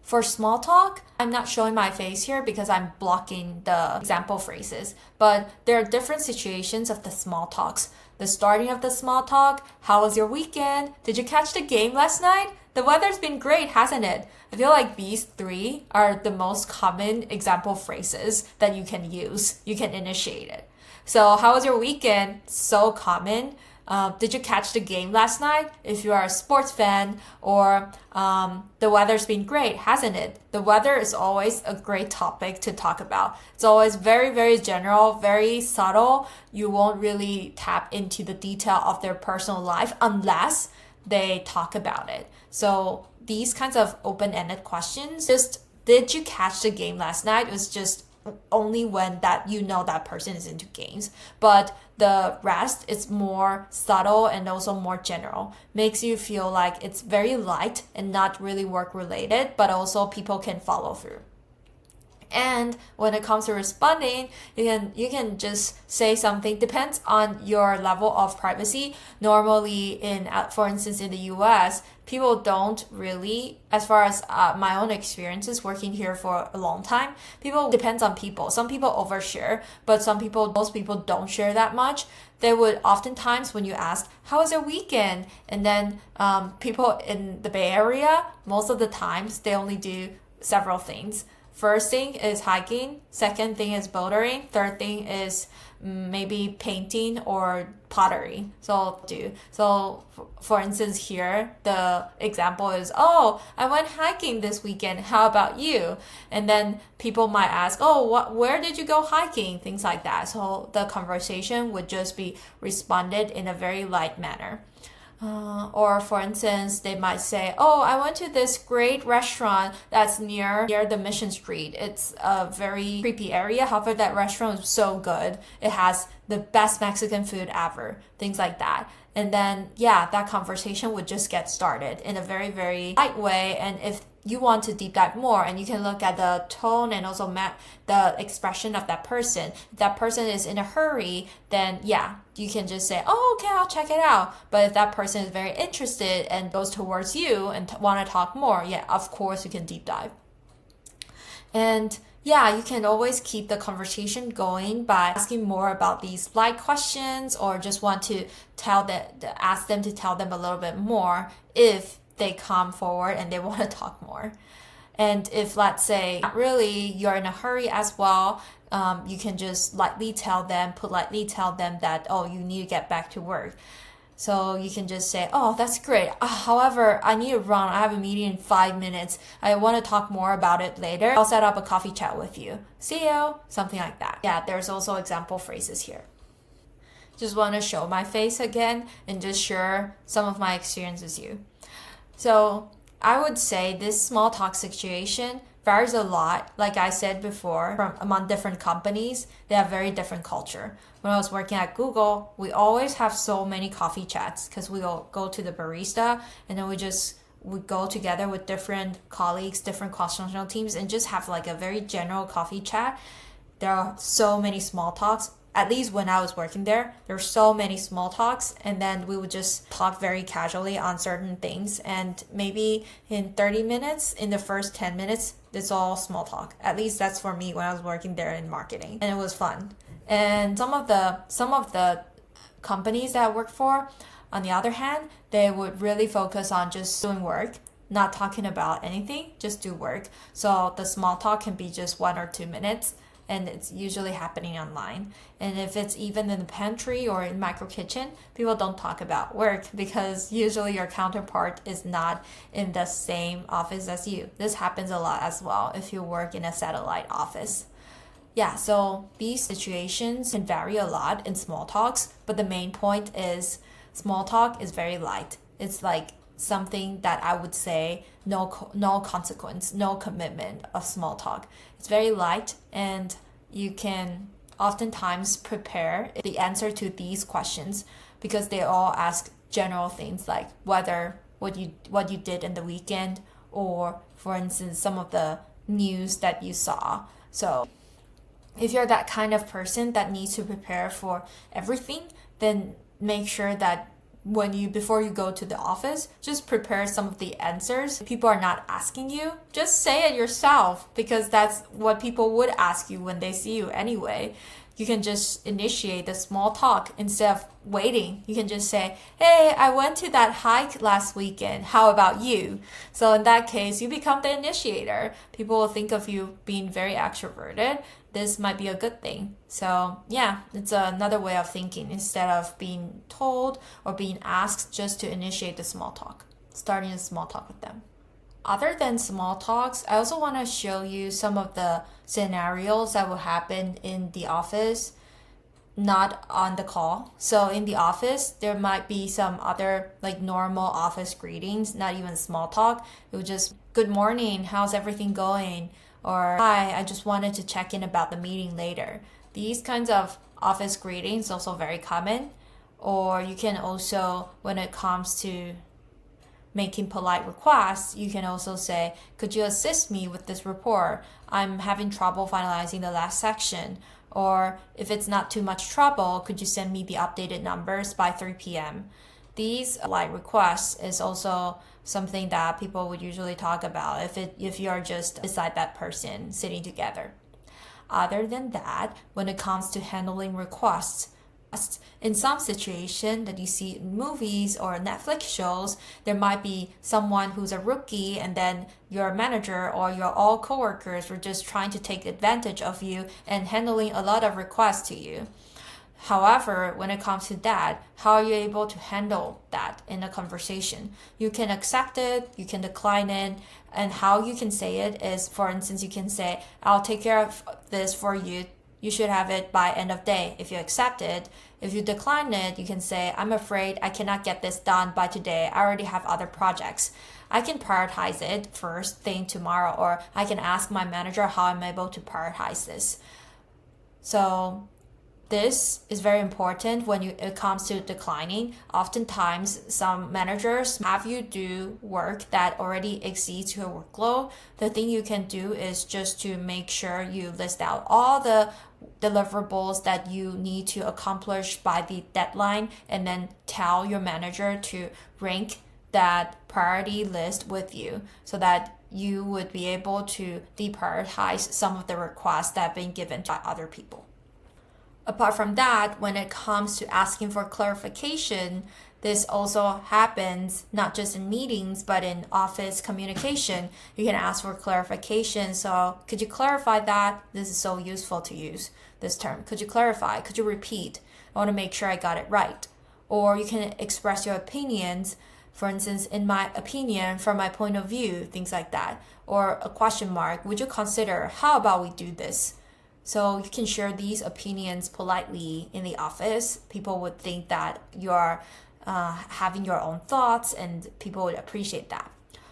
For small talk, I'm not showing my face here because I'm blocking the example phrases, but there are different situations of the small talks. The starting of the small talk, how was your weekend? Did you catch the game last night? The weather's been great, hasn't it? I feel like these three are the most common example phrases that you can use. You can initiate it. So how was your weekend? So common. Did you catch the game last night? If you are a sports fan, or the weather's been great, hasn't it? The weather is always a great topic to talk about. It's always very, very general, very subtle. You won't really tap into the detail of their personal life unless they talk about it. So these kinds of open-ended questions, just did you catch the game last night? It was just only when that you know that person is into games. But the rest is more subtle and also more general. Makes you feel like it's very light and not really work related, but also people can follow through. And when it comes to responding, you can just say something. Depends on your level of privacy. Normally, for instance, in the US, people don't really, as far as my own experiences working here for a long time, depends on people. Some people overshare, but most people don't share that much. They would oftentimes, when you ask, how was your weekend? And then people in the Bay Area, most of the times, they only do several things. First thing is hiking, second thing is bouldering, third thing is maybe painting or pottery. So for instance here, the example is, oh, I went hiking this weekend. How about you? And then people might ask, oh, where did you go hiking? Things like that. So the conversation would just be responded in a very light manner. Or for instance, they might say, oh, I went to this great restaurant that's near the Mission Street. It's a very creepy area. However, that restaurant is so good. It has the best Mexican food ever. Things like that. And then, yeah, that conversation would just get started in a very, very light way. And if you want to deep dive more, and you can look at the tone and also the expression of that person. If that person is in a hurry, then yeah, you can just say, oh, okay, I'll check it out. But if that person is very interested and goes towards you and want to talk more, yeah, of course you can deep dive. And yeah, you can always keep the conversation going by asking more about these light questions, or just want to ask them to tell them a little bit more if they come forward and they want to talk more. And if, let's say, not really, you're in a hurry as well, you can just politely tell them that, oh, you need to get back to work. So you can just say, oh, that's great. However, I need to run. I have a meeting in 5 minutes. I want to talk more about it later. I'll set up a coffee chat with you. See you. Something like that. Yeah, there's also example phrases here. Just want to show my face again and just share some of my experience with you. So I would say this small talk situation varies a lot. Like I said before, from among different companies, they have very different culture. When I was working at Google, we always have so many coffee chats because we all go to the barista and then we go together with different colleagues, different cross-functional teams, and just have like a very general coffee chat. There are so many small talks. At least when I was working there were so many small talks, and then we would just talk very casually on certain things. And maybe in 30 minutes, in the first 10 minutes, it's all small talk. At least that's for me when I was working there in marketing, and it was fun. And some of the companies that I worked for, on the other hand, they would really focus on just doing work, not talking about anything, just do work. So the small talk can be just 1 or 2 minutes. And it's usually happening online. And if it's even in the pantry or in micro kitchen, people don't talk about work because usually your counterpart is not in the same office as you. This happens a lot as well if you work in a satellite office. Yeah, so these situations can vary a lot in small talks, but the main point is small talk is very light. It's like something that I would say no consequence, no commitment of small talk. It's very light, and you can oftentimes prepare the answer to these questions because they all ask general things like what you did in the weekend, or for instance some of the news that you saw. So if you're that kind of person that needs to prepare for everything, then make sure that before you go to the office, just prepare some of the answers. If people are not asking you, just say it yourself, because that's what people would ask you when they see you anyway. You can just initiate the small talk instead of waiting. You can just say, hey, I went to that hike last weekend. How about you? So in that case, you become the initiator. People will think of you being very extroverted. This might be a good thing. So yeah, it's another way of thinking instead of being told or being asked, just to initiate the small talk, starting a small talk with them. Other than small talks, I also want to show you some of the scenarios that will happen in the office, not on the call. So in the office, there might be some other like normal office greetings, not even small talk. It was just, good morning, how's everything going? Or, hi, I just wanted to check in about the meeting later. These kinds of office greetings also very common. Or you can also, when it comes to making polite requests, you can also say, could you assist me with this report? I'm having trouble finalizing the last section. Or if it's not too much trouble, could you send me the updated numbers by 3 p.m.? These polite requests is also something that people would usually talk about if you're just beside that person sitting together. Other than that, when it comes to handling requests, in some situation that you see in movies or Netflix shows, there might be someone who's a rookie, and then your manager or your all coworkers were just trying to take advantage of you and handling a lot of requests to you. However, when it comes to that, how are you able to handle that in a conversation? You can accept it, you can decline it, and how you can say it is, for instance, you can say, I'll take care of this for you. you should have it by end of day if you accept it. If you decline it, you can say, I'm afraid I cannot get this done by today. I already have other projects. I can prioritize it first thing tomorrow, or I can ask my manager how I'm able to prioritize this. So this is very important when it comes to declining. Oftentimes, some managers have you do work that already exceeds your workload. The thing you can do is just to make sure you list out all the deliverables that you need to accomplish by the deadline, and then tell your manager to rank that priority list with you so that you would be able to deprioritize some of the requests that have been given to other people. Apart from that, when it comes to asking for clarification, this also happens not just in meetings, but in office communication. You can ask for clarification. So could you clarify that? This is so useful to use this term. Could you clarify? Could you repeat? I want to make sure I got it right. Or you can express your opinions. For instance, in my opinion, from my point of view, things like that. Or a question mark. Would you consider, how about we do this? So you can share these opinions politely in the office. People would think that you're having your own thoughts, and people would appreciate that.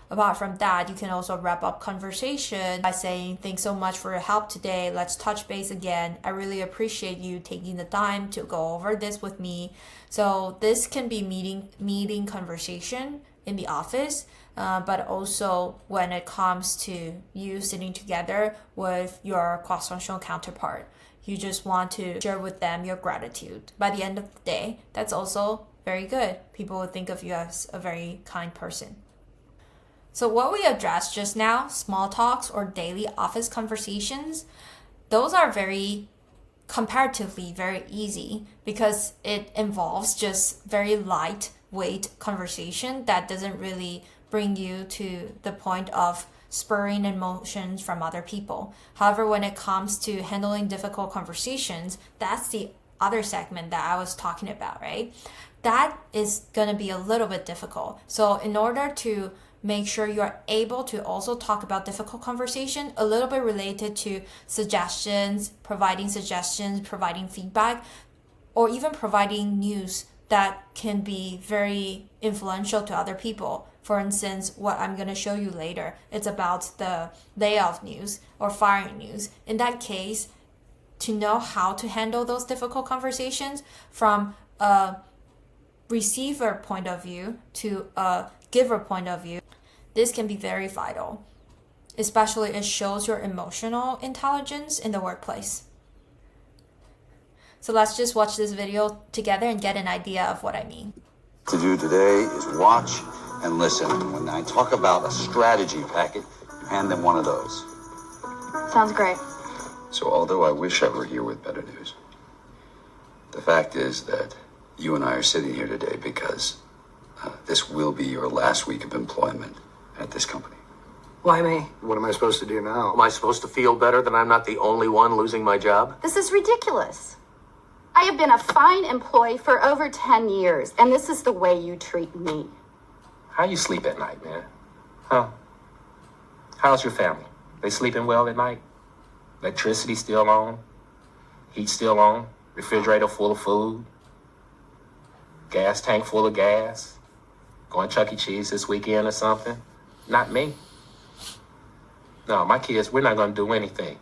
Apart from that, you can also wrap up conversation by saying, thanks so much for your help today. Let's touch base again. I really appreciate you taking the time to go over this with me. So this can be meeting conversation in the office, but also when it comes to you sitting together with your cross-functional counterpart. You just want to share with them your gratitude. By the end of the day, that's also very good. People will think of you as a very kind person. So what we addressed just now, small talks or daily office conversations, those are comparatively very easy because it involves just very lightweight conversation that doesn't really bring you to the point of spurring emotions from other people. However, when it comes to handling difficult conversations, that's the other segment that I was talking about, right? That is going to be a little bit difficult. So in order to make sure you're able to also talk about difficult conversation, a little bit related to suggestions, providing feedback, or even providing news that can be very influential to other people. For instance, what I'm going to show you later, it's about the layoff news or firing news. In that case, to know how to handle those difficult conversations from a receiver point of view to a giver point of view, this can be very vital. Especially it shows your emotional intelligence in the workplace. So let's just watch this video together and get an idea of what I mean. To do today is watch and listen. When I talk about a strategy packet, you hand them one of those. Sounds great. So although I wish I were here with better news, the fact is that you and I are sitting here today because this will be your last week of employment at this company. Why me? What am I supposed to do now? Am I supposed to feel better that I'm not the only one losing my job? This is ridiculous. I have been a fine employee for over 10 years, and this is the way you treat me. How you sleep at night, man? Huh? How's your family? They sleeping well at night? Electricity still on? Heat still on? Refrigerator full of food? Gas tank full of gas? Going Chuck E. Cheese this weekend or something? Not me. No, my kids, we're not going to do anything.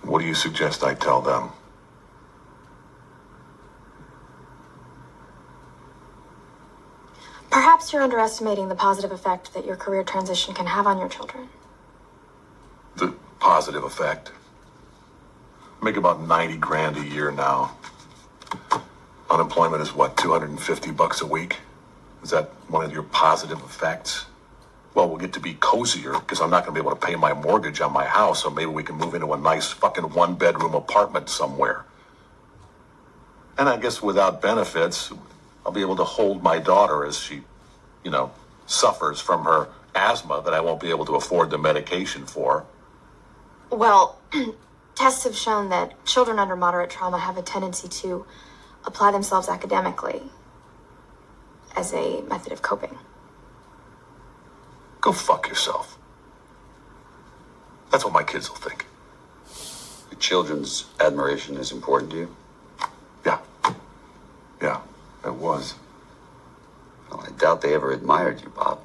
What do you suggest I tell them? Perhaps you're underestimating the positive effect that your career transition can have on your children. The positive effect? I make about 90 grand a year now. Unemployment is what, $250 a week? Is that one of your positive effects? Well, we'll get to be cozier because I'm not going to be able to pay my mortgage on my house, so maybe we can move into a nice fucking one-bedroom apartment somewhere. And I guess without benefits, I'll be able to hold my daughter as she, suffers from her asthma that I won't be able to afford the medication for. Well, tests have shown that children under moderate trauma have a tendency to apply themselves academically as a method of coping. Go fuck yourself. That's what my kids will think. The children's admiration is important to you? Yeah, it was. Well, I doubt they ever admired you, Bob.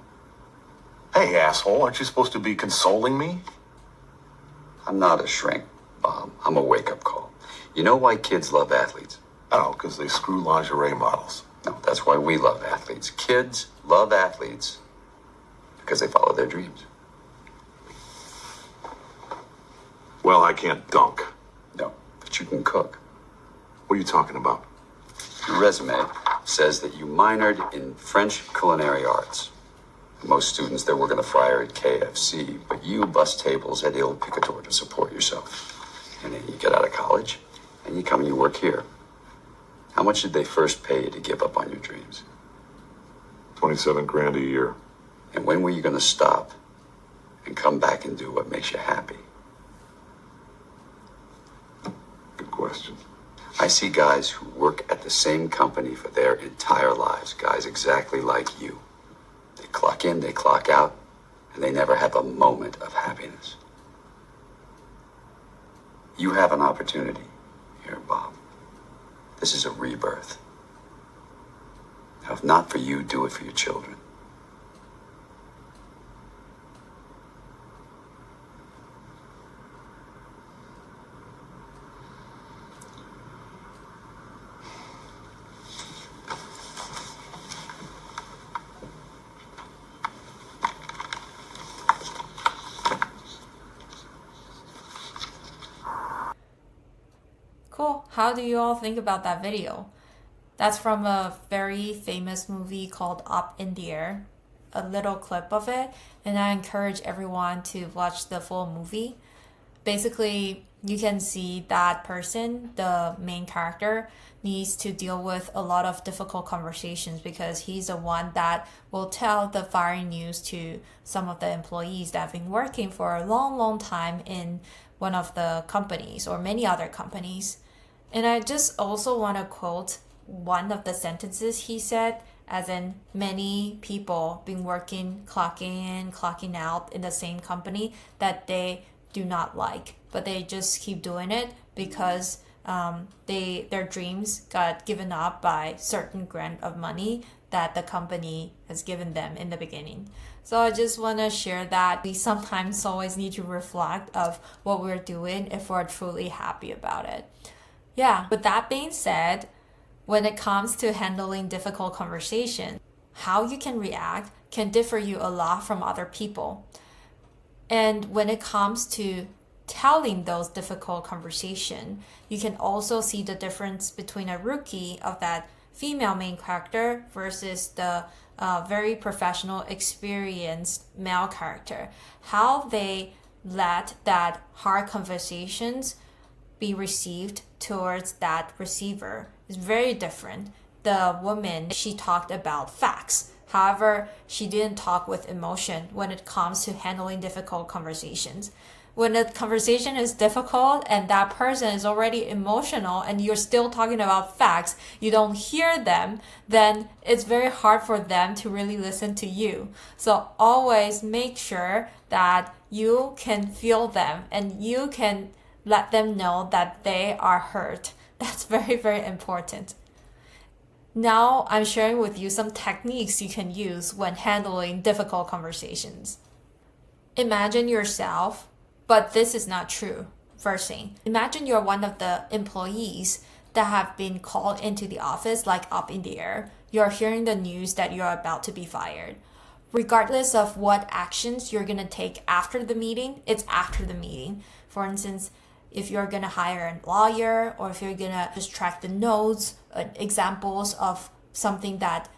Hey, asshole, aren't you supposed to be consoling me? I'm not a shrink, Bob. I'm a wake-up call. You know why kids love athletes? Oh, because they screw lingerie models. No, that's why we love athletes. Kids love athletes because they follow their dreams. Well, I can't dunk. No, but you can cook. What are you talking about? Your resume says that you minored in French culinary arts. Most students, they're working the fryer at KFC, but you bust tables at Il Picatore to support yourself. And then you get out of college, and you come and you work here. How much did they first pay you to give up on your dreams? 27 grand a year. And when were you going to stop and come back and do what makes you happy? Good question. I see guys who work at the same company for their entire lives, guys exactly like you. They clock in, they clock out, and they never have a moment of happiness. You have an opportunity here, Bob. This is a rebirth. Now, if not for you, do it for your children. Cool. How do you all think about that video? That's from a very famous movie called Up in the Air. A little clip of it, and I encourage everyone to watch the full movie. Basically, you can see that person, the main character, needs to deal with a lot of difficult conversations because he's the one that will tell the firing news to some of the employees that have been working for a long, long time in one of the companies or many other companies. And I just also want to quote one of the sentences he said, as in many people been working, clocking in, clocking out in the same company that they do not like, but they just keep doing it because their dreams got given up by certain grant of money that the company has given them in the beginning. So I just want to share that we sometimes always need to reflect of what we're doing if we're truly happy about it. Yeah, with that being said, when it comes to handling difficult conversation, how you can react can differ you a lot from other people. And when it comes to telling those difficult conversation, you can also see the difference between a rookie of that female main character versus the very professional, experienced male character. How they let that hard conversations be received towards that receiver is very different. The woman, she talked about facts. However, she didn't talk with emotion when it comes to handling difficult conversations. When a conversation is difficult and that person is already emotional and you're still talking about facts, you don't hear them, then it's very hard for them to really listen to you. So always make sure that you can feel them and you can let them know that they are hurt. That's very, very important. Now I'm sharing with you some techniques you can use when handling difficult conversations. Imagine yourself, but this is not true. First thing, imagine you're one of the employees that have been called into the office, like Up in the Air. You're hearing the news that you're about to be fired. Regardless of what actions you're going to take after the meeting, it's after the meeting. For instance, if you're going to hire a lawyer or if you're going to just track the notes, examples of something that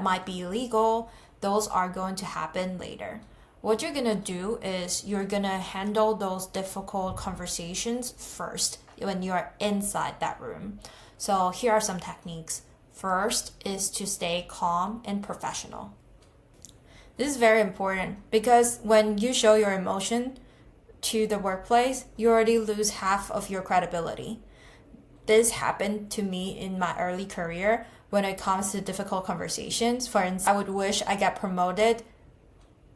might be illegal, those are going to happen later. What you're going to do is you're going to handle those difficult conversations first when you're inside that room. So here are some techniques. First is to stay calm and professional. This is very important because when you show your emotion to the workplace, you already lose half of your credibility. This happened to me in my early career when it comes to difficult conversations. For instance, I would wish I got promoted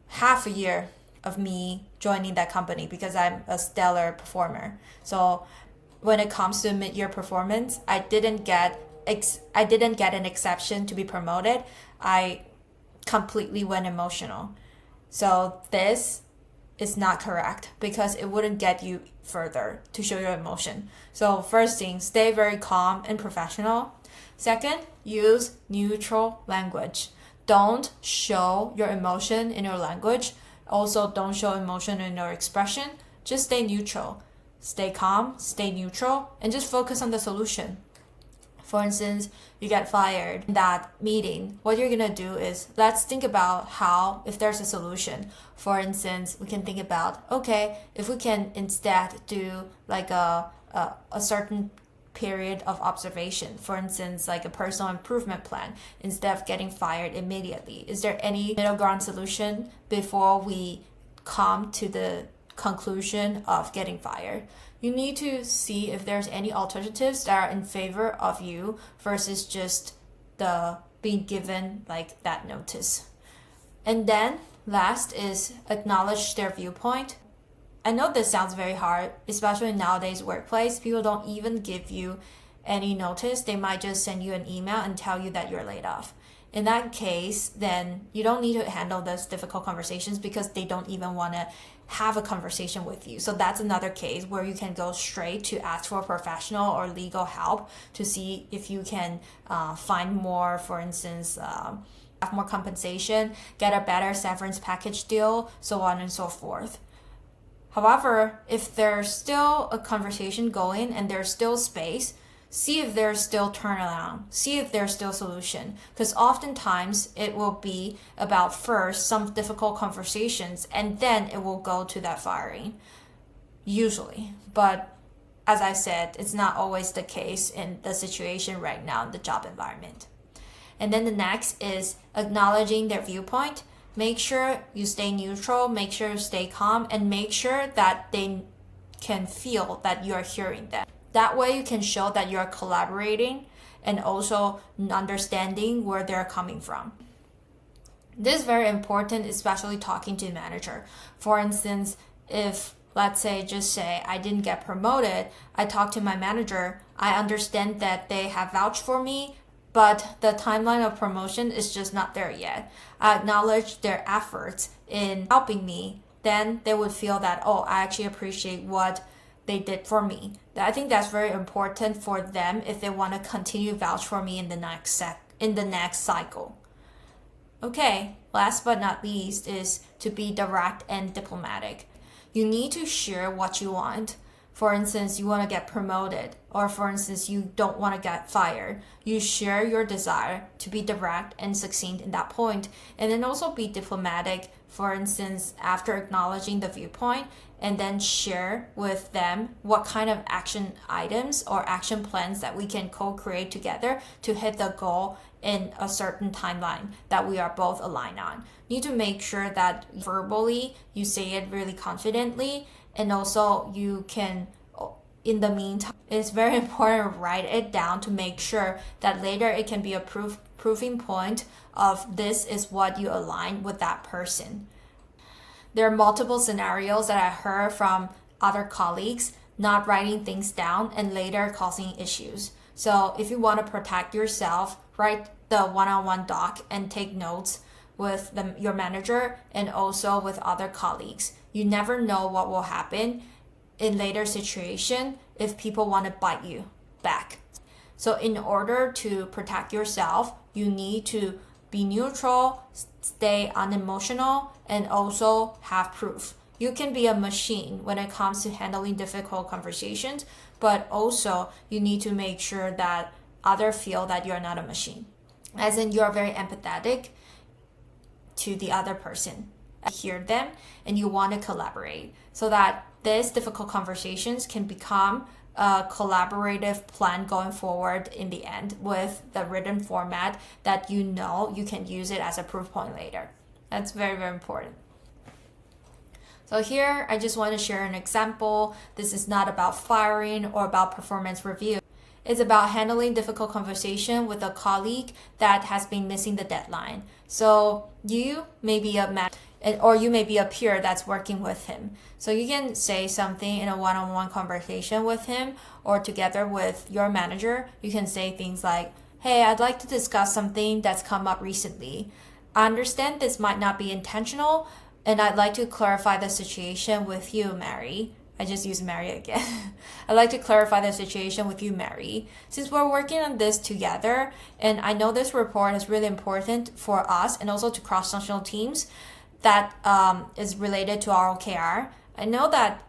half a year of me joining that company because I'm a stellar performer. So when it comes to mid-year performance, I didn't get an exception to be promoted. I completely went emotional. So this is not correct because it wouldn't get you further to show your emotion. So first thing, stay very calm and professional. Second, use neutral language. Don't show your emotion in your language. Also, don't show emotion in your expression. Just stay neutral. Stay calm, stay neutral, and just focus on the solution. For instance, you get fired in that meeting. What you're gonna do is, let's think about how, if there's a solution. For instance, we can think about, okay, if we can instead do like a certain period of observation, for instance, like a personal improvement plan, instead of getting fired immediately. Is there any middle ground solution before we come to the conclusion of getting fired? You need to see if there's any alternatives that are in favor of you versus just the being given like that notice. And then last is acknowledge their viewpoint. I know this sounds very hard, especially in nowadays workplace. People don't even give you any notice. They might just send you an email and tell you that you're laid off. In that case, then you don't need to handle those difficult conversations because they don't even want to have a conversation with you. So that's another case where you can go straight to ask for professional or legal help to see if you can find more, for instance, have more compensation, get a better severance package deal, so on and so forth. However, if there's still a conversation going and there's still space, see if there's still turnaround, see if there's still solution. Because oftentimes it will be about first some difficult conversations and then it will go to that firing, usually. But as I said, it's not always the case in the situation right now in the job environment. And then the next is acknowledging their viewpoint. Make sure you stay neutral, make sure you stay calm, and make sure that they can feel that you're hearing them. That way you can show that you're collaborating and also understanding where they're coming from. This is very important, especially talking to the manager. For instance, if let's say, just say I didn't get promoted, I talk to my manager, I understand that they have vouched for me, but the timeline of promotion is just not there yet. I acknowledge their efforts in helping me, then they would feel that, oh, I actually appreciate what they did for me. I think that's very important for them if they want to continue vouch for me in the next cycle. Okay, last but not least is to be direct and diplomatic. You need to share what you want. For instance, you want to get promoted, or for instance, you don't want to get fired. You share your desire to be direct and succinct in that point, and then also be diplomatic. For instance, after acknowledging the viewpoint, and then share with them what kind of action items or action plans that we can co-create together to hit the goal in a certain timeline that we are both aligned on. You need to make sure that verbally you say it really confidently, and also you can, in the meantime, it's very important to write it down to make sure that later it can be a proving point of this is what you align with that person. There are multiple scenarios that I heard from other colleagues not writing things down and later causing issues. So if you want to protect yourself, write the one-on-one doc and take notes with your manager and also with other colleagues. You never know what will happen in later situation if people want to bite you back. So in order to protect yourself, you need to be neutral, stay unemotional, and also have proof. You can be a machine when it comes to handling difficult conversations, but also you need to make sure that others feel that you're not a machine. As in, you're very empathetic to the other person. Hear them and you want to collaborate so that these difficult conversations can become a collaborative plan going forward in the end with the written format that you know you can use it as a proof point later. That's very, very important. So here I just want to share an example. This is not about firing or about performance review. It's about handling difficult conversation with a colleague that has been missing the deadline. So you may be or you may be a peer that's working with him. So you can say something in a one-on-one conversation with him, or together with your manager. You can say things like, hey, I'd like to discuss something that's come up recently. I understand this might not be intentional, and I'd like to clarify the situation with you, Mary. I just used Mary again. I'd like to clarify the situation with you, Mary. Since we're working on this together, and I know this report is really important for us and also to cross-functional teams that is related to our OKR. I know that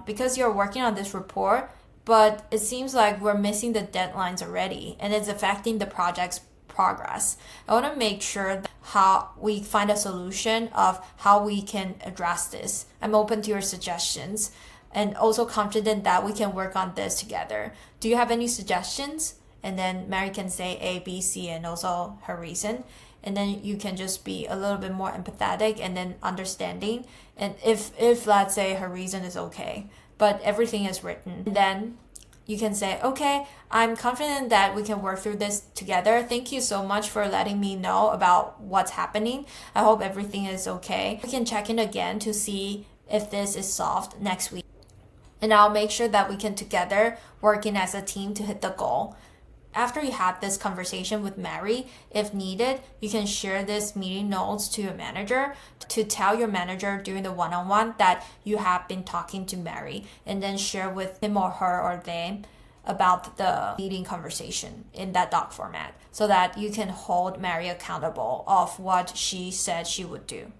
because you're working on this report, but it seems like we're missing the deadlines already, and it's affecting the project's progress. I want to make sure that how we find a solution of how we can address this. I'm open to your suggestions and also confident that we can work on this together. Do you have any suggestions? And then Mary can say A, B, C, and also her reason. And then you can just be a little bit more empathetic and then understanding. And if let's say her reason is okay, but everything is written, then you can say, okay, I'm confident that we can work through this together. Thank you so much for letting me know about what's happening. I hope everything is okay. We can check in again to see if this is solved next week. And I'll make sure that we can together working as a team to hit the goal. After you have this conversation with Mary, if needed, you can share this meeting notes to your manager to tell your manager during the one-on-one that you have been talking to Mary, and then share with him or her or them about the meeting conversation in that doc format so that you can hold Mary accountable of what she said she would do.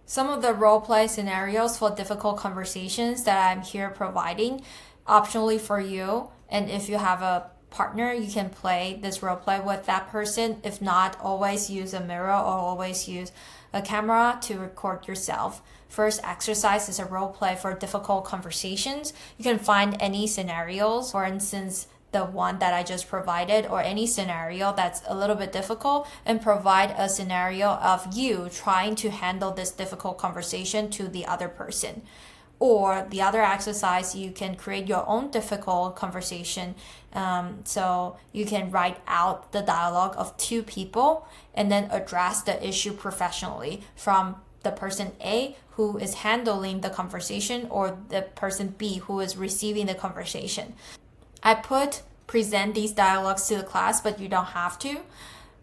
Some of the role play scenarios for difficult conversations that I'm here providing optionally for you, and if you have a partner, you can play this role play with that person. If not, always use a mirror or always use a camera to record yourself. First exercise is a role play for difficult conversations. You can find any scenarios, for instance, the one that I just provided, or any scenario that's a little bit difficult, and provide a scenario of you trying to handle this difficult conversation to the other person. Or the other exercise, you can create your own difficult conversation. So you can write out the dialogue of two people and then address the issue professionally from the person A who is handling the conversation or the person B who is receiving the conversation. I present these dialogues to the class, but you don't have to.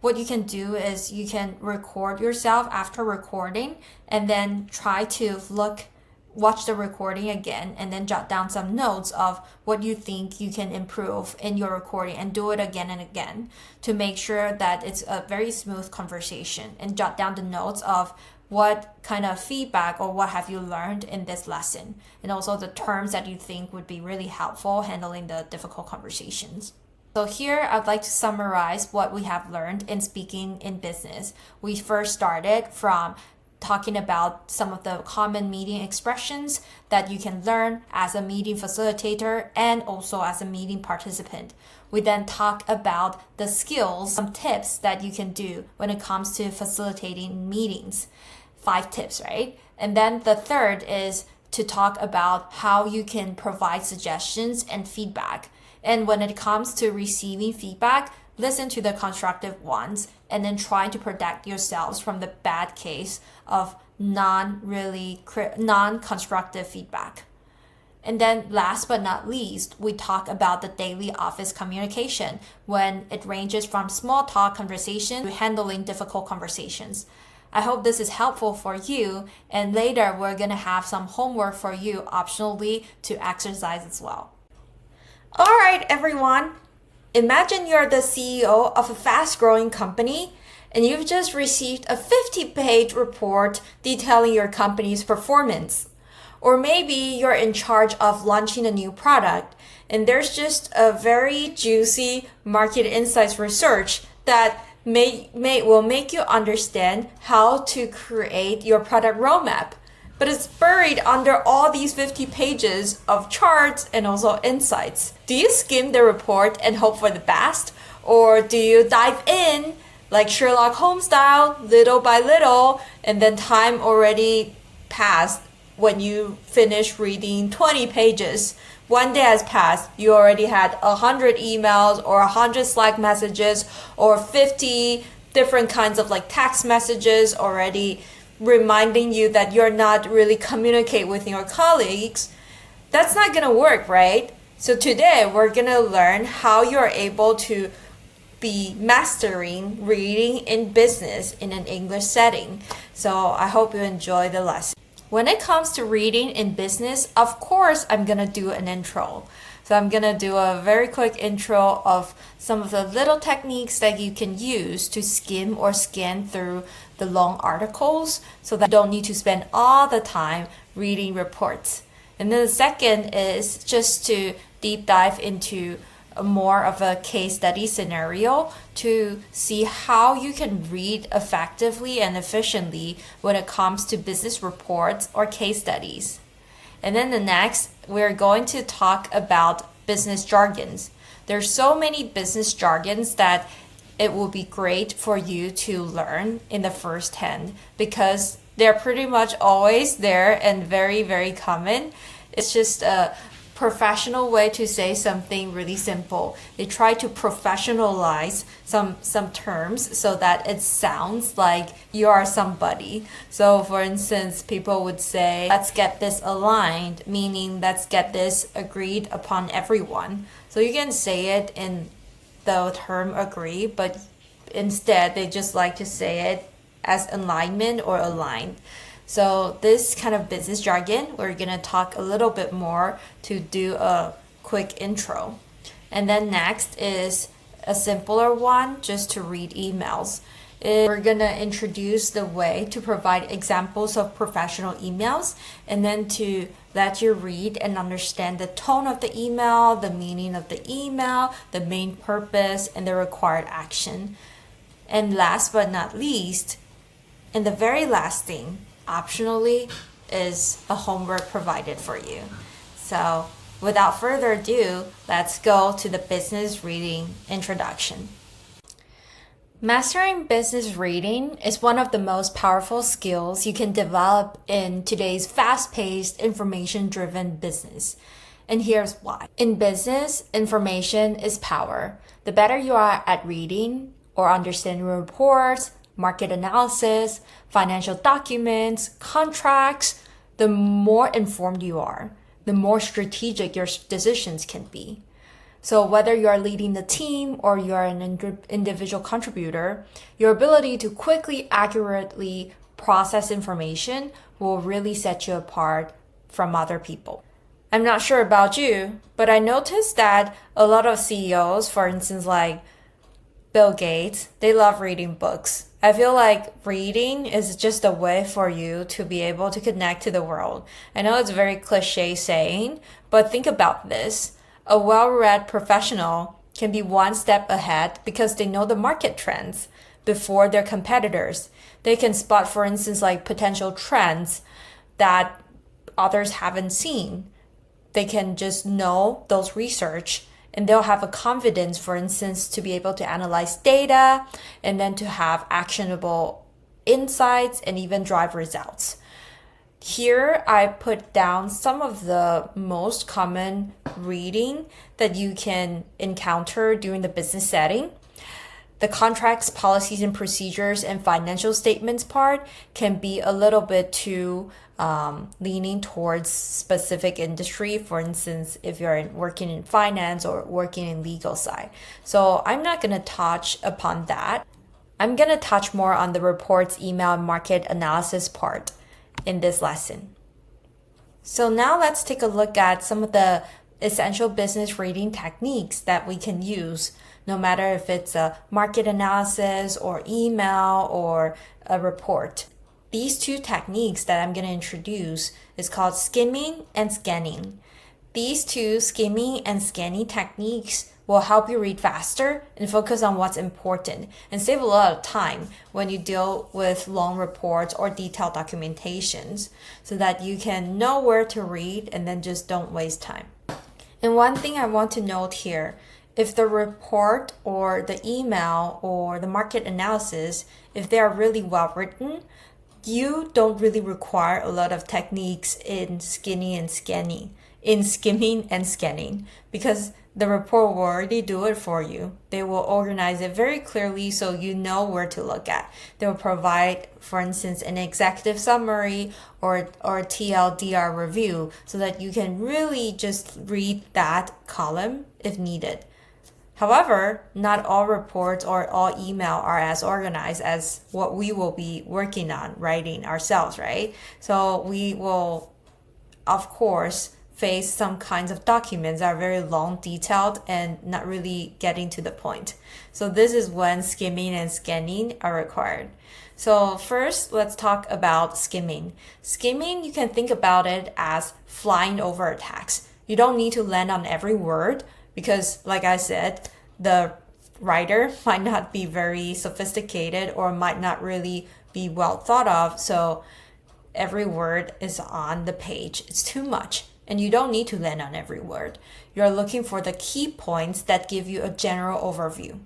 What you can do is you can record yourself after recording and then try to watch the recording again and then jot down some notes of what you think you can improve in your recording and do it again and again to make sure that it's a very smooth conversation, and jot down the notes of what kind of feedback or what have you learned in this lesson, and also the terms that you think would be really helpful handling the difficult conversations. So here I'd like to summarize what we have learned in speaking in business. We first started from talking about some of the common meeting expressions that you can learn as a meeting facilitator and also as a meeting participant. We then talk about the skills, some tips that you can do when it comes to facilitating meetings. 5 tips, right? And then the third is to talk about how you can provide suggestions and feedback. And when it comes to receiving feedback, listen to the constructive ones and then try to protect yourselves from the bad case of non-constructive feedback. And then last but not least, we talk about the daily office communication when it ranges from small talk conversation to handling difficult conversations. I hope this is helpful for you, and later we're going to have some homework for you optionally to exercise as well. All right, everyone. Imagine you're the CEO of a fast-growing company and you've just received a 50-page report detailing your company's performance. Or maybe you're in charge of launching a new product and there's just a very juicy market insights research that will make you understand how to create your product roadmap. But it's buried under all these 50 pages of charts and also insights. Do you skim the report and hope for the best? Or do you dive in like Sherlock Holmes style, little by little, and then time already passed when you finish reading 20 pages? One day has passed, you already had 100 emails or 100 Slack messages or 50 different kinds of like text messages already reminding you that you're not really communicate with your colleagues, that's not going to work, right? So today we're going to learn how you're able to be mastering reading in business in an English setting. So I hope you enjoy the lesson. When it comes to reading in business, of course, I'm going to do an intro. So I'm going to do a very quick intro of some of the little techniques that you can use to skim or scan through the long articles so that you don't need to spend all the time reading reports. And then the second is just to deep dive into more of a case study scenario to see how you can read effectively and efficiently when it comes to business reports or case studies. And then the next, we're going to talk about business jargons. There's so many business jargons that it will be great for you to learn in the first hand because they're pretty much always there and very, very common. It's just a professional way to say something really simple. They try to professionalize some terms so that it sounds like you are somebody. So for instance, people would say, let's get this aligned, meaning let's get this agreed upon everyone. So you can say it in the term agree, but instead they just like to say it as alignment or aligned. So this kind of business jargon, we're going to talk a little bit more to do a quick intro. And then next is a simpler one, just to read emails. We're going to introduce the way to provide examples of professional emails and then to let you read and understand the tone of the email, the meaning of the email, the main purpose, and the required action. And last but not least, and the very last thing, optionally, is a homework provided for you. So without further ado, let's go to the business reading introduction. Mastering business reading is one of the most powerful skills you can develop in today's fast-paced, information-driven business. And here's why. In business, information is power. The better you are at reading or understanding reports, market analysis, financial documents, contracts, the more informed you are, the more strategic your decisions can be. So whether you're leading the team or you're an individual contributor, your ability to quickly, accurately process information will really set you apart from other people. I'm not sure about you, but I noticed that a lot of CEOs, for instance, like Bill Gates, they love reading books. I feel like reading is just a way for you to be able to connect to the world. I know it's a very cliche saying, but think about this. A well-read professional can be one step ahead because they know the market trends before their competitors. They can spot, for instance, like potential trends that others haven't seen. They can just know those research and they'll have a confidence, for instance, to be able to analyze data and then to have actionable insights and even drive results. Here, I put down some of the most common reading that you can encounter during the business setting. The contracts, policies, and procedures and financial statements part can be a little bit too leaning towards specific industry. For instance, if you're working in finance or working in legal side. So I'm not going to touch upon that. I'm going to touch more on the reports, email, and market analysis part in this lesson. So now let's take a look at some of the essential business reading techniques that we can use, no matter if it's a market analysis or email or a report. These two techniques that I'm going to introduce is called skimming and scanning. These two skimming and scanning techniques will help you read faster and focus on what's important and save a lot of time when you deal with long reports or detailed documentations so that you can know where to read and then just don't waste time. And one thing I want to note here, if the report or the email or the market analysis, if they are really well written, you don't really require a lot of techniques in skinning and scanning. in skimming and scanning, because the report will already do it for you. They will organize it very clearly so you know where to look at. They will provide, for instance, an executive summary or TLDR review so that you can really just read that column if needed. However, not all reports or all email are as organized as what we will be working on writing ourselves, right? So we will, of course, face some kinds of documents that are very long, detailed, and not really getting to the point. So this is when skimming and scanning are required. So first, let's talk about skimming. Skimming, you can think about it as flying over a text. You don't need to land on every word because, like I said, the writer might not be very sophisticated or might not really be well thought of. So every word is on the page. It's too much. And you don't need to land on every word. You're looking for the key points that give you a general overview.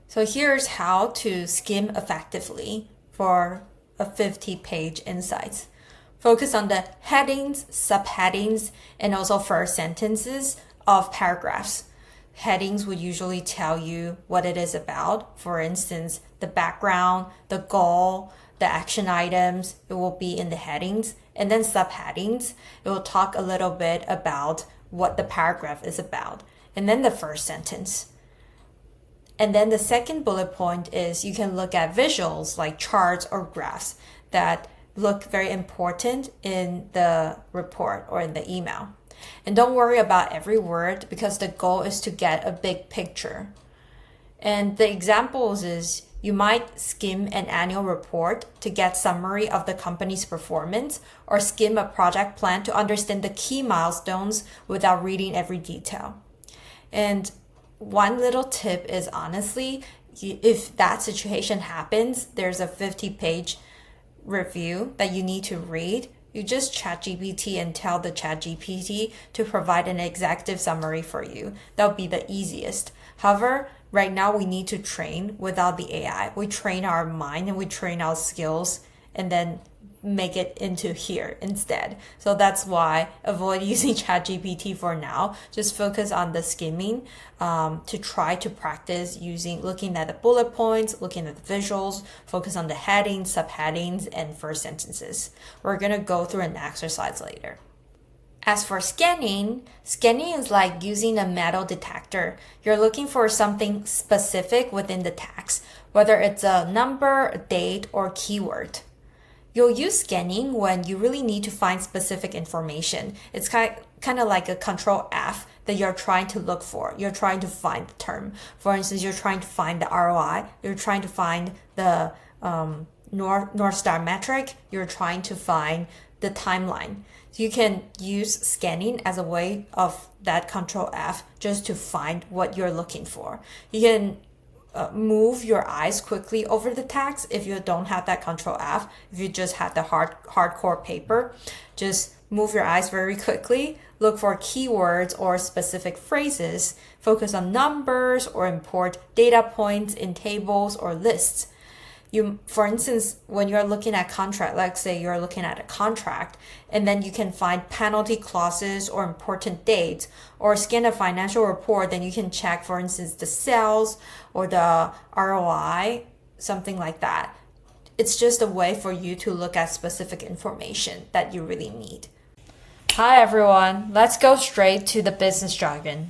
So here's how to skim effectively for a 50-page insights. Focus on the headings, subheadings, and also first sentences of paragraphs. Headings would usually tell you what it is about. For instance, the background, the goal, the action items, it will be in the headings. And then subheadings, it will talk a little bit about what the paragraph is about. And then the first sentence. And then the second bullet point is you can look at visuals like charts or graphs that look very important in the report or in the email. And don't worry about every word because the goal is to get a big picture. And the examples is you might skim an annual report to get summary of the company's performance or skim a project plan to understand the key milestones without reading every detail. And one little tip is honestly, if that situation happens, there's a 50-page review that you need to read. You just ChatGPT and tell the ChatGPT to provide an executive summary for you. That'll be the easiest. However, right now we need to train without the AI. We train our mind and we train our skills and then make it into here instead. So that's why avoid using ChatGPT for now. Just focus on the skimming to try to practice looking at the bullet points, looking at the visuals, focus on the headings, subheadings, and first sentences. We're going to go through an exercise later. As for scanning is like using a metal detector. You're looking for something specific within the text, whether it's a number, a date, or keyword. You'll use scanning when you really need to find specific information. It's kind of like a Control F that you're trying to look for. You're trying to find the term. For instance, you're trying to find the ROI. You're trying to find the North Star metric. You're trying to find the timeline. So you can use scanning as a way of that Control F just to find what you're looking for. You can move your eyes quickly over the text if you don't have that Control F. If you just have the hardcore paper, just move your eyes very quickly. Look for keywords or specific phrases. Focus on numbers or import data points in tables or lists. For instance, when you're looking at contract, let's say you're looking at a contract, and then you can find penalty clauses or important dates, or scan a financial report, then you can check, for instance, the sales or the ROI, something like that. It's just a way for you to look at specific information that you really need. Hi everyone, let's go straight to the business jargon.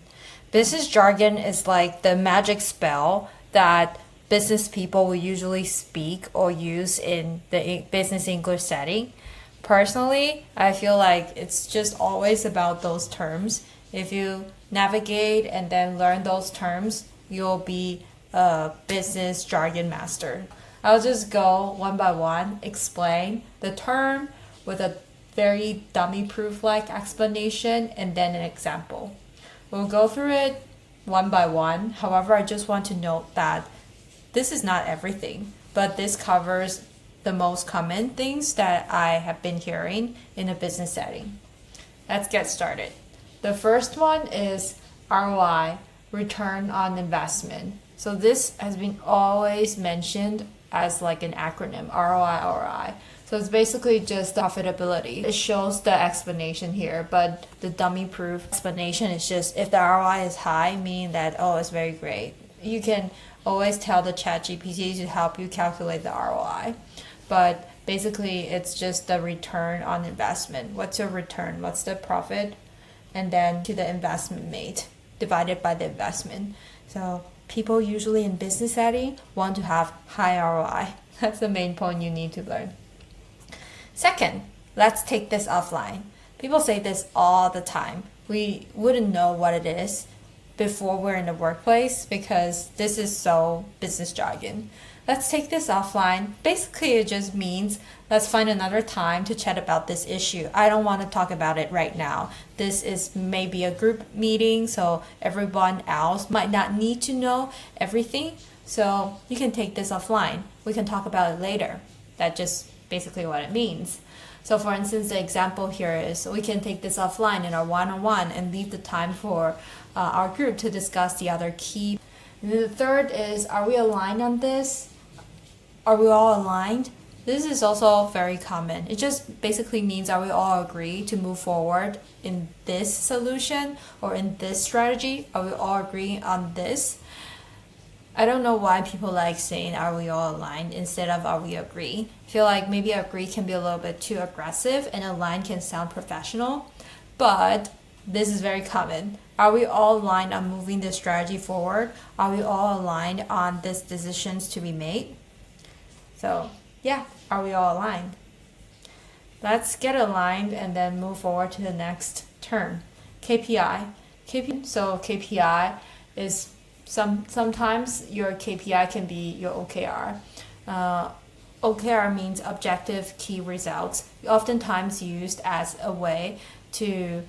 Business jargon is like the magic spell that business people will usually speak or use in the business English setting. Personally, I feel like it's just always about those terms. If you navigate and then learn those terms, you'll be a business jargon master. I'll just go one by one, explain the term with a very dummy-proof like explanation and then an example. We'll go through it one by one. However, I just want to note that this is not everything, but this covers the most common things that I have been hearing in a business setting. Let's get started. The first one is ROI, return on investment. So this has been always mentioned as like an acronym, ROI. So it's basically just profitability. It shows the explanation here, but the dummy proof explanation is just if the ROI is high, meaning that, oh, it's very great. You can always tell the ChatGPT to help you calculate the ROI. But basically, it's just the return on investment. What's your return? What's the profit? And then to the investment made divided by the investment. So people usually in business setting want to have high ROI. That's the main point you need to learn. Second, let's take this offline. People say this all the time. We wouldn't know what it is before we're in the workplace because this is so business jargon. Let's take this offline. Basically, it just means let's find another time to chat about this issue. I don't want to talk about it right now. This is maybe a group meeting, so everyone else might not need to know everything. So you can take this offline. We can talk about it later. That's just basically what it means. So for instance, the example here is we can take this offline in our one-on-one and leave the time for our group to discuss the other key. And then the third is, are we aligned on this? Are we all aligned? This is also very common. It just basically means, are we all agree to move forward in this solution or in this strategy? Are we all agreeing on this? I don't know why people like saying, are we all aligned instead of are we agree? I feel like maybe agree can be a little bit too aggressive and aligned can sound professional, but this is very common. Are we all aligned on moving this strategy forward? Are we all aligned on these decisions to be made? So yeah, are we all aligned? Let's get aligned and then move forward to the next term. KPI. So KPI is sometimes your KPI can be your OKR. OKR means objective key results, oftentimes used as a way to,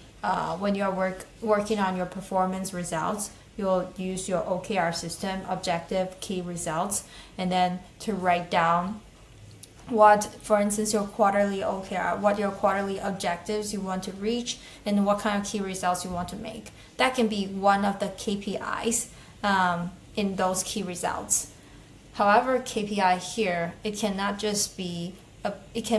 when you're working on your performance results, you'll use your OKR system, objective key results, and then to write down what, for instance, your quarterly OKR, what your quarterly objectives you want to reach, and what kind of key results you want to make. That can be one of the KPIs in those key results. However, KPI here, it can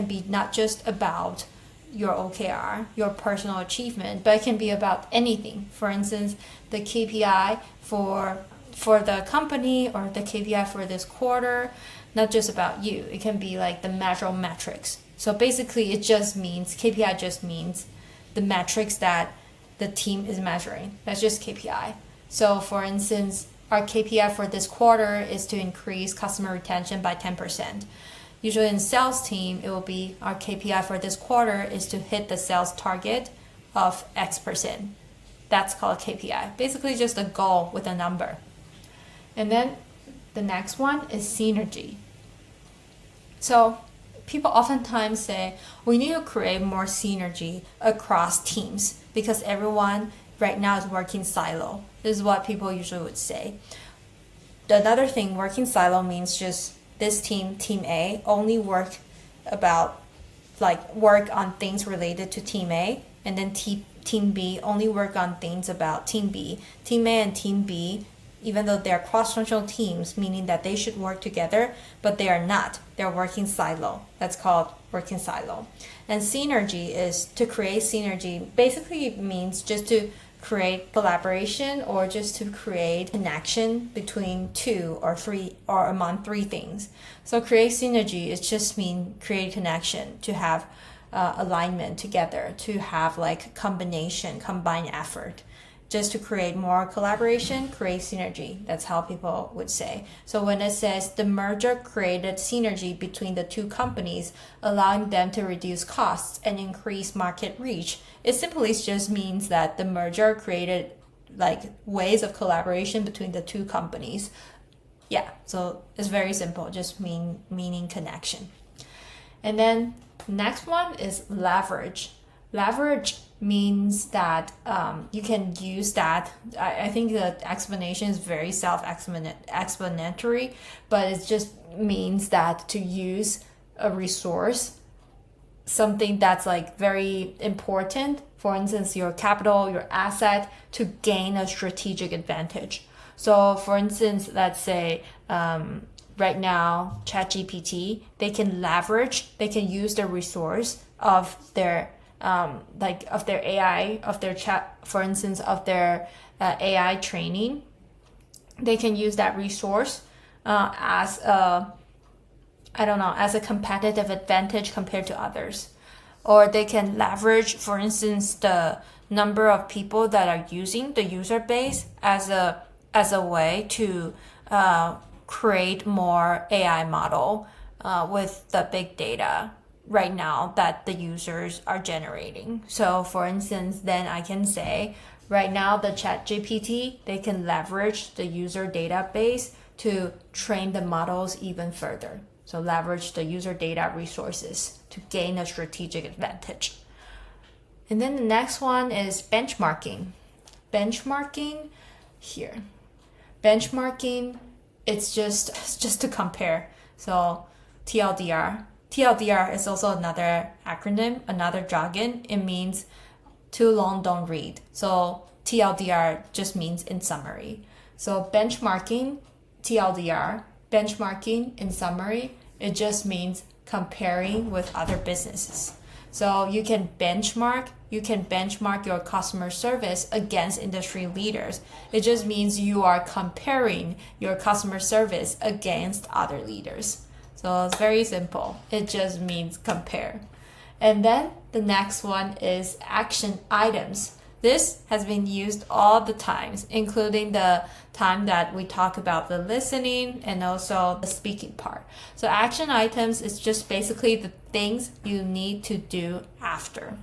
be not just about your OKR, your personal achievement, but it can be about anything. For instance, the KPI for the company or the KPI for this quarter, not just about you. It can be like the measurable metrics. So basically, it just means, KPI just means the metrics that the team is measuring. That's just KPI. So for instance, our KPI for this quarter is to increase customer retention by 10%. Usually in sales team, it will be our KPI for this quarter is to hit the sales target of X%. That's called KPI. Basically just a goal with a number. And then the next one is synergy. So people oftentimes say, we need to create more synergy across teams because everyone right now is working silo. This is what people usually would say. Another thing, working silo means just this team, team A, only work on things related to team A, and then team B only work on things about team B. Team A and team B, even though they're cross-functional teams, meaning that they should work together, but they are not. They're working silo. That's called working silo. And synergy is to create synergy. Basically, it means just to create collaboration or just to create connection between two or three or among three things. So create synergy, it just means create connection, to have alignment together, to have like combination, combined effort. Just to create more collaboration, create synergy. That's how people would say. So when it says the merger created synergy between the two companies, allowing them to reduce costs and increase market reach, it simply just means that the merger created like ways of collaboration between the two companies. Yeah, so it's very simple, just meaning connection. And then next one is leverage. Leverage means that you can use that. I think the explanation is very self-explanatory, but it just means that to use a resource, something that's like very important, for instance, your capital, your asset, to gain a strategic advantage. So for instance, let's say right now, ChatGPT, they can use the resource of their of their AI, of their chat, for instance, of their AI training. They can use that resource as a, I don't know, as a competitive advantage compared to others. Or they can leverage, for instance, the number of people that are using the user base as a way to create more AI model with the big data right now that the users are generating. So for instance, then I can say right now the ChatGPT, they can leverage the user database to train the models even further. So leverage the user data resources to gain a strategic advantage. And then the next one is benchmarking. Benchmarking here. Benchmarking, it's just to compare. So TLDR. TLDR is also another acronym, another jargon. It means too long, don't read. So TLDR just means in summary. So benchmarking, TLDR, benchmarking in summary, it just means comparing with other businesses. So you can benchmark your customer service against industry leaders. It just means you are comparing your customer service against other leaders. So it's very simple. It just means compare. And then the next one is action items. This has been used all the times, including the time that we talk about the listening and also the speaking part. So action items is just basically the things you need to do after.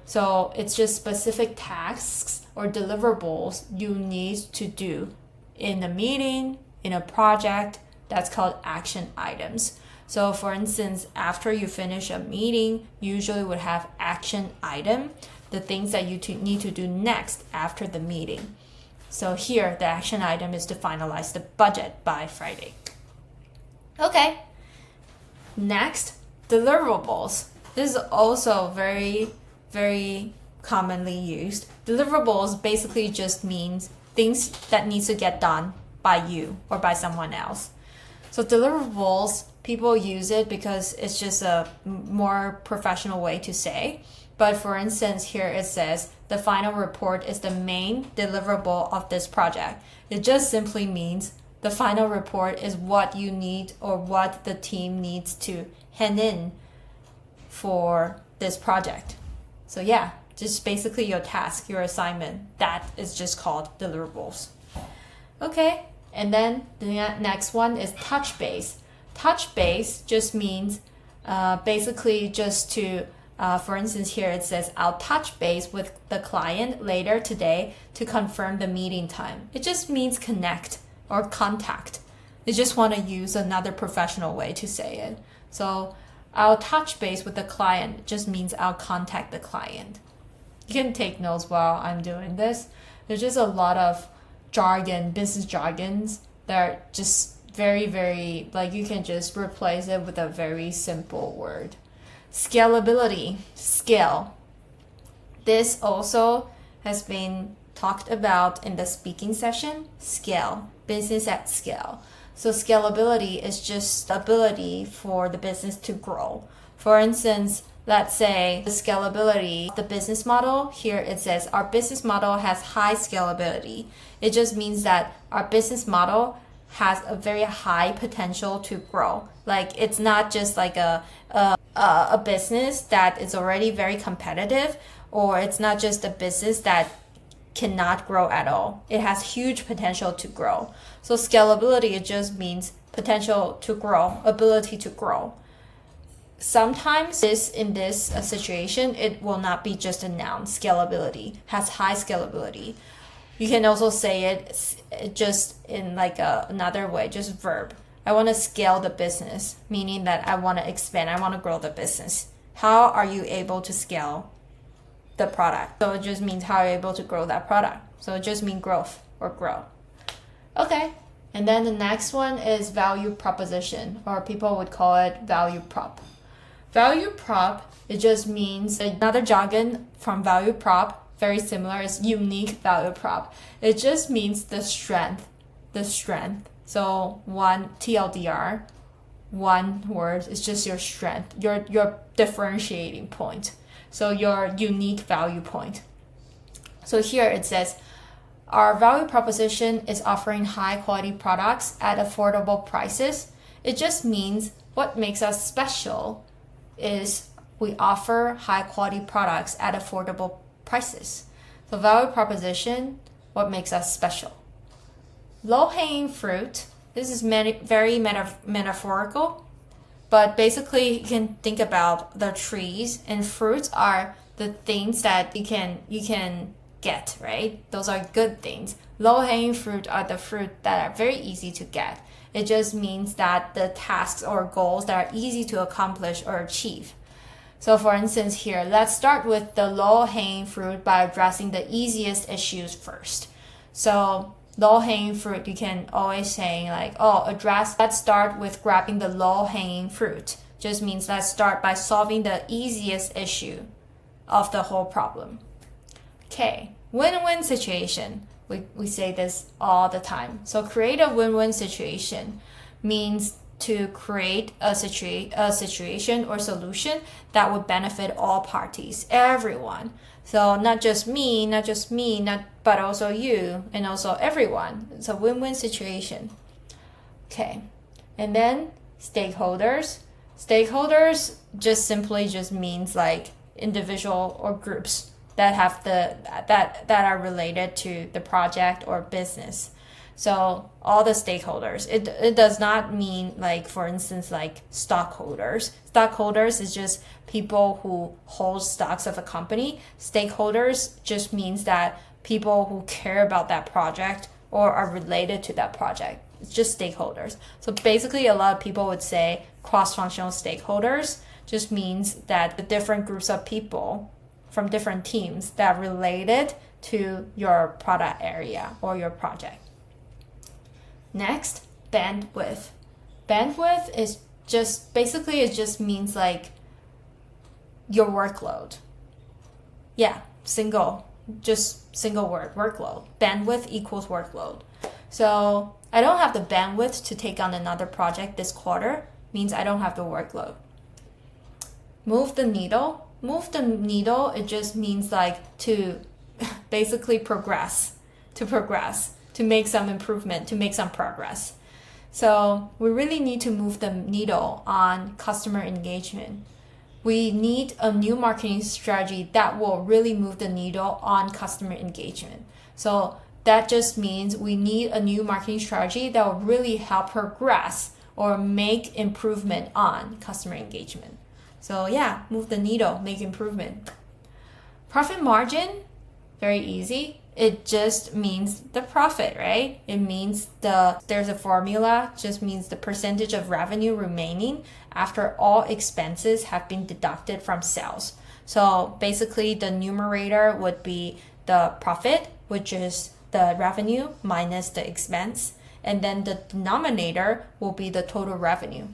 So it's just specific tasks or deliverables you need to do in a meeting, in a project. That's called action items. So for instance, after you finish a meeting, you usually would have action item, the things that you need to do next after the meeting. So here, the action item is to finalize the budget by Friday. Okay. Next, deliverables. This is also very, very commonly used. Deliverables basically just means things that needs to get done by you or by someone else. So deliverables, people use it because it's just a more professional way to say. But for instance, here it says the final report is the main deliverable of this project. It just simply means the final report is what you need or what the team needs to hand in for this project. So yeah, just basically your task, your assignment, that is just called deliverables. Okay, and then the next one is touch base. Touch base just means basically just to, for instance, here it says, I'll touch base with the client later today to confirm the meeting time. It just means connect or contact. They just want to use another professional way to say it. So I'll touch base with the client. It just means I'll contact the client. You can take notes while I'm doing this. There's just a lot of jargon, business jargons that are just very, very, like you can just replace it with a very simple word. Scalability, scale. This also has been talked about in the speaking session, scale, business at scale. So scalability is just the ability for the business to grow. For instance, let's say the scalability, the business model, here it says our business model has high scalability. It just means that our business model has a very high potential to grow. Like it's not just like a business that is already very competitive, or it's not just a business that cannot grow at all. It has huge potential to grow. So scalability, it just means potential to grow, ability to grow. Sometimes in this situation, it will not be just a noun. Scalability has high scalability. You can also say it just in like another way, just verb. I want to scale the business, meaning that I want to expand, I want to grow the business. How are you able to scale the product? So it just means how are you able to grow that product. So it just means growth or grow. Okay, and then the next one is value proposition, or people would call it value prop. Value prop, it just means another jargon from value prop, very similar, is unique value prop. It just means the strength So one TLDR, one word is just your strength, your differentiating point. So your unique value point. So here it says, our value proposition is offering high quality products at affordable prices. It just means what makes us special is we offer high quality products at affordable prices. So value proposition, what makes us special? Low-hanging fruit, this is very metaphorical, but basically you can think about the trees, and fruits are the things that you can get, right? Those are good things. Low-hanging fruit are the fruit that are very easy to get. It just means that the tasks or goals that are easy to accomplish or achieve. So for instance here, let's start with the low-hanging fruit by addressing the easiest issues first. So low-hanging fruit, you can always say like, let's start with grabbing the low-hanging fruit. Just means let's start by solving the easiest issue of the whole problem. Okay, win-win situation. We say this all the time. So create a win-win situation means to create a situation or solution that would benefit all parties, everyone. So not just me, but also you and also everyone. It's a win-win situation. Okay, and then stakeholders. Stakeholders just simply means like individual or groups that have that are related to the project or business. So all the stakeholders, it does not mean like, for instance, like stockholders. Stockholders is just people who hold stocks of a company. Stakeholders just means that people who care about that project or are related to that project. It's just stakeholders. So basically a lot of people would say cross-functional stakeholders just means that the different groups of people from different teams that are related to your product area or your project. Next, bandwidth. Bandwidth is just basically it just means like your workload. Yeah, single word, workload. Bandwidth equals workload. So I don't have the bandwidth to take on another project this quarter, means I don't have the workload. Move the needle. Move the needle, it just means like to basically progress, to make some improvement, to make some progress. So we really need to move the needle on customer engagement. We need a new marketing strategy that will really move the needle on customer engagement. So that just means we need a new marketing strategy that will really help progress or make improvement on customer engagement. So yeah, move the needle, make improvement. Profit margin, very easy. It just means the profit, right? It means there's a formula, just means the percentage of revenue remaining after all expenses have been deducted from sales. So basically the numerator would be the profit, which is the revenue minus the expense. And then the denominator will be the total revenue.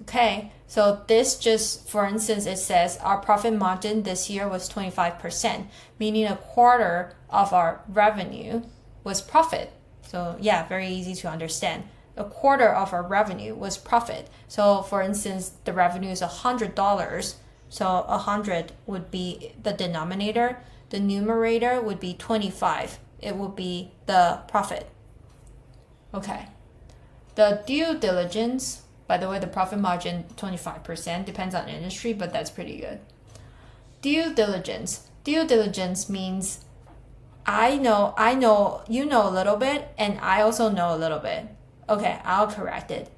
Okay, so this just, for instance, it says our profit margin this year was 25%, meaning a quarter of our revenue was profit. So yeah, very easy to understand. A quarter of our revenue was profit. So for instance, the revenue is $100. So 100 would be the denominator. The numerator would be 25. It would be the profit. Okay. The due diligence. By the way, the profit margin 25%, depends on industry, but that's pretty good. Due diligence. Due diligence means I know, you know a little bit, and I also know a little bit. Okay, I'll correct it.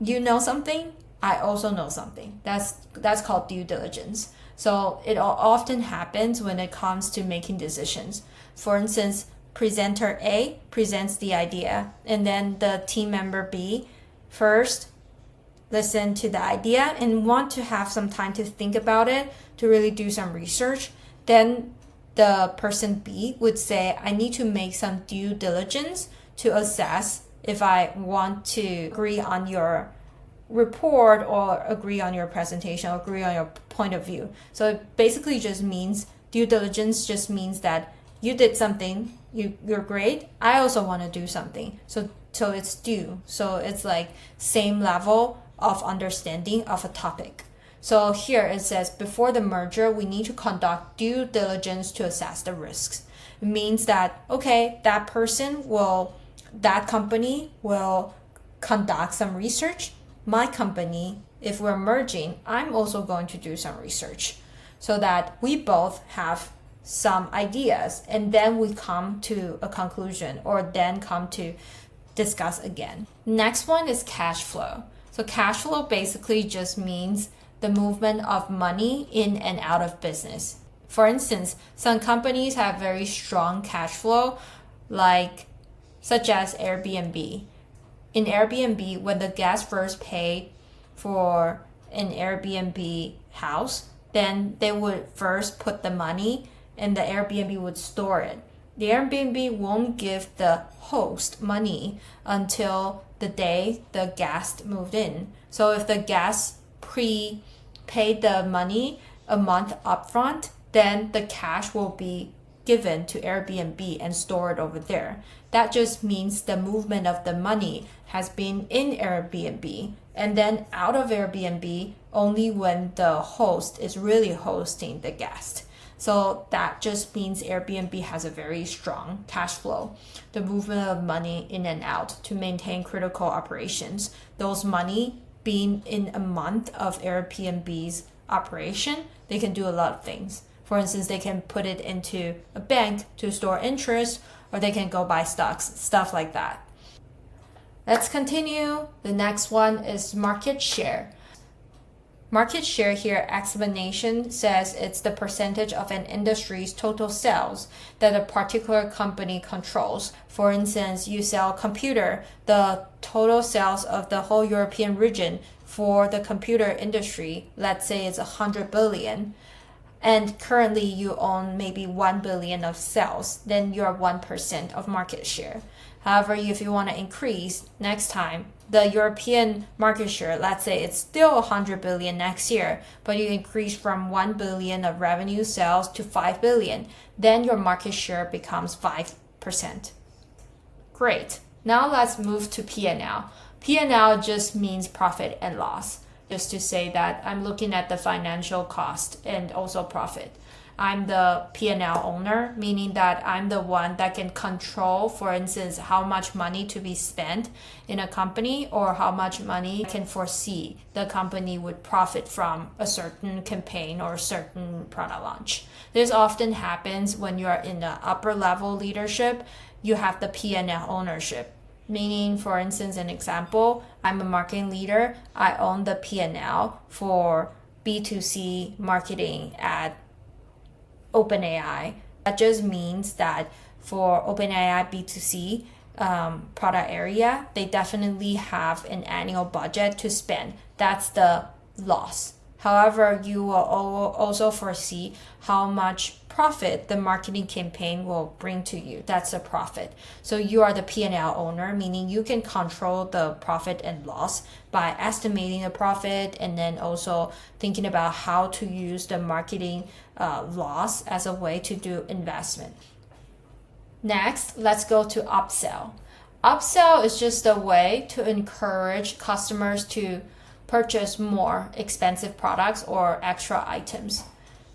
You know something, I also know something. That's called due diligence. So it often happens when it comes to making decisions. For instance, presenter A presents the idea, and then the team member B first listen to the idea and want to have some time to think about it, to really do some research. Then the person B would say, I need to make some due diligence to assess if I want to agree on your report or agree on your presentation or agree on your point of view. So it basically just means due diligence just means that you did something, you're great, I also want to do something. So it's due. So it's like same level of understanding of a topic. So here it says, before the merger, we need to conduct due diligence to assess the risks. It means that, okay, that company will conduct some research. My company, if we're merging, I'm also going to do some research so that we both have some ideas, and then we come to a conclusion or then come to discuss again. Next one is cash flow. So cash flow basically just means the movement of money in and out of business. For instance, some companies have very strong cash flow, such as Airbnb. In Airbnb, when the guest first paid for an Airbnb house, then they would first put the money and the Airbnb would store it. The Airbnb won't give the host money until the day the guest moved in. So if the guest prepaid the money a month upfront, then the cash will be given to Airbnb and stored over there. That just means the movement of the money has been in Airbnb and then out of Airbnb only when the host is really hosting the guest. So that just means Airbnb has a very strong cash flow, the movement of money in and out to maintain critical operations. Those money being in a month of Airbnb's operation, they can do a lot of things. For instance, they can put it into a bank to store interest, or they can go buy stocks, stuff like that. Let's continue. The next one is market share. Market share here, explanation says it's the percentage of an industry's total sales that a particular company controls. For instance, you sell computer, the total sales of the whole European region for the computer industry, let's say it's 100 billion. And currently you own maybe 1 billion of sales, then you're 1% of market share. However, if you want to increase next time, the European market share, let's say it's still 100 billion next year, but you increase from 1 billion of revenue sales to 5 billion, then your market share becomes 5%. Great. Now let's move to P&L. P&L just means profit and loss. Just to say that I'm looking at the financial cost and also profit. I'm the P&L owner, meaning that I'm the one that can control, for instance, how much money to be spent in a company or how much money I can foresee the company would profit from a certain campaign or a certain product launch. This often happens when you're in the upper level leadership, you have the P&L ownership. Meaning, for instance, an example, I'm a marketing leader. I own the P&L for B2C marketing at OpenAI. That just means that for OpenAI B2C product area, they definitely have an annual budget to spend. That's the loss. However, you will also foresee how much profit the marketing campaign will bring to you. That's a profit. So you are the P&L owner, meaning you can control the profit and loss by estimating the profit and then also thinking about how to use the marketing loss as a way to do investment. Next, let's go to upsell. Upsell is just a way to encourage customers to purchase more expensive products or extra items.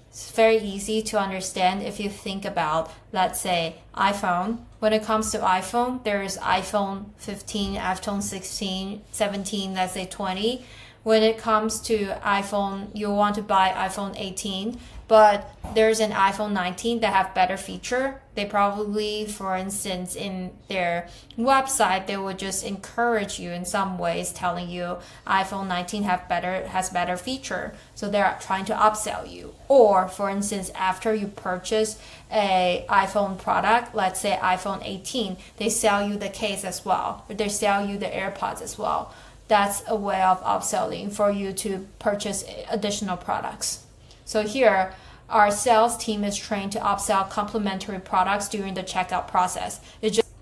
It's very easy to understand if you think about, let's say, iPhone. When it comes to iPhone, there's iPhone 15, iPhone 16, 17, let's say 20. When it comes to iPhone, you want to buy iPhone 18, but there's an iPhone 19 that have better feature. They probably, for instance, in their website, they would just encourage you in some ways, telling you iPhone 19 has better feature. So they're trying to upsell you. Or, for instance, after you purchase a iPhone product, let's say iPhone 18, they sell you the case as well, or they sell you the AirPods as well. That's a way of upselling for you to purchase additional products. So here, our sales team is trained to upsell complementary products during the checkout process.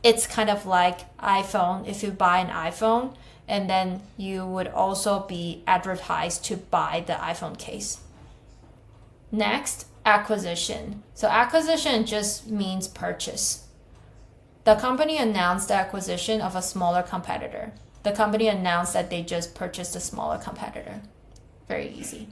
It's kind of like iPhone. If you buy an iPhone, and then you would also be advertised to buy the iPhone case. Next, acquisition. So acquisition just means purchase. The company announced the acquisition of a smaller competitor. The company announced that they just purchased a smaller competitor. Very easy.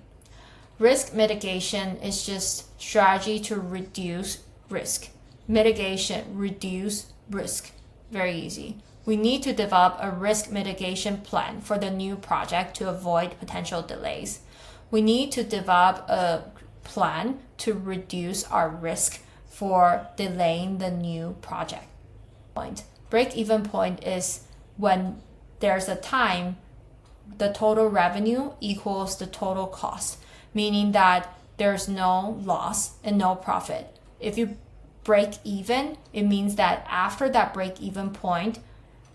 Risk mitigation is just strategy to reduce risk. Mitigation, reduce risk. Very easy. We need to develop a risk mitigation plan for the new project to avoid potential delays. We need to develop a plan to reduce our risk for delaying the new project. Break-even point is when there's a time the total revenue equals the total cost, meaning that there's no loss and no profit. If you break even, it means that after that break-even point,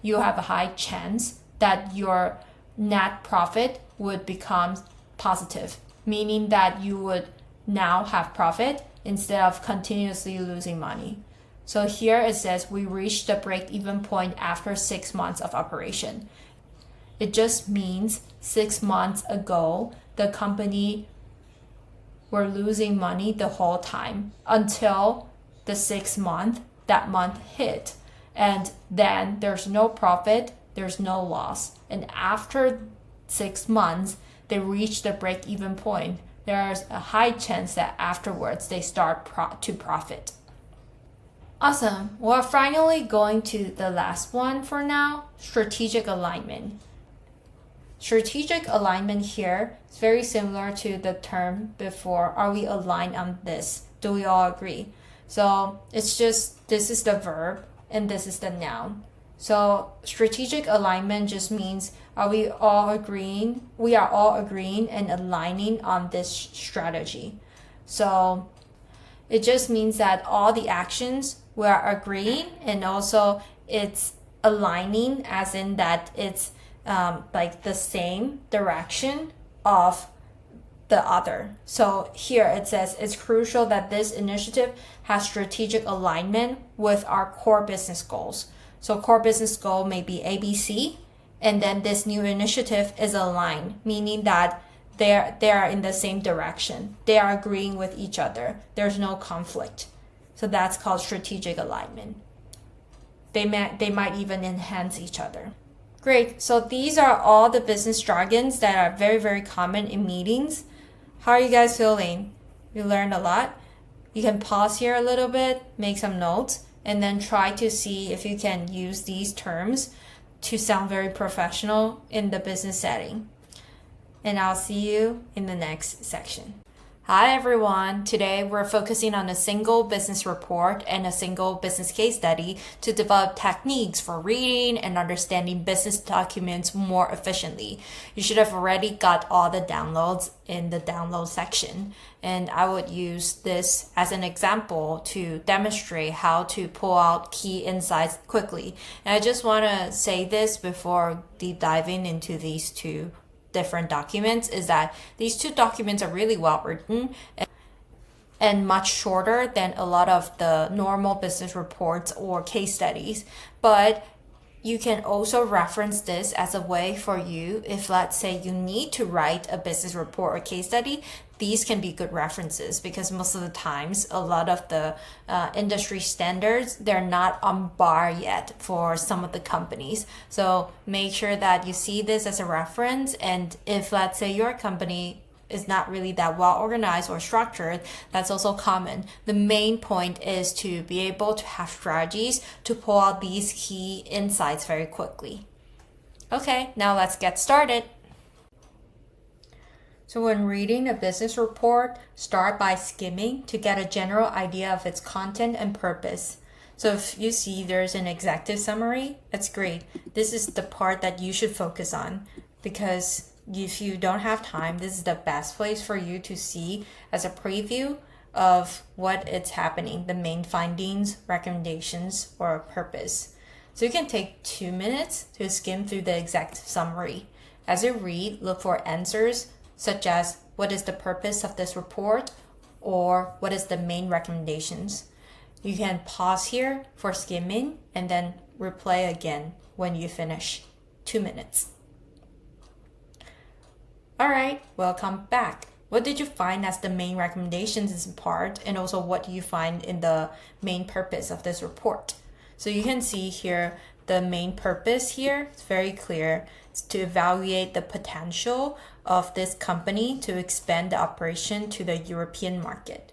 you have a high chance that your net profit would become positive, meaning that you would now have profit instead of continuously losing money. So here it says we reached the break-even point after 6 months of operation. It just means 6 months ago, the company were losing money the whole time until the 6th month, that month hit. And then there's no profit, there's no loss. And after 6 months, they reach the break-even point. There's a high chance that afterwards they start to profit. Awesome. We're finally going to the last one for now, strategic alignment. Strategic alignment here is very similar to the term before. Are we aligned on this? Do we all agree? So it's just, this is the verb and this is the noun. So strategic alignment just means are we all agreeing? We are all agreeing and aligning on this strategy. So it just means that all the actions we are agreeing, and also it's aligning as in that it's like the same direction of the other. So here it says it's crucial that this initiative has strategic alignment with our core business goals. So core business goal may be ABC, and then this new initiative is aligned, meaning that they are in the same direction. They are agreeing with each other. There's no conflict. So that's called strategic alignment. They might even enhance each other. Great. So these are all the business jargons that are very, very common in meetings. How are you guys feeling? You learned a lot? You can pause here a little bit, make some notes, and then try to see if you can use these terms to sound very professional in the business setting. And I'll see you in the next section. Hi everyone, today we're focusing on a single business report and a single business case study to develop techniques for reading and understanding business documents more efficiently. You should have already got all the downloads in the download section, and I would use this as an example to demonstrate how to pull out key insights quickly. And I just want to say this before deep diving into these two different documents, is that these two documents are really well written and much shorter than a lot of the normal business reports or case studies. But you can also reference this as a way for you, if let's say you need to write a business report or case study, these can be good references, because most of the times a lot of the industry standards, they're not on bar yet for some of the companies. So make sure that you see this as a reference, and if let's say your company is not really that well organized or structured, that's also common. The main point is to be able to have strategies to pull out these key insights very quickly. Okay, now let's get started. So when reading a business report, start by skimming to get a general idea of its content and purpose. So if you see there's an executive summary, that's great. This is the part that you should focus on, because if you don't have time, this is the best place for you to see as a preview of what is happening, the main findings, recommendations, or purpose. So you can take 2 minutes to skim through the executive summary. As you read, look for answers such as what is the purpose of this report, or what is the main recommendations. You can pause here for skimming and then replay again when you finish. 2 minutes. All right, welcome back. What did you find as the main recommendations in this part, and also what do you find in the main purpose of this report? So you can see here the main purpose here is very clear. It's to evaluate the potential of this company to expand the operation to the European market.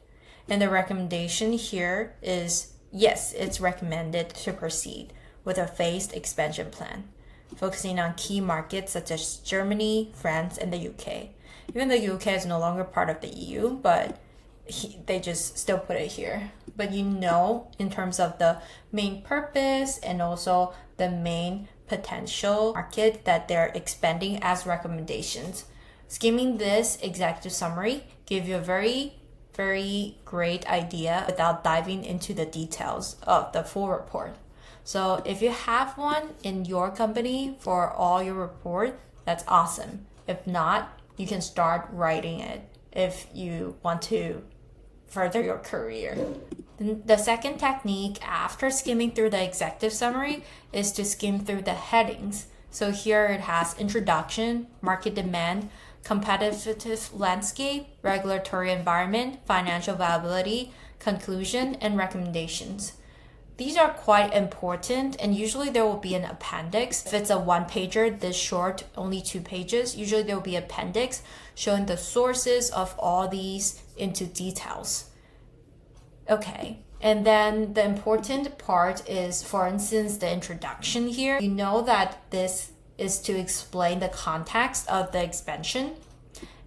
And the recommendation here is, yes, it's recommended to proceed with a phased expansion plan, focusing on key markets such as Germany, France, and the UK. Even the UK is no longer part of the EU, but they just still put it here. But you know, in terms of the main purpose and also the main potential market that they're expanding as recommendations. Skimming this executive summary give you a very great idea without diving into the details of the full report. So if you have one in your company for all your report, that's awesome. If not, you can start writing it if you want to further your career. The second technique after skimming through the executive summary is to skim through the headings. So here it has introduction, market demand, competitive landscape, regulatory environment, financial viability, conclusion, and recommendations. These are quite important, and usually there will be an appendix. If it's a one-pager, this short, only 2 pages, usually there will be an appendix showing the sources of all these into details. Okay, and then the important part is, for instance, the introduction here. You know that this is to explain the context of the expansion,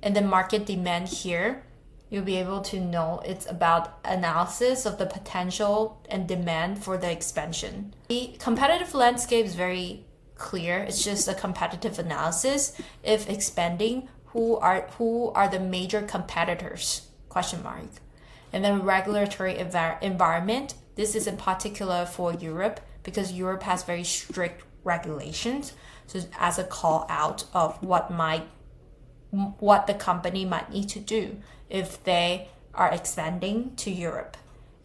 and the market demand here, you'll be able to know it's about analysis of the potential and demand for the expansion. The competitive landscape is very clear. It's just a competitive analysis. If expanding, who are the major competitors? Question mark. And then regulatory environment. This is in particular for Europe because Europe has very strict regulations. So as a call out of what the company might need to do if they are expanding to Europe.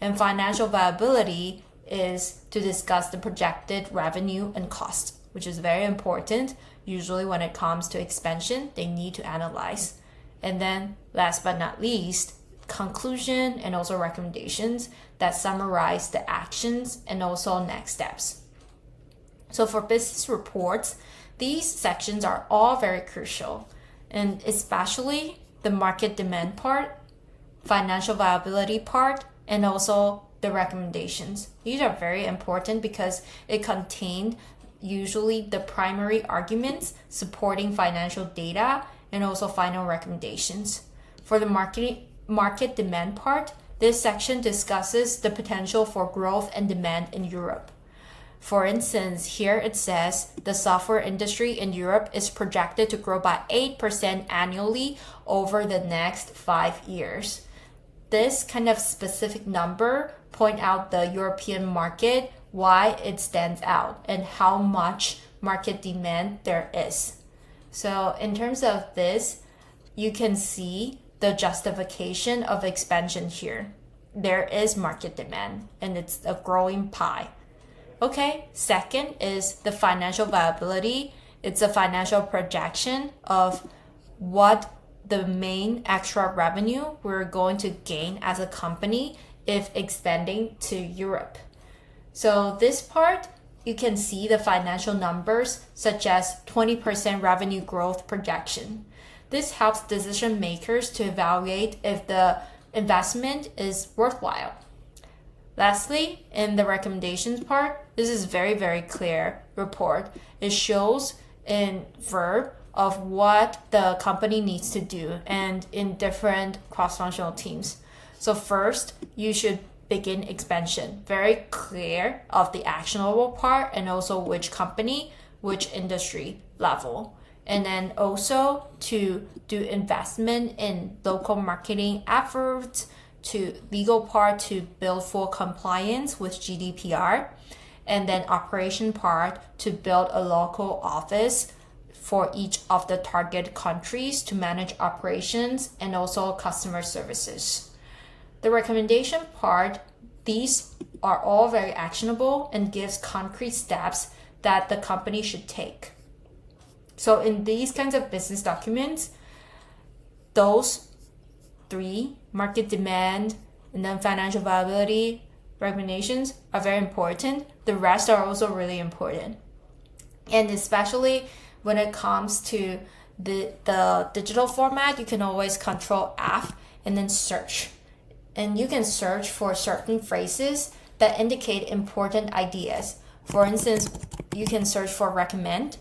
And financial viability is to discuss the projected revenue and cost, which is very important. Usually when it comes to expansion, they need to analyze. And then last but not least, conclusion and also recommendations that summarize the actions and also next steps. So for business reports, these sections are all very crucial, and especially the market demand part, financial viability part, and also the recommendations. These are very important because it contained usually the primary arguments supporting financial data and also final recommendations. For the market demand part, this section discusses the potential for growth and demand in Europe. For instance, here it says the software industry in Europe is projected to grow by 8% annually over the next 5 years. This kind of specific number point out the European market, why it stands out, and how much market demand there is. So in terms of this, you can see the justification of expansion here. There is market demand, and it's a growing pie. Okay, second is the financial viability. It's a financial projection of what the main extra revenue we're going to gain as a company if expanding to Europe. So this part, you can see the financial numbers such as 20% revenue growth projection. This helps decision makers to evaluate if the investment is worthwhile. Lastly, in the recommendations part, this is very clear report. It shows in verb of what the company needs to do and in different cross-functional teams. So first, you should begin expansion. Very clear of the actionable part and also which company, which industry level. And then also to do investment in local marketing efforts, to legal part to build full compliance with GDPR, and then operation part to build a local office for each of the target countries to manage operations and also customer services. The recommendation part, these are all very actionable and gives concrete steps that the company should take. So in these kinds of business documents, those three, market demand, and then financial viability, recommendations are very important. The rest are also really important. And especially when it comes to the digital format, you can always Control F and then search. And you can search for certain phrases that indicate important ideas. For instance, you can search for recommend,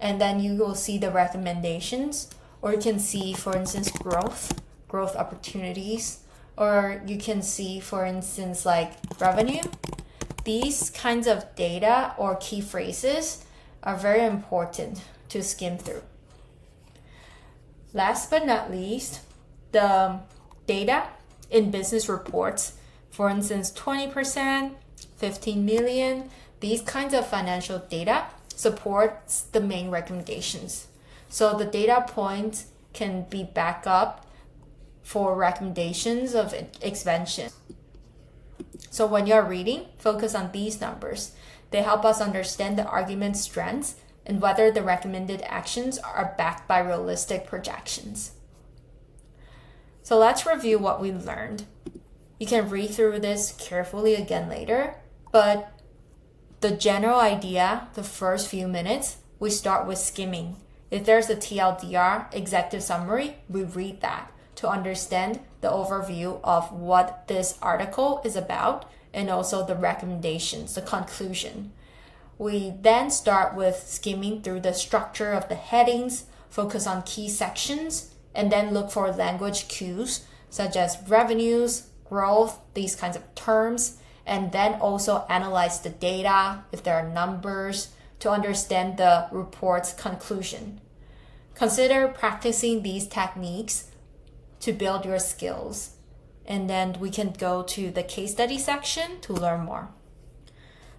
and then you will see the recommendations, or you can see, for instance, growth opportunities, or you can see, for instance, like revenue. These kinds of data or key phrases are very important to skim through. Last but not least, the data in business reports, for instance, 20%, 15 million, these kinds of financial data supports the main recommendations. So the data points can be backed up for recommendations of expansion. So when you're reading, focus on these numbers. They help us understand the argument's strengths and whether the recommended actions are backed by realistic projections. So let's review what we learned. You can read through this carefully again later, but the general idea, the first few minutes, we start with skimming. If there's a TLDR, executive summary, we read that to understand the overview of what this article is about and also the recommendations, the conclusion. We then start with skimming through the structure of the headings, focus on key sections, and then look for language cues such as revenues, growth, these kinds of terms, and then also analyze the data, if there are numbers, to understand the report's conclusion. Consider practicing these techniques to build your skills. And then we can go to the case study section to learn more.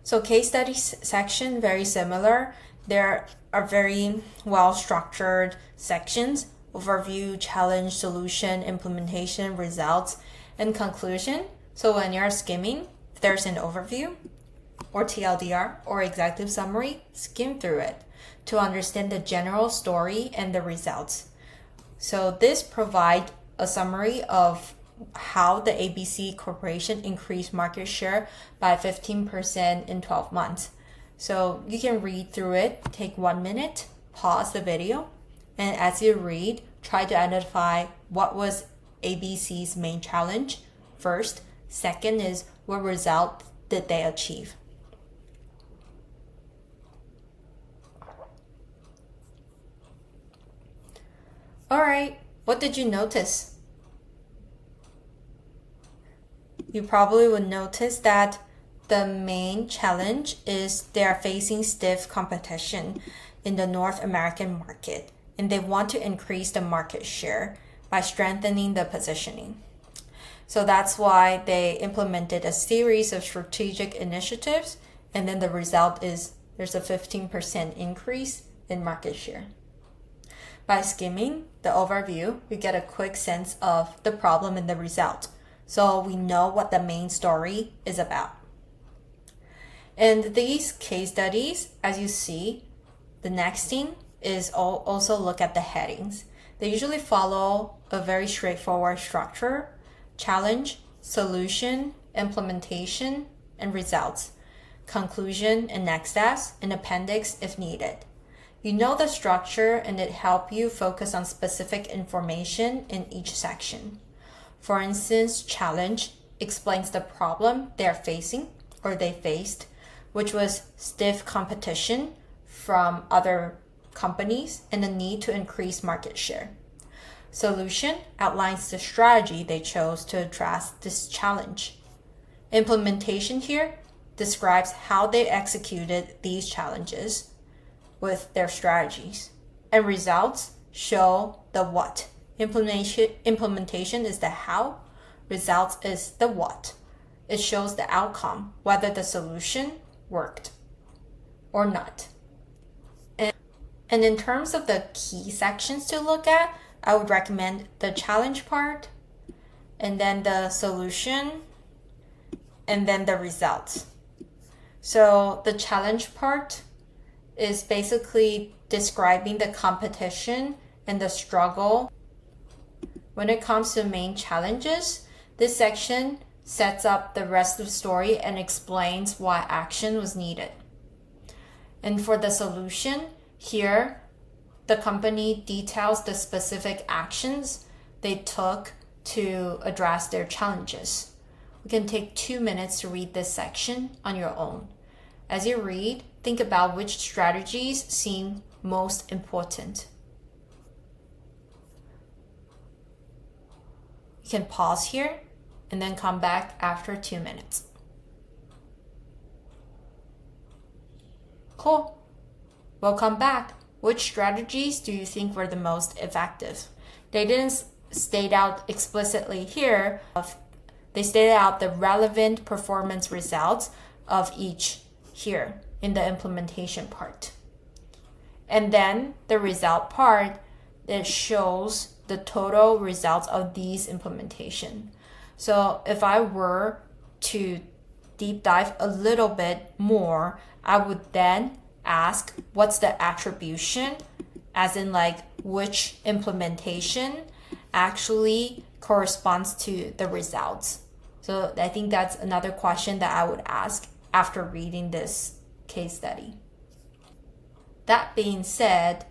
So case study section, very similar. There are very well-structured sections: overview, challenge, solution, implementation, results, and conclusion. So when you're skimming, if there's an overview or TLDR or executive summary, skim through it to understand the general story and the results. So this provides a summary of how the ABC Corporation increased market share by 15% in 12 months. So you can read through it, take 1 minute, pause the video, and as you read, try to identify what was ABC's main challenge first. Second is, what result did they achieve? All right, what did you notice? You probably would notice that the main challenge is they are facing stiff competition in the North American market, and they want to increase the market share by strengthening the positioning. So that's why they implemented a series of strategic initiatives, and then the result is there's a 15% increase in market share. By skimming the overview, we get a quick sense of the problem and the result, so we know what the main story is about. And these case studies, as you see, the next thing is also look at the headings. They usually follow a very straightforward structure: challenge, solution, implementation, and results, conclusion and next steps, and appendix if needed. You know the structure, and it helps you focus on specific information in each section. For instance, challenge explains the problem they're facing or they faced, which was stiff competition from other companies and the need to increase market share. Solution outlines the strategy they chose to address this challenge. Implementation here describes how they executed these challenges with their strategies. And results show the what. Implementation is the how, results is the what. It shows the outcome, whether the solution worked or not. And in terms of the key sections to look at, I would recommend the challenge part, and then the solution, and then the results. So the challenge part is basically describing the competition and the struggle When it comes to main challenges, this section sets up the rest of the story and explains why action was needed. And for the solution, here, the company details the specific actions they took to address their challenges. We can take 2 minutes to read this section on your own. As you read, think about which strategies seem most important. You can pause here and then come back after 2 minutes. Cool. Welcome back. Which strategies do you think were the most effective? They didn't state out explicitly here. They stated out the relevant performance results of each here in the implementation part. And then the result part, it shows the total results of these implementation. So if I were to deep dive a little bit more, I would then ask what's the attribution, as in like which implementation actually corresponds to the results. So I think that's another question that I would ask after reading this case study. That being said,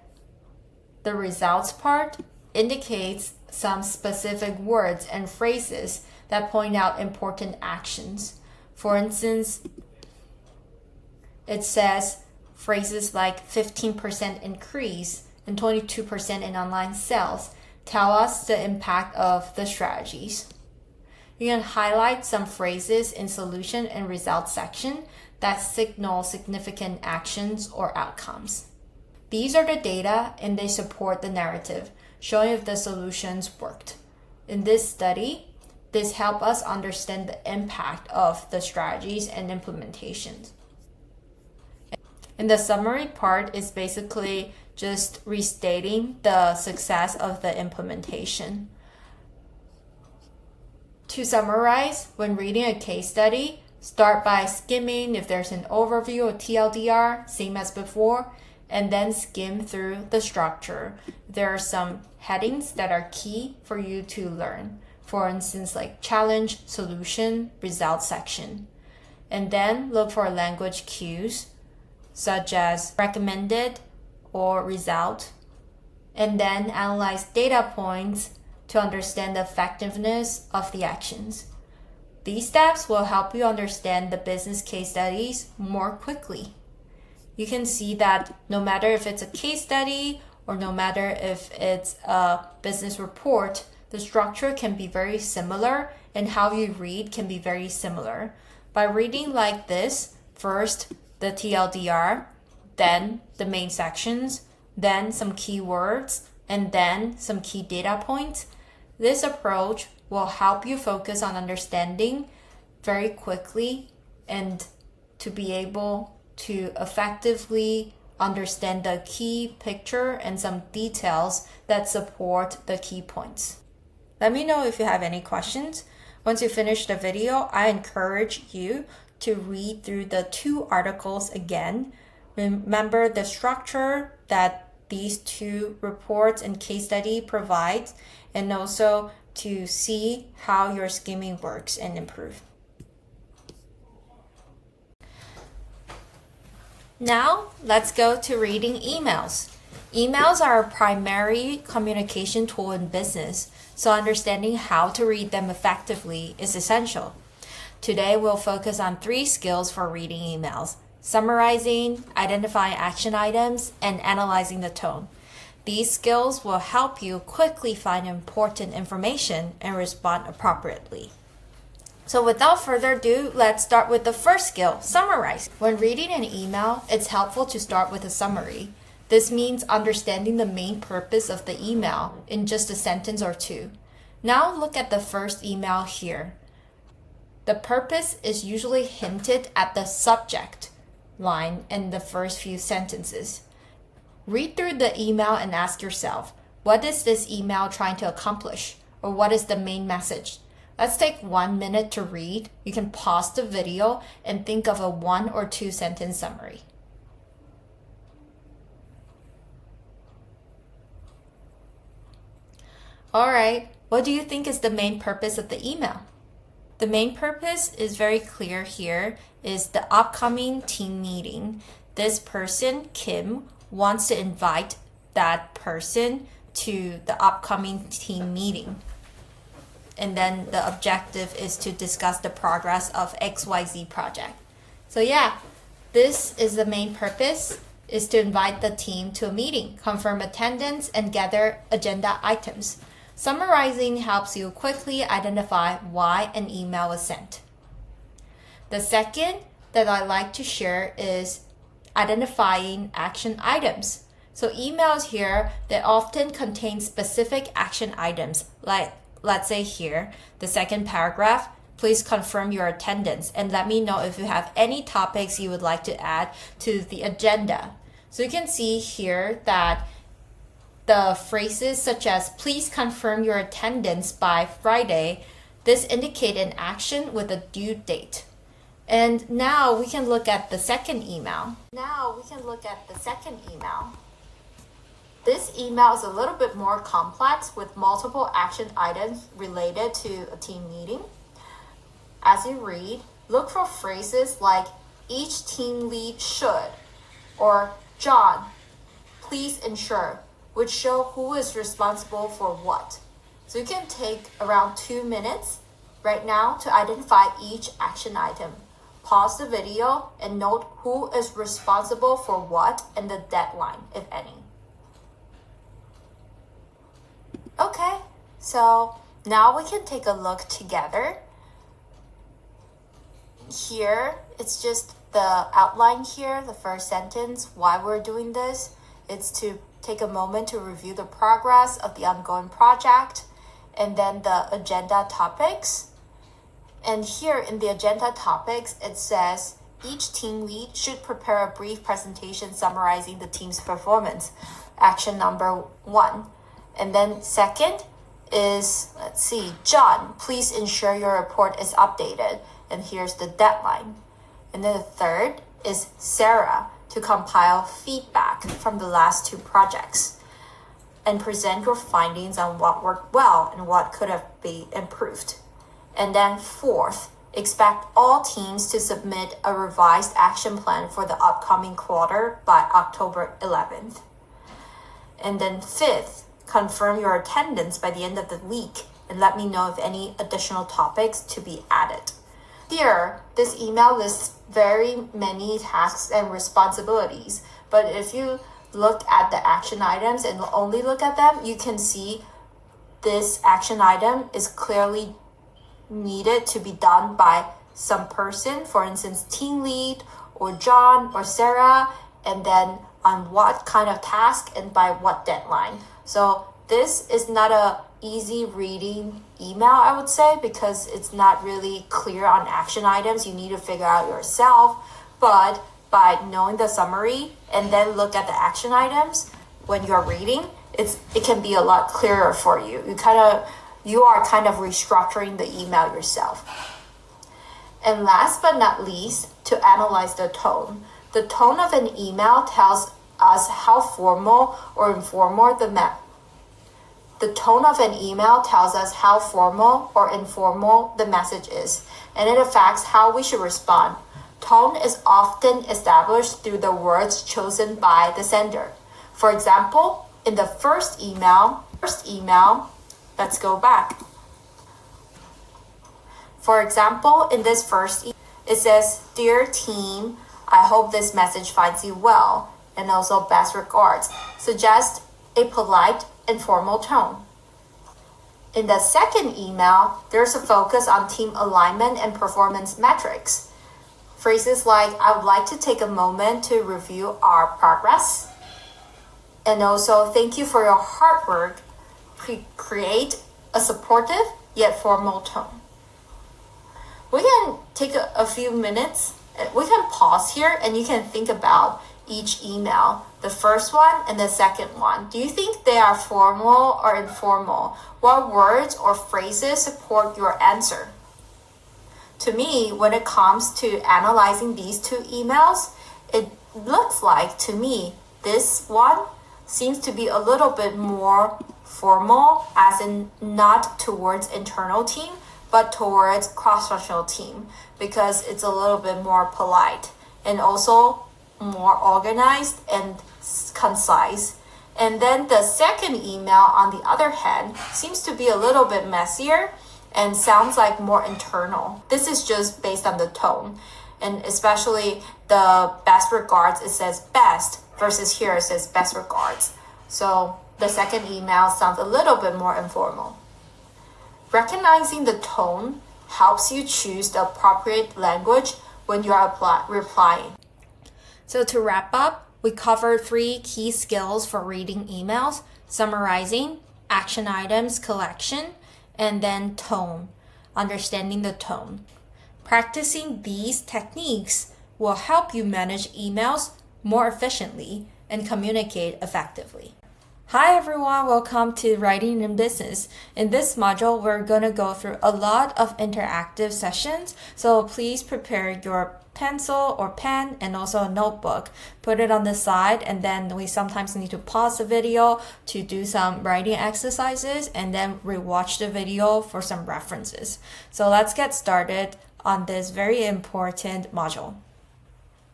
the results part indicates some specific words and phrases that point out important actions. For instance, it says phrases like 15% increase and 22% in online sales tell us the impact of the strategies. You can highlight some phrases in solution and results section that signal significant actions or outcomes. These are the data and they support the narrative, showing if the solutions worked. In this study, this helps us understand the impact of the strategies and implementations. And the summary part is basically just restating the success of the implementation. To summarize, when reading a case study, start by skimming if there's an overview or TLDR, same as before, and then skim through the structure. There are some headings that are key for you to learn. For instance, like challenge, solution, result section. And then look for language cues, such as recommended or result. And then analyze data points to understand the effectiveness of the actions. These steps will help you understand the business case studies more quickly. You can see that no matter if it's a case study or no matter if it's a business report, the structure can be very similar and how you read can be very similar. By reading like this, first the TLDR, then the main sections, then some keywords, and then some key data points, this approach will help you focus on understanding very quickly and to be able to effectively understand the key picture and some details that support the key points. Let me know if you have any questions. Once you finish the video, I encourage you to read through the 2 articles again. Remember the structure that these 2 reports and case study provides, and also to see how your skimming works and improve. Now, let's go to reading emails. Emails are a primary communication tool in business, so understanding how to read them effectively is essential. Today, we'll focus on 3 skills for reading emails: summarizing, identifying action items, and analyzing the tone. These skills will help you quickly find important information and respond appropriately. So without further ado, let's start with the first skill, summarize. When reading an email, it's helpful to start with a summary. This means understanding the main purpose of the email in just a sentence or 2. Now look at the first email here. The purpose is usually hinted at the subject line in the first few sentences. Read through the email and ask yourself, what is this email trying to accomplish? Or what is the main message? Let's take 1 minute to read. You can pause the video and think of a 1 or 2 sentence summary. Alright, What do you think is the main purpose of the email? The main purpose is very clear here, is the upcoming team meeting. This person, Kim, wants to invite that person to the upcoming team meeting. And then the objective is to discuss the progress of XYZ project. So yeah, this is the main purpose, is to invite the team to a meeting, confirm attendance, and gather agenda items. Summarizing helps you quickly identify why an email was sent. The second that I like to share is identifying action items. So emails here, they often contain specific action items. Like, let's say here, the second paragraph, please confirm your attendance and let me know if you have any topics you would like to add to the agenda. So you can see here that the phrases such as please confirm your attendance by Friday, this indicate an action with a due date. And now we can look at the second email. This email is a little bit more complex with multiple action items related to a team meeting. As you read, look for phrases like each team lead should, or John, please ensure, which show who is responsible for what. So you can take around 2 minutes right now to identify each action item. Pause the video and note who is responsible for what and the deadline, if any. Okay, so now we can take a look together. Here, it's just the outline here, the first sentence, why we're doing this. It's to take a moment to review the progress of the ongoing project, and then the agenda topics. And here in the agenda topics, it says each team lead should prepare a brief presentation summarizing the team's performance. Action number 1. And then second is, let's see, John, please ensure your report is updated. And here's the deadline. And then the third is Sarah, to compile feedback from the last 2 projects and present your findings on what worked well and what could have been improved. And then fourth, expect all teams to submit a revised action plan for the upcoming quarter by October 11th. And then fifth, confirm your attendance by the end of the week and let me know if any additional topics to be added. Here, this email lists very many tasks and responsibilities, but if you look at the action items and only look at them, you can see this action item is clearly needed to be done by some person, for instance, team lead or John or Sarah, and then on what kind of task and by what deadline. So this is not a easy reading email, I would say, because it's not really clear on action items. You need to figure out yourself, but by knowing the summary and then look at the action items when you're reading, it can be a lot clearer for you. You are kind of restructuring the email yourself. And last but not least, to analyze the tone. The tone of an email tells us how formal or informal the tone of an email tells us how formal or informal the message is, and it affects how we should respond. Tone is often established through the words chosen by the sender. For example, in the first email, let's go back. For example, in this first email, it says, "Dear team, I hope this message finds you well, and also best regards." Suggest a polite and formal tone. In the second email, there's a focus on team alignment and performance metrics. Phrases like, "I would like to take a moment to review our progress," and also, "Thank you for your hard work," create a supportive yet formal tone. We can take a few minutes. We can pause here and you can think about each email, the first one and the second one. Do you think they are formal or informal? What words or phrases support your answer? To me, when it comes to analyzing these 2 emails, it looks like to me this one seems to be a little bit more Formal, as in not towards internal team, but towards cross-functional team, because it's a little bit more polite and also more organized and concise. And then the second email, on the other hand, seems to be a little bit messier and sounds like more internal. This is just based on the tone. And especially the best regards, it says best, versus here it says best regards. So the second email sounds a little bit more informal. Recognizing the tone helps you choose the appropriate language when you are replying. So to wrap up, we covered 3 key skills for reading emails: summarizing, action items collection, and then tone, understanding the tone. Practicing these techniques will help you manage emails more efficiently and communicate effectively. Hi everyone, welcome to Writing in Business. In this module, we're going to go through a lot of interactive sessions, so please prepare your pencil or pen and also a notebook. Put it on the side, and then we sometimes need to pause the video to do some writing exercises and then rewatch the video for some references. So let's get started on this very important module.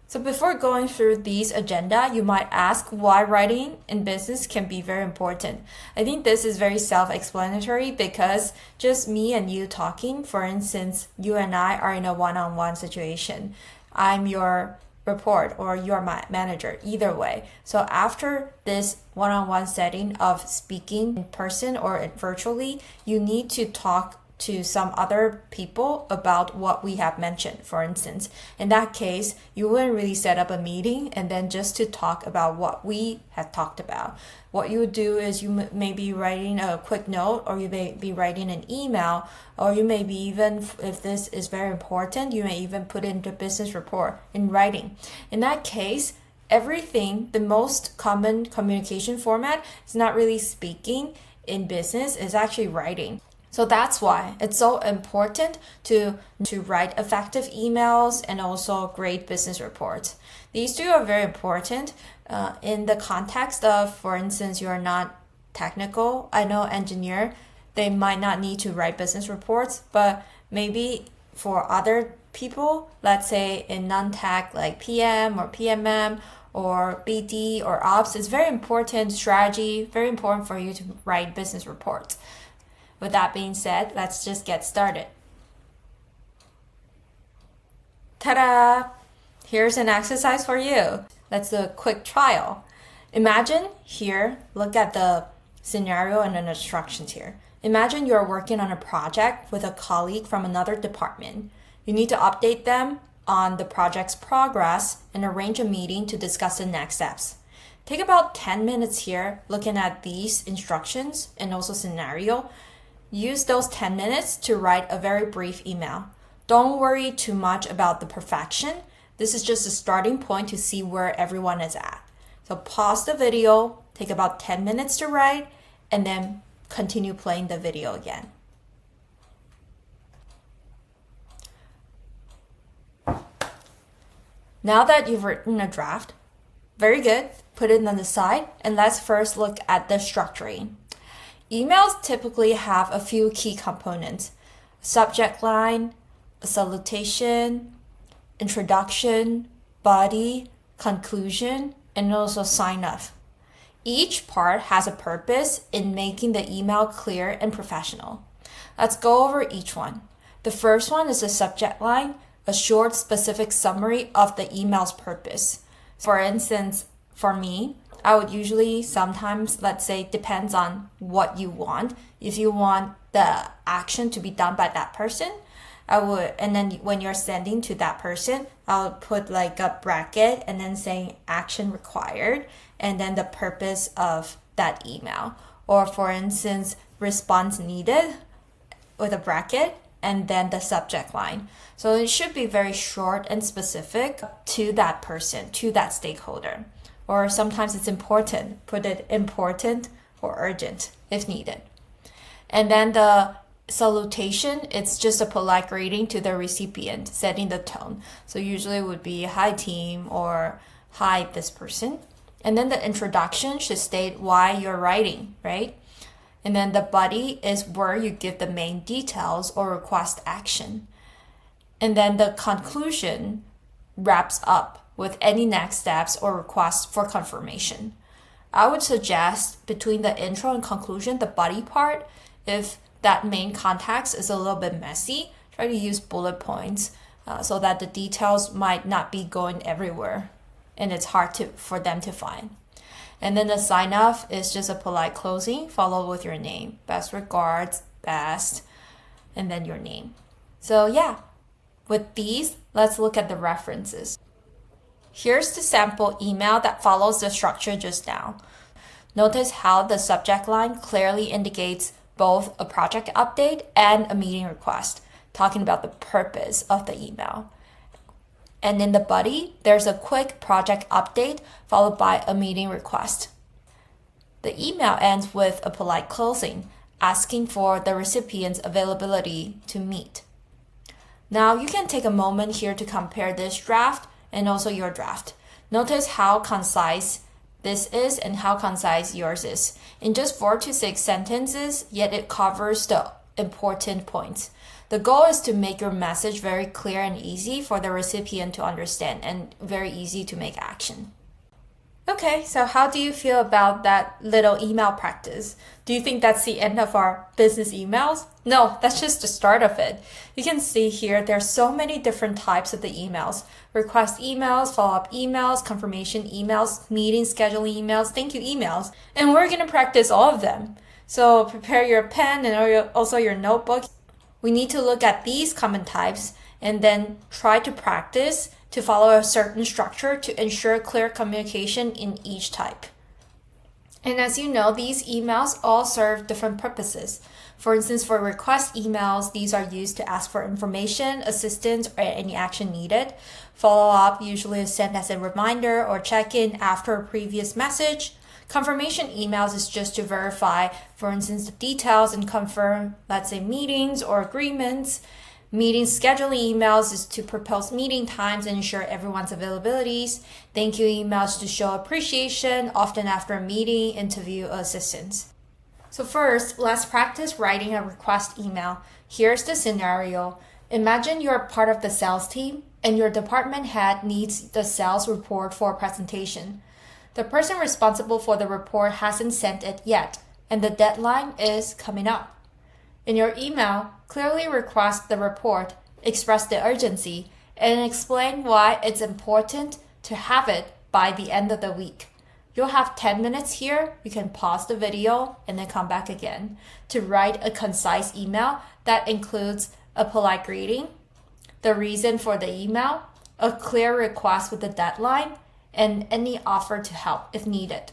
So before going through these agenda, you might ask why writing in business can be very important. I think this is very self-explanatory because just me and you talking, for instance, you and I are in a one-on-one situation. I'm your report or you're my manager, either way. So after this one-on-one setting of speaking in person or virtually, you need to talk to some other people about what we have mentioned. For instance, in that case, you wouldn't really set up a meeting and then just to talk about what we have talked about. What you would do is you may be writing a quick note, or you may be writing an email, or you may be even, if this is very important, you may even put it into a business report in writing. In that case, everything, the most common communication format is not really speaking in business, is actually writing. So that's why it's so important to write effective emails and also great business reports. These 2 are very important in the context of, for instance, you're not technical. I know engineer, they might not need to write business reports, but maybe for other people, let's say in non-tech like PM or PMM or BD or ops, it's very important strategy, very important for you to write business reports. With that being said, let's just get started. Ta-da! Here's an exercise for you. Let's do a quick trial. Imagine here, look at the scenario and the instructions here. Imagine you're working on a project with a colleague from another department. You need to update them on the project's progress and arrange a meeting to discuss the next steps. Take about 10 minutes here looking at these instructions and also scenario. Use those 10 minutes to write a very brief email. Don't worry too much about the perfection. This is just a starting point to see where everyone is at. So pause the video, take about 10 minutes to write, and then continue playing the video again. Now that you've written a draft, very good, put it on the side, and let's first look at the structuring. Emails typically have a few key components: subject line, a salutation, introduction, body, conclusion, and also sign off. Each part has a purpose in making the email clear and professional. Let's go over each one. The first one is the subject line, a short, specific summary of the email's purpose. For instance, for me, I would usually sometimes, let's say, depends on what you want. If you want the action to be done by that person, I would, and then when you're sending to that person, I'll put like a bracket and then saying action required, and then the purpose of that email. Or for instance, response needed with a bracket and then the subject line. So it should be very short and specific to that person, to that stakeholder. Or sometimes it's important, put it important or urgent if needed. And then the salutation, it's just a polite greeting to the recipient, setting the tone. So usually it would be hi team or hi this person. And then the introduction should state why you're writing, right? And then the body is where you give the main details or request action. And then the conclusion wraps up with any next steps or requests for confirmation. I would suggest between the intro and conclusion, the body part, if that main context is a little bit messy, try to use bullet points so that the details might not be going everywhere and it's hard for them to find. And then the sign off is just a polite closing followed with your name. Best regards, best, and then your name. So yeah, with these, let's look at the references. Here's the sample email that follows the structure just now. Notice how the subject line clearly indicates both a project update and a meeting request, talking about the purpose of the email. And in the body, there's a quick project update followed by a meeting request. The email ends with a polite closing, asking for the recipient's availability to meet. Now you can take a moment here to compare this draft and also your draft. Notice how concise this is and how concise yours is. In just 4 to 6 sentences, yet it covers the important points. The goal is to make your message very clear and easy for the recipient to understand and very easy to make action. Okay, so how do you feel about that little email practice? Do you think that's the end of our business emails? No, that's just the start of it. You can see here there's so many different types of the emails. Request emails, follow-up emails, confirmation emails, meeting scheduling emails, thank you emails. And we're going to practice all of them. So prepare your pen and also your notebook. We need to look at these common types and then try to practice to follow a certain structure to ensure clear communication in each type. And as you know, these emails all serve different purposes. For instance, for request emails, these are used to ask for information, assistance, or any action needed. Follow-up usually is sent as a reminder or check-in after a previous message. Confirmation emails is just to verify, for instance, the details and confirm, let's say, meetings or agreements. Meeting scheduling emails is to propose meeting times and ensure everyone's availabilities. Thank you emails to show appreciation, often after a meeting, interview, or assistance. So first, let's practice writing a request email. Here's the scenario. Imagine you're part of the sales team and your department head needs the sales report for a presentation. The person responsible for the report hasn't sent it yet, and the deadline is coming up. In your email, clearly request the report, express the urgency, and explain why it's important to have it by the end of the week. You'll have 10 minutes here. You can pause the video and then come back again to write a concise email that includes a polite greeting, the reason for the email, a clear request with the deadline, and any offer to help if needed.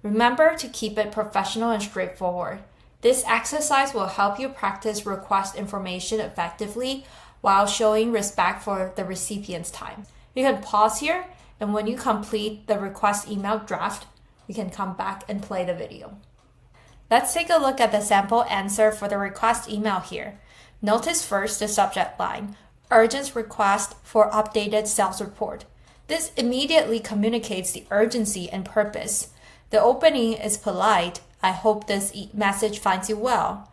Remember to keep it professional and straightforward. This exercise will help you practice request information effectively while showing respect for the recipient's time. You can pause here, and when you complete the request email draft, you can come back and play the video. Let's take a look at the sample answer for the request email here. Notice first the subject line, urgent request for updated sales report. This immediately communicates the urgency and purpose. The opening is polite. I hope this message finds you well.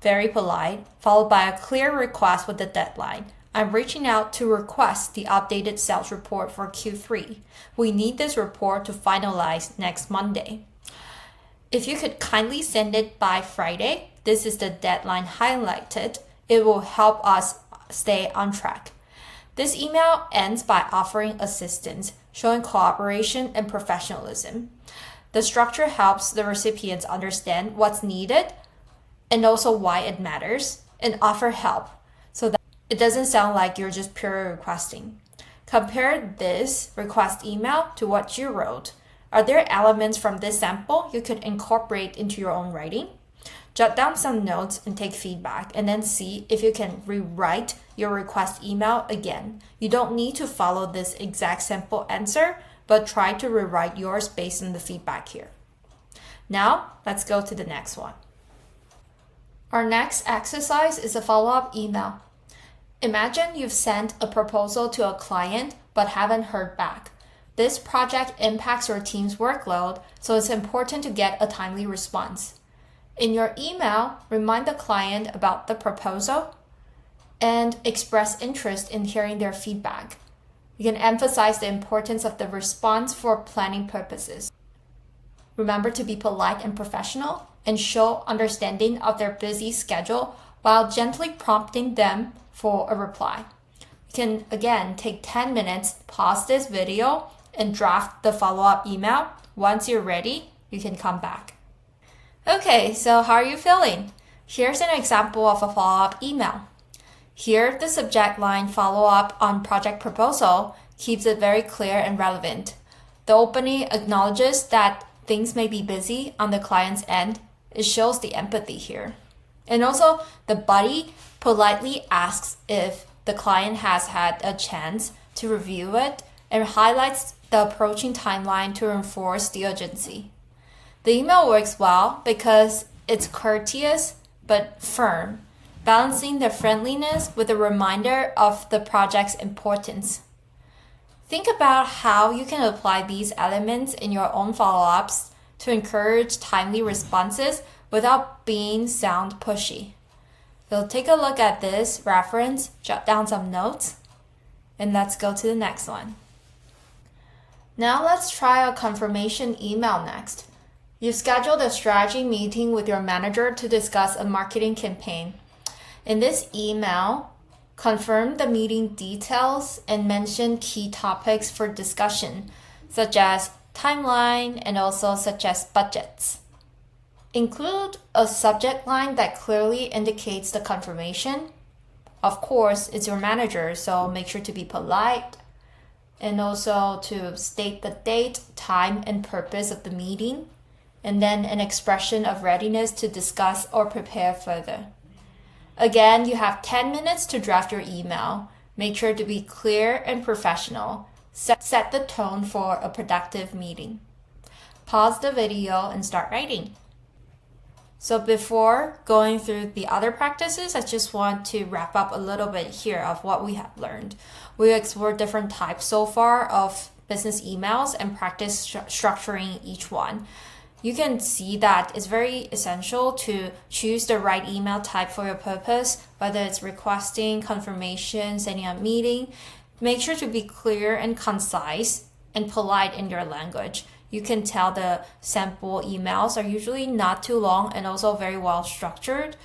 Very polite, followed by a clear request with the deadline. I'm reaching out to request the updated sales report for Q3. We need this report to finalize next Monday. If you could kindly send it by Friday, this is the deadline highlighted. It will help us stay on track. This email ends by offering assistance, showing cooperation and professionalism. The structure helps the recipients understand what's needed and also why it matters and offer help so that it doesn't sound like you're just purely requesting. Compare this request email to what you wrote. Are there elements from this sample you could incorporate into your own writing? Jot down some notes and take feedback, and then see if you can rewrite your request email again. You don't need to follow this exact sample answer, but try to rewrite yours based on the feedback here. Now, let's go to the next one. Our next exercise is a follow-up email. Imagine you've sent a proposal to a client but haven't heard back. This project impacts your team's workload, so it's important to get a timely response. In your email, remind the client about the proposal and express interest in hearing their feedback. You can emphasize the importance of the response for planning purposes. Remember to be polite and professional and show understanding of their busy schedule while gently prompting them for a reply. You can again take 10 minutes, pause this video, and draft the follow-up email. Once you're ready, you can come back. Okay, so how are you feeling? Here's an example of a follow-up email. Here, the subject line follow-up on project proposal keeps it very clear and relevant. The opening acknowledges that things may be busy on the client's end. It shows the empathy here. And also, the body politely asks if the client has had a chance to review it and highlights the approaching timeline to enforce the urgency. The email works well because it's courteous but firm, balancing the friendliness with a reminder of the project's importance. Think about how you can apply these elements in your own follow-ups to encourage timely responses without being sound pushy. So take a look at this reference, jot down some notes, and let's go to the next one. Now let's try a confirmation email next. You've scheduled a strategy meeting with your manager to discuss a marketing campaign. In this email, confirm the meeting details and mention key topics for discussion, such as timeline and also such as budgets. Include a subject line that clearly indicates the confirmation. Of course, it's your manager, so make sure to be polite and also to state the date, time, and purpose of the meeting, and then an expression of readiness to discuss or prepare further. Again, you have 10 minutes to draft your email. Make sure to be clear and professional. Set the tone for a productive meeting. Pause the video and start writing. So before going through the other practices, I just want to wrap up a little bit here of what we have learned. We explored different types so far of business emails and practice structuring each one. You can see that it's very essential to choose the right email type for your purpose, whether it's requesting, confirmation, setting a meeting. Make sure to be clear and concise and polite in your language. You can tell the sample emails are usually not too long and also very well structured.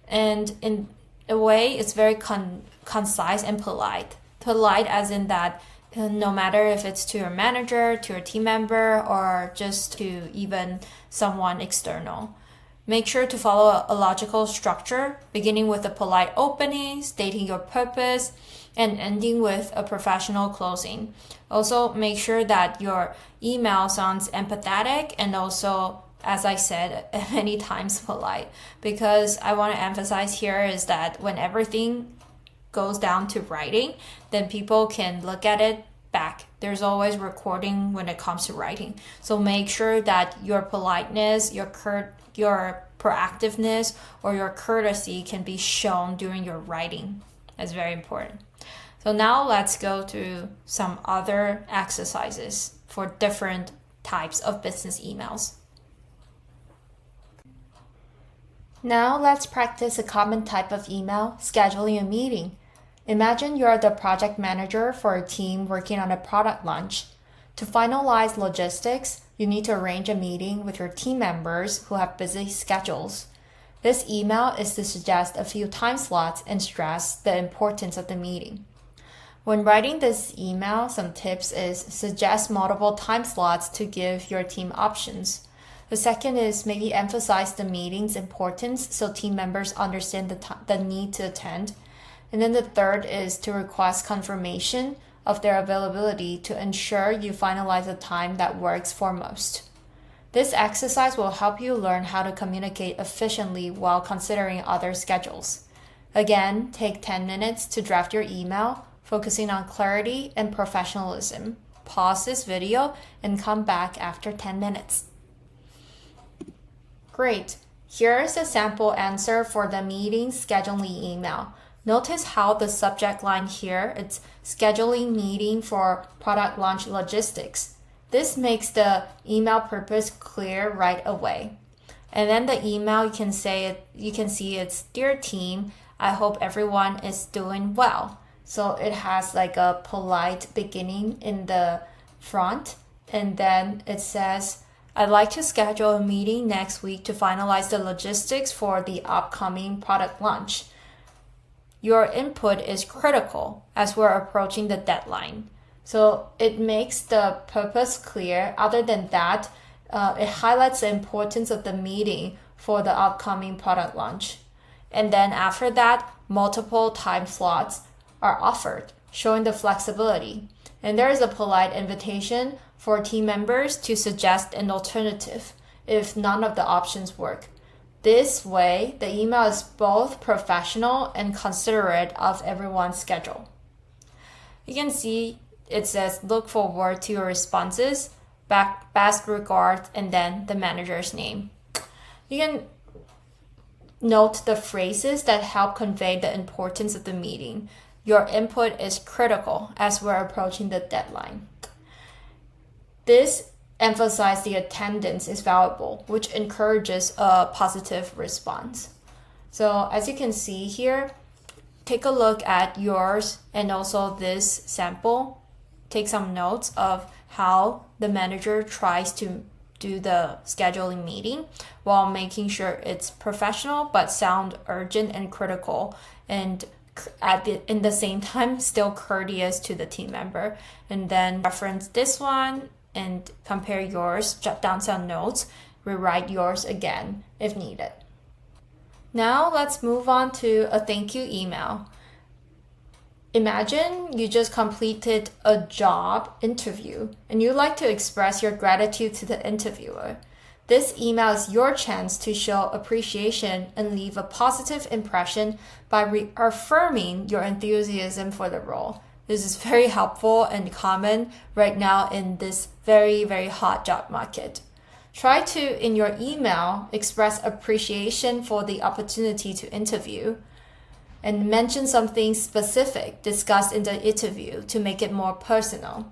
And in a way, it's very concise and polite. Polite as in that no matter if it's to your manager, to your team member, or just to even someone external. Make sure to follow a logical structure, beginning with a polite opening, stating your purpose, and ending with a professional closing. Also, make sure that your email sounds empathetic and also, as I said, many times polite. Because I want to emphasize here is that when everything goes down to writing, then people can look at it back. There's always recording when it comes to writing. So make sure that your politeness, your proactiveness, or your courtesy can be shown during your writing. That's very important. So now let's go to some other exercises for different types of business emails. Now let's practice a common type of email, scheduling a meeting. Imagine you're the project manager for a team working on a product launch. To finalize logistics, you need to arrange a meeting with your team members who have busy schedules. This email is to suggest a few time slots and stress the importance of the meeting. When writing this email, some tips is suggest multiple time slots to give your team options. The second is maybe emphasize the meeting's importance so team members understand the need to attend. And then the third is to request confirmation of their availability to ensure you finalize a time that works for most. This exercise will help you learn how to communicate efficiently while considering other schedules. Again, take 10 minutes to draft your email, focusing on clarity and professionalism. Pause this video and come back after 10 minutes. Great. Here is a sample answer for the meeting scheduling email. Notice how the subject line here, it's scheduling meeting for product launch logistics. This makes the email purpose clear right away. And then the email, you can see it's Dear Team, I hope everyone is doing well. So it has like a polite beginning in the front, and then it says, I'd like to schedule a meeting next week to finalize the logistics for the upcoming product launch. Your input is critical as we're approaching the deadline. So it makes the purpose clear. Other than that, it highlights the importance of the meeting for the upcoming product launch. And then after that, multiple time slots are offered, showing the flexibility. And there is a polite invitation for team members to suggest an alternative if none of the options work. This way, the email is both professional and considerate of everyone's schedule. You can see it says, look forward to your responses, best regards, and then the manager's name. You can note the phrases that help convey the importance of the meeting. Your input is critical as we're approaching the deadline. This emphasizes the attendance is valuable, which encourages a positive response. So as you can see here, take a look at yours and also this sample. Take some notes of how the manager tries to do the scheduling meeting while making sure it's professional but sound urgent and critical, and in the same time still courteous to the team member. And then reference this one and compare yours, jot down some notes, rewrite yours again if needed. Now let's move on to a thank you email. Imagine you just completed a job interview and you'd like to express your gratitude to the interviewer. This email is your chance to show appreciation and leave a positive impression by reaffirming your enthusiasm for the role. This is very helpful and common right now in this very, very hot job market. Try to, in your email, express appreciation for the opportunity to interview and mention something specific discussed in the interview to make it more personal,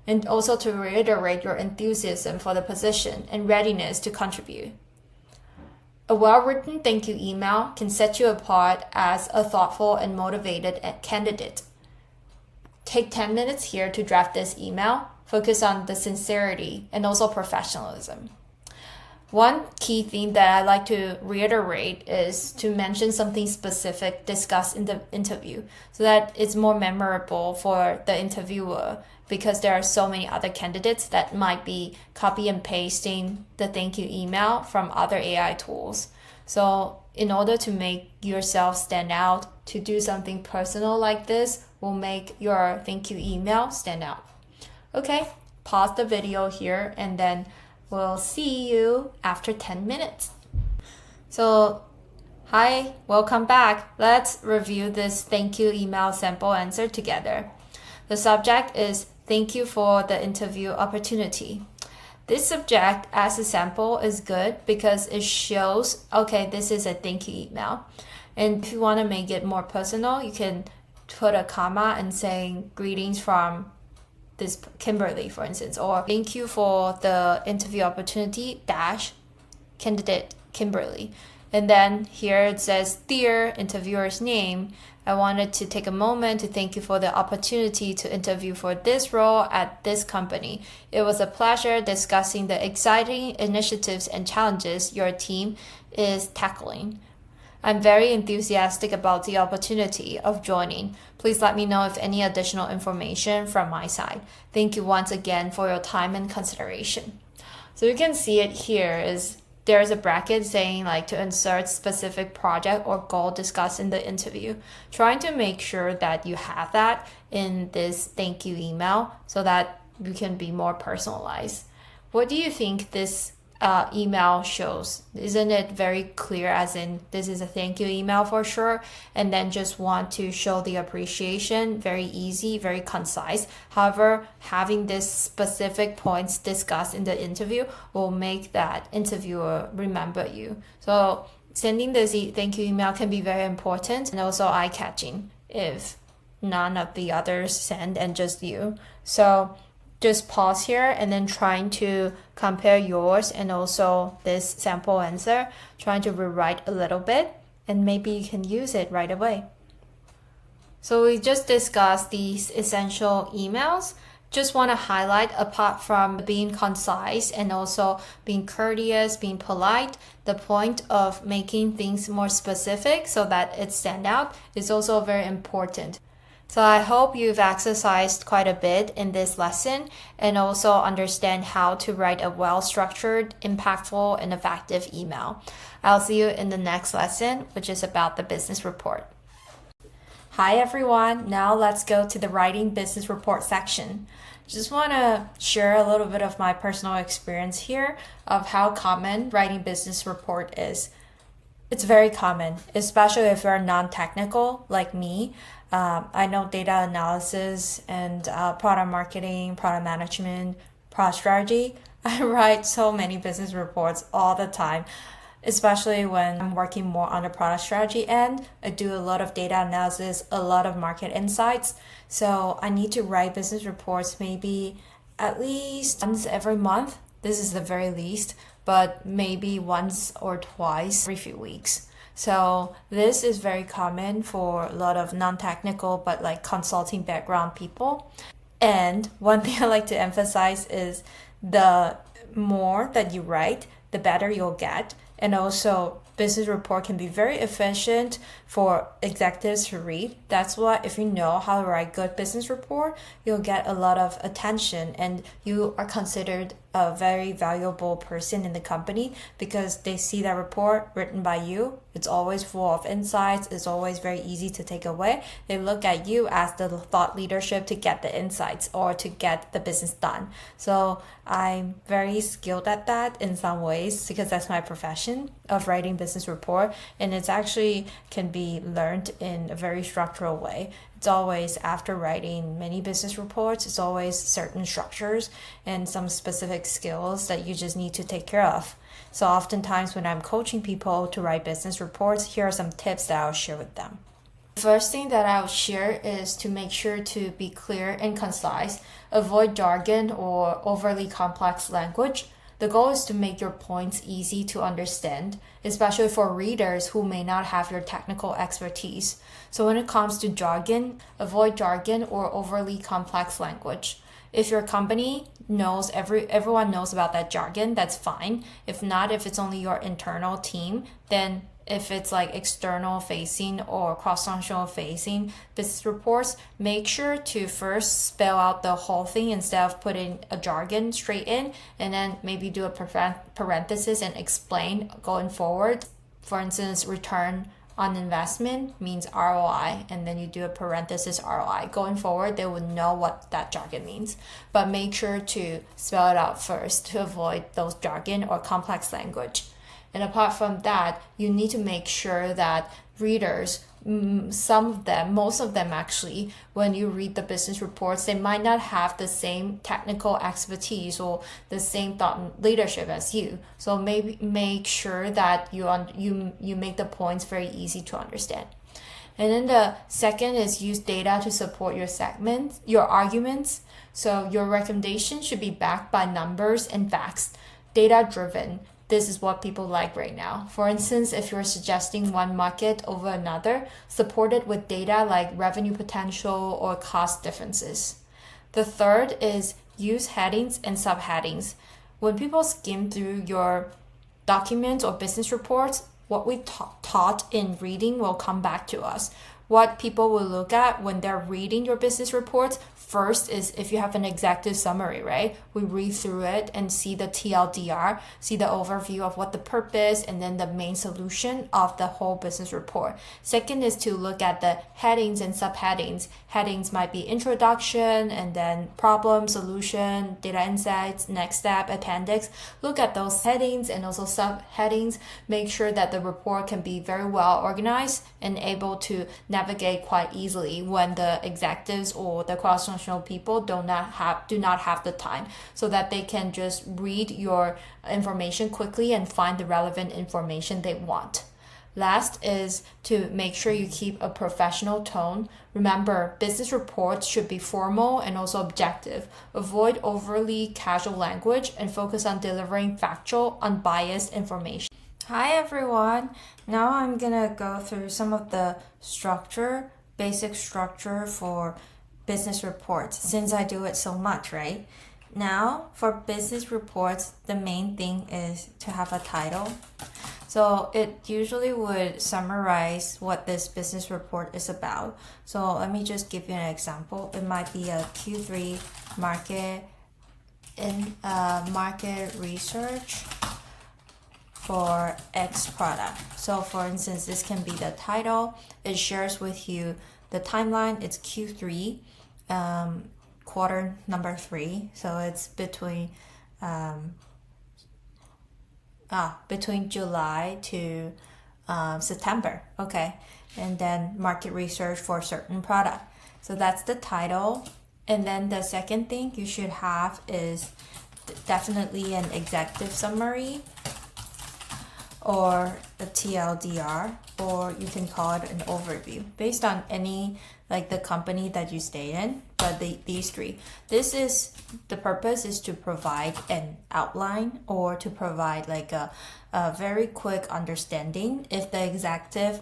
and also to reiterate your enthusiasm for the position and readiness to contribute. A well-written thank you email can set you apart as a thoughtful and motivated candidate. Take 10 minutes here to draft this email. Focus on the sincerity and also professionalism. One key theme that I like to reiterate is to mention something specific discussed in the interview so that it's more memorable for the interviewer, because there are so many other candidates that might be copy and pasting the thank you email from other AI tools. So in order to make yourself stand out, to do something personal like this will make your thank you email stand out. Okay, pause the video here and then we'll see you after 10 minutes. So, hi, welcome back. Let's review this thank you email sample answer together. The subject is thank you for the interview opportunity. This subject as a sample is good because it shows, okay, this is a thank you email. And if you want to make it more personal, you can put a comma and saying greetings from this Kimberly, for instance, or thank you for the interview opportunity dash candidate Kimberly. And then here it says, dear interviewer's name, I wanted to take a moment to thank you for the opportunity to interview for this role at this company. It was a pleasure discussing the exciting initiatives and challenges your team is tackling. I'm very enthusiastic about the opportunity of joining. Please let me know if any additional information from my side. Thank you once again for your time and consideration. So you can see it here is there's a bracket saying like to insert specific project or goal discussed in the interview. Trying to make sure that you have that in this thank you email so that you can be more personalized. What do you think this email shows? Isn't it very clear, as in this is a thank you email for sure, and then just want to show the appreciation, very easy, very concise. However, having this specific points discussed in the interview will make that interviewer remember you. So sending this thank you email can be very important and also eye-catching if none of the others send and just you. So just pause here and then trying to compare yours and also this sample answer, trying to rewrite a little bit, and maybe you can use it right away. So we just discussed these essential emails. Just want to highlight, apart from being concise and also being courteous, being polite, the point of making things more specific so that it stand out is also very important. So I hope you've exercised quite a bit in this lesson and also understand how to write a well-structured, impactful, and effective email. I'll see you in the next lesson, which is about the business report. Hi everyone, now let's go to the writing business report section. Just want to share a little bit of my personal experience here of how common writing business report is. It's very common, especially if you're non-technical like me. I know data analysis and product marketing, product management, product strategy. I write so many business reports all the time, especially when I'm working more on the product strategy end. I do a lot of data analysis, a lot of market insights. So I need to write business reports maybe at least once every month. This is the very least, but maybe once or twice every few weeks. So this is very common for a lot of non-technical but like consulting background people. And one thing I like to emphasize is the more that you write, the better you'll get. And also, business report can be very efficient for executives to read. That's why if you know how to write good business report, you'll get a lot of attention and you are considered a very valuable person in the company because they see that report written by you. It's always full of insights. It's always very easy to take away. They look at you as the thought leadership to get the insights or to get the business done. So I'm very skilled at that in some ways because that's my profession of writing business report, and it's actually can be learned in a very structural way. It's always after writing many business reports, it's always certain structures and some specific skills that you just need to take care of. So oftentimes when I'm coaching people to write business reports, here are some tips that I'll share with them. The first thing that I'll share is to make sure to be clear and concise, avoid jargon or overly complex language. The goal is to make your points easy to understand, especially for readers who may not have your technical expertise. So when it comes to jargon, avoid jargon or overly complex language. If your company knows, everyone knows about that jargon, that's fine. If not, if it's only your internal team, then if it's like external facing or cross-functional facing business reports, make sure to first spell out the whole thing instead of putting a jargon straight in, and then maybe do a parenthesis and explain going forward. For instance, return on investment means ROI, and then you do a parenthesis ROI. Going forward, they would know what that jargon means, but make sure to spell it out first to avoid those jargon or complex language. And apart from that, you need to make sure that readers, some of them, most of them actually, when you read the business reports, they might not have the same technical expertise or the same thought leadership as you. So maybe make sure that you make the points very easy to understand. And then the second is use data to support your segments, your arguments. So your recommendation should be backed by numbers and facts, data driven. This is what people like right now. For instance, if you're suggesting one market over another, support it with data like revenue potential or cost differences. The third is use headings and subheadings. When people skim through your documents or business reports, what we taught in reading will come back to us. What people will look at when they're reading your business reports first is if you have an executive summary, right? We read through it and see the TLDR, see the overview of what the purpose and then the main solution of the whole business report. Second is to look at the headings and subheadings. Headings might be introduction and then problem, solution, data insights, next step, appendix. Look at those headings and also subheadings. Make sure that the report can be very well organized and able to navigate quite easily when the executives or the cross-functional people do not have the time, so that they can just read your information quickly and find the relevant information they want. Last is to make sure you keep a professional tone. Remember, business reports should be formal and also objective. Avoid overly casual language and focus on delivering factual, unbiased information. Hi everyone! Now I'm gonna go through some of the basic structure for business reports, since I do it so much, right? Now, for business reports, the main thing is to have a title. So it usually would summarize what this business report is about. So let me just give you an example. It might be a Q3 market research for X product. So for instance, this can be the title. It shares with you the timeline. It's Q3, quarter number 3. So it's between July to September. Okay, and then market research for a certain product. So that's the title. And then the second thing you should have is definitely an executive summary, or a TLDR, or you can call it an overview based on any, like the company that you stay in, but these 3. The purpose is to provide an outline or to provide like a very quick understanding. If the executive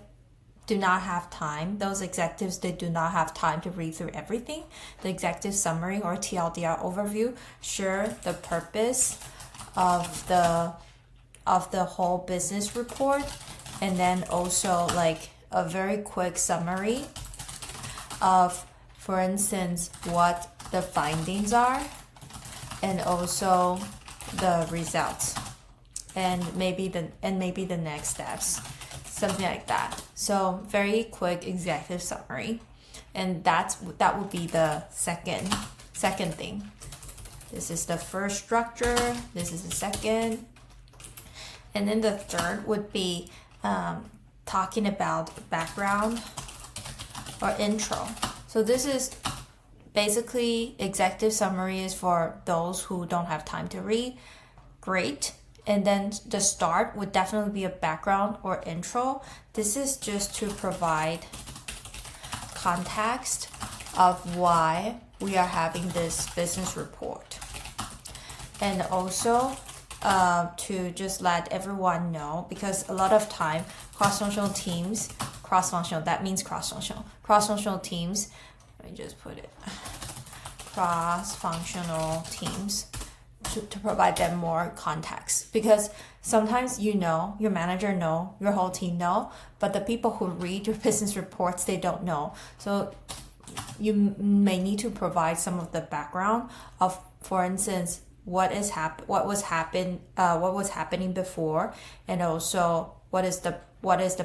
do not have time, those executives, they do not have time to read through everything, the executive summary or TLDR overview, sure, the purpose of the whole business report, and then also like a very quick summary of, for instance, what the findings are, and also the results, and maybe the next steps, something like that. So very quick executive summary, and that would be the second thing. This is the first structure. This is the second. And then the third would be talking about background or intro. So this is basically executive summary is for those who don't have time to read. Great. And then the start would definitely be a background or intro. This is just to provide context of why we are having this business report. And also to just let everyone know, because a lot of time cross-functional teams, that means cross-functional teams, let me just put it, cross-functional teams, to provide them more context, because sometimes your manager know, your whole team know, but the people who read your business reports, they don't know. So you may need to provide some of the background of, for instance, what was happening before, and also what is the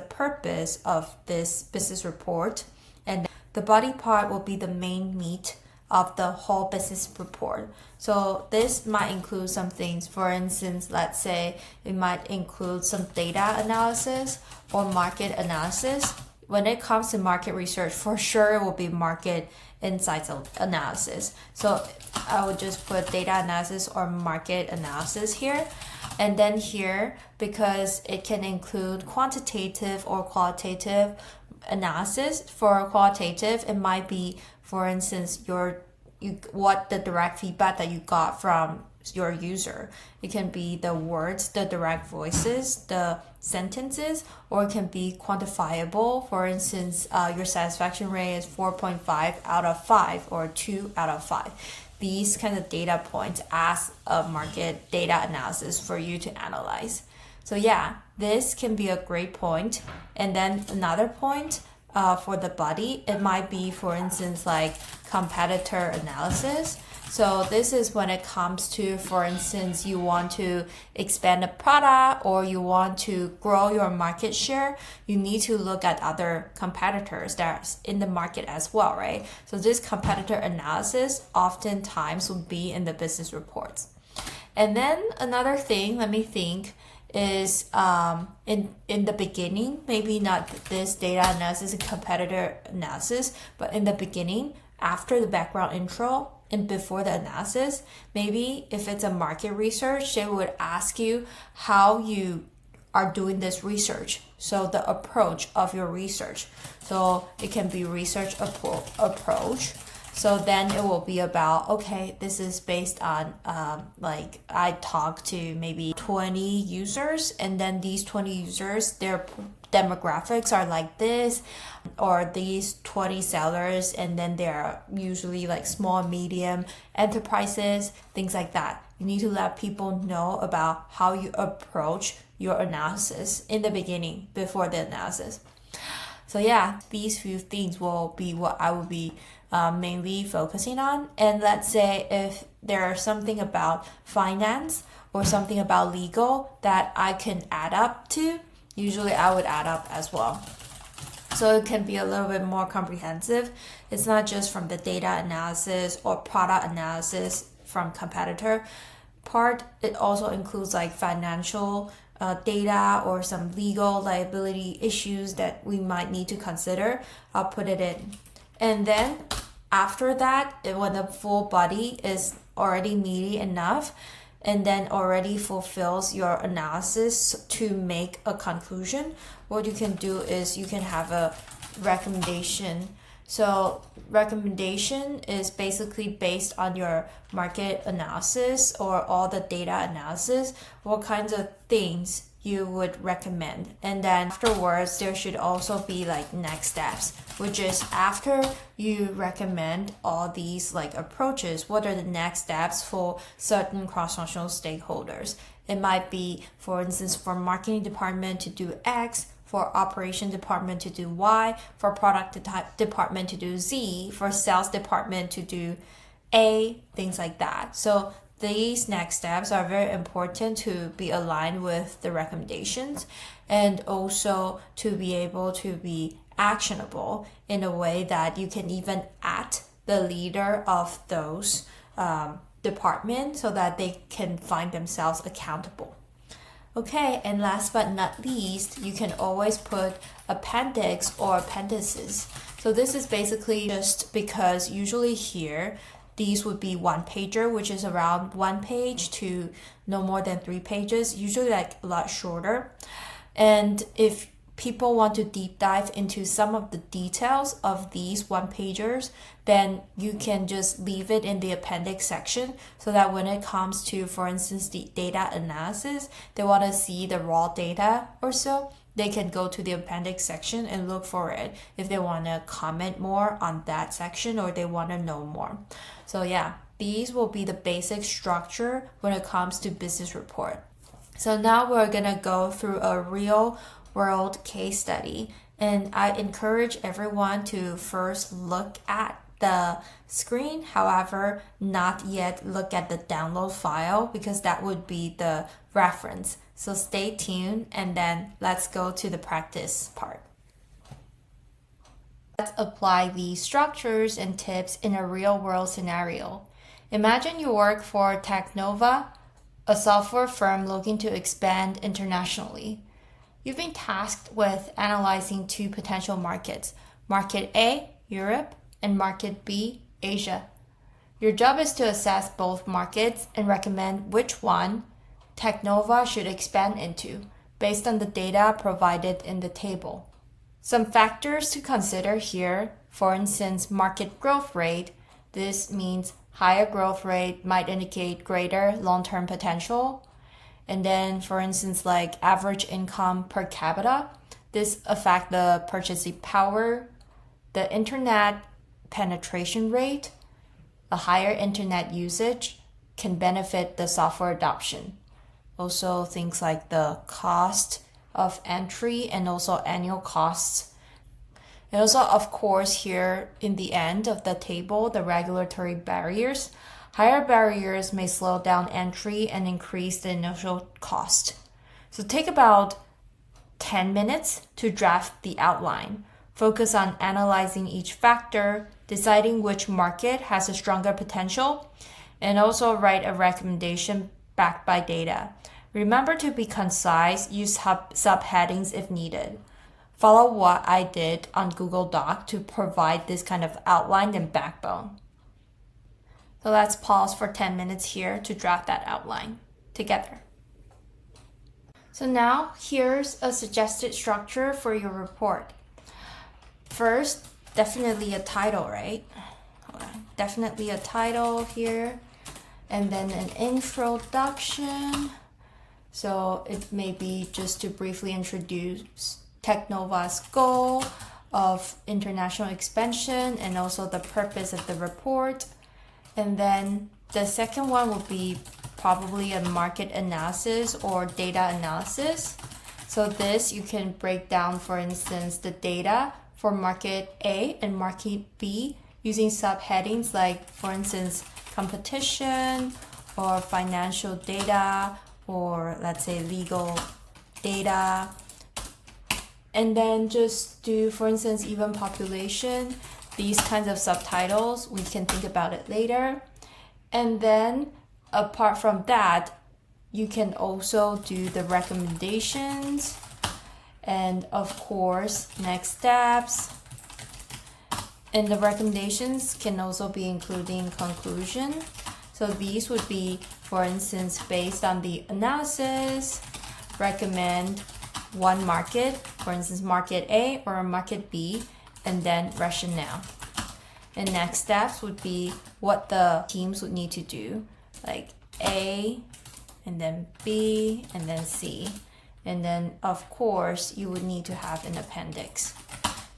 purpose of this business report. And the body part will be the main meat of the whole business report. So this might include some things. For instance, let's say it might include some data analysis or market analysis. When it comes to market research, for sure it will be market insights analysis. So I would just put data analysis or market analysis here. And then here, because it can include quantitative or qualitative analysis. For qualitative, it might be, for instance, what the direct feedback that you got from your user. It can be the words, the direct voices, the sentences, or it can be quantifiable. For instance, your satisfaction rate is 4.5 out of 5 or 2 out of 5. These kind of data points as a market data analysis for you to analyze. So yeah, this can be a great point. And then another point for the body, it might be, for instance, like competitor analysis. So this is when it comes to, for instance, you want to expand a product or you want to grow your market share, you need to look at other competitors that's in the market as well, right? So this competitor analysis oftentimes will be in the business reports. And then another thing, let me think, is in the beginning, maybe not this data analysis and competitor analysis, but in the beginning, after the background intro and before the analysis, maybe if it's a market research, they would ask you how you are doing this research. So the approach of your research. So it can be research approach. So then it will be about, okay, this is based on, like I talk to maybe 20 users, and then these 20 users, their demographics are like this, or these 20 sellers, and then they're usually like small, medium enterprises, things like that. You need to let people know about how you approach your analysis in the beginning, before the analysis. So yeah, these few things will be what I will be mainly focusing on. And let's say if there are something about finance or something about legal that I can add up to, usually I would add up as well. So it can be a little bit more comprehensive. It's not just from the data analysis or product analysis from competitor part. It also includes like financial data or some legal liability issues that we might need to consider. I'll put it in. And then after that, when the full body is already meaty enough and then already fulfills your analysis to make a conclusion, what you can do is you can have a recommendation. So recommendation is basically based on your market analysis or all the data analysis, what kinds of things you would recommend. And then afterwards, there should also be like next steps, which is after you recommend all these like approaches, what are the next steps for certain cross-functional stakeholders? It might be, for instance, for marketing department to do X, for operation department to do Y, for product department to do Z, for sales department to do A, things like that. So these next steps are very important to be aligned with the recommendations and also to be able to be actionable in a way that you can even at the leader of those departments so that they can find themselves accountable. Okay, and last but not least, you can always put appendix or appendices. So this is basically just because usually here, these would be one pager, which is around 1 page to no more than 3 pages, usually like a lot shorter. And if people want to deep dive into some of the details of these one pagers, then you can just leave it in the appendix section so that when it comes to, for instance, the data analysis, they want to see the raw data or so, they can go to the appendix section and look for it if they want to comment more on that section or they want to know more. So yeah, these will be the basic structure when it comes to business report. So now we're going to go through a real world case study, and I encourage everyone to first look at the screen, however, not yet look at the download file because that would be the reference. So stay tuned and then let's go to the practice part. Let's apply these structures and tips in a real world scenario. Imagine you work for Technova, a software firm looking to expand internationally. You've been tasked with analyzing 2 potential markets, Market A, Europe, and Market B, Asia. Your job is to assess both markets and recommend which one Technova should expand into based on the data provided in the table. Some factors to consider here, for instance, market growth rate. This means higher growth rate might indicate greater long-term potential. And then, for instance, like average income per capita, this affects the purchasing power, the internet penetration rate. A higher internet usage can benefit the software adoption. Also, things like the cost of entry and also annual costs. And also, of course, here in the end of the table, the regulatory barriers. Higher barriers may slow down entry and increase the initial cost. So take about 10 minutes to draft the outline. Focus on analyzing each factor, deciding which market has a stronger potential, and also write a recommendation backed by data. Remember to be concise, use subheadings if needed. Follow what I did on Google Doc to provide this kind of outline and backbone. So let's pause for 10 minutes here to draft that outline together. So now here's a suggested structure for your report. First, definitely a title, right? Hold on. Definitely a title here, and then an introduction. So it may be just to briefly introduce Technova's goal of international expansion and also the purpose of the report. And then the second one will be probably a market analysis or data analysis. So this you can break down, for instance, the data for market A and market B using subheadings like, for instance, competition or financial data, or let's say legal data. And then just do, for instance, even population, these kinds of subtitles. We can think about it later. And then apart from that, you can also do the recommendations and of course next steps. And the recommendations can also be including conclusion. So these would be, for instance, based on the analysis, recommend one market, for instance, market A or market B, and then rationale. And next steps would be what the teams would need to do, like A, and then B, and then C. And then, of course, you would need to have an appendix.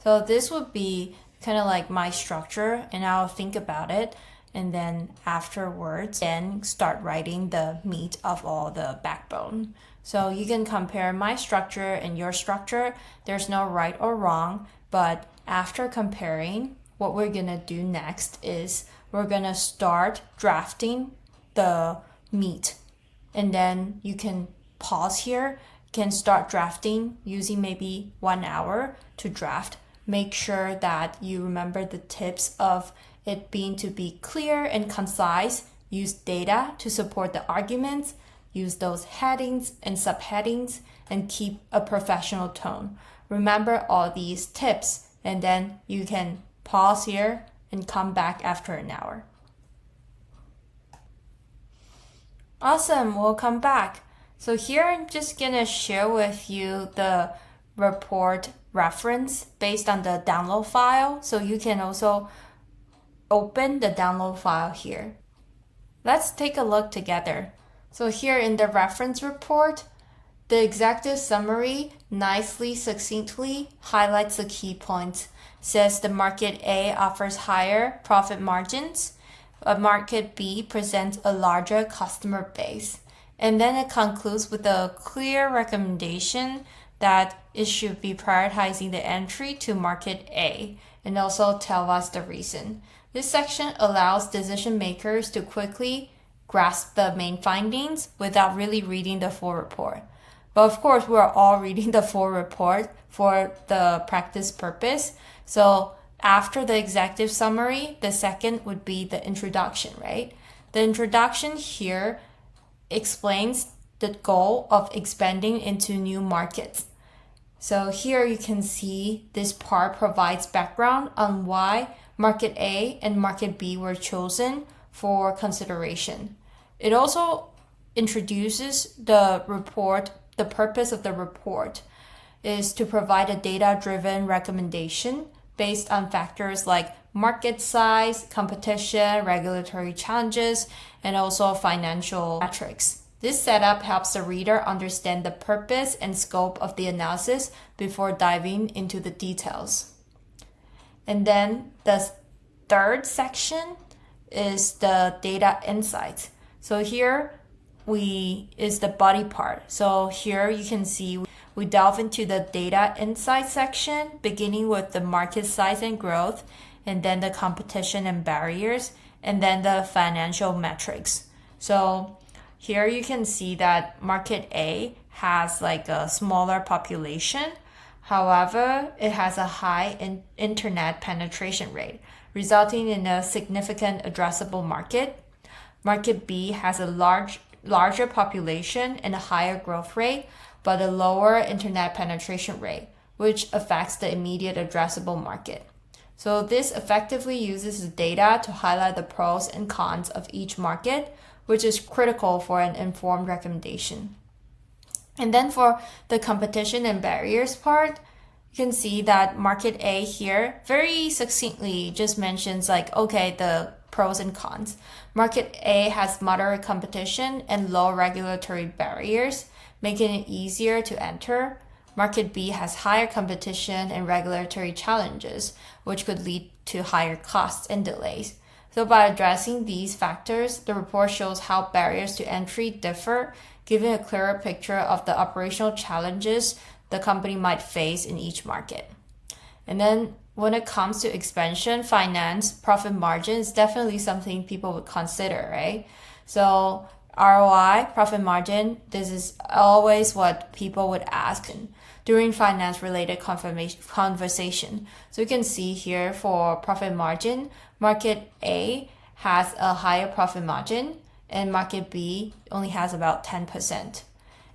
So this would be kind of like my structure, and I'll think about it. And then afterwards, then start writing the meat of all the backbone. So you can compare my structure and your structure. There's no right or wrong, but after comparing, what we're gonna do next is we're gonna start drafting the meat. And then you can pause here, can start drafting using maybe 1 hour to draft. Make sure that you remember the tips of it being to be clear and concise, use data to support the arguments, use those headings and subheadings, and keep a professional tone. Remember all these tips, and then you can pause here and come back after an hour. Awesome, welcome back. So here I'm just gonna share with you the report reference based on the download file, so you can also open the download file here. Let's take a look together. So here in the reference report, the executive summary nicely, succinctly highlights the key points. Says the market A offers higher profit margins, market B presents a larger customer base. And then it concludes with a clear recommendation that it should be prioritizing the entry to market A, and also tell us the reason. This section allows decision makers to quickly grasp the main findings without really reading the full report. But of course, we're all reading the full report for the practice purpose. So after the executive summary, the second would be the introduction, right? The introduction here explains the goal of expanding into new markets. So here you can see this part provides background on why Market A and Market B were chosen for consideration. It also introduces the report. The purpose of the report is to provide a data-driven recommendation based on factors like market size, competition, regulatory challenges, and also financial metrics. This setup helps the reader understand the purpose and scope of the analysis before diving into the details. And then the third section is the data insights. So here is the body part. So here you can see we delve into the data insight section, beginning with the market size and growth, and then the competition and barriers, and then the financial metrics. So here you can see that market A has like a smaller population. However, it has a high internet penetration rate, resulting in a significant addressable market. Market B has a larger population and a higher growth rate, but a lower internet penetration rate, which affects the immediate addressable market. So this effectively uses the data to highlight the pros and cons of each market, which is critical for an informed recommendation. And then for the competition and barriers part, you can see that market A here very succinctly just mentions like, okay, the pros and cons. Market A has moderate competition and low regulatory barriers, making it easier to enter. Market B has higher competition and regulatory challenges, which could lead to higher costs and delays. So by addressing these factors, the report shows how barriers to entry differ, giving a clearer picture of the operational challenges the company might face in each market. And then when it comes to expansion, finance, profit margin is definitely something people would consider, right? So ROI, profit margin, this is always what people would ask during finance-related conversation. So you can see here for profit margin, market A has a higher profit margin and market B only has about 10%.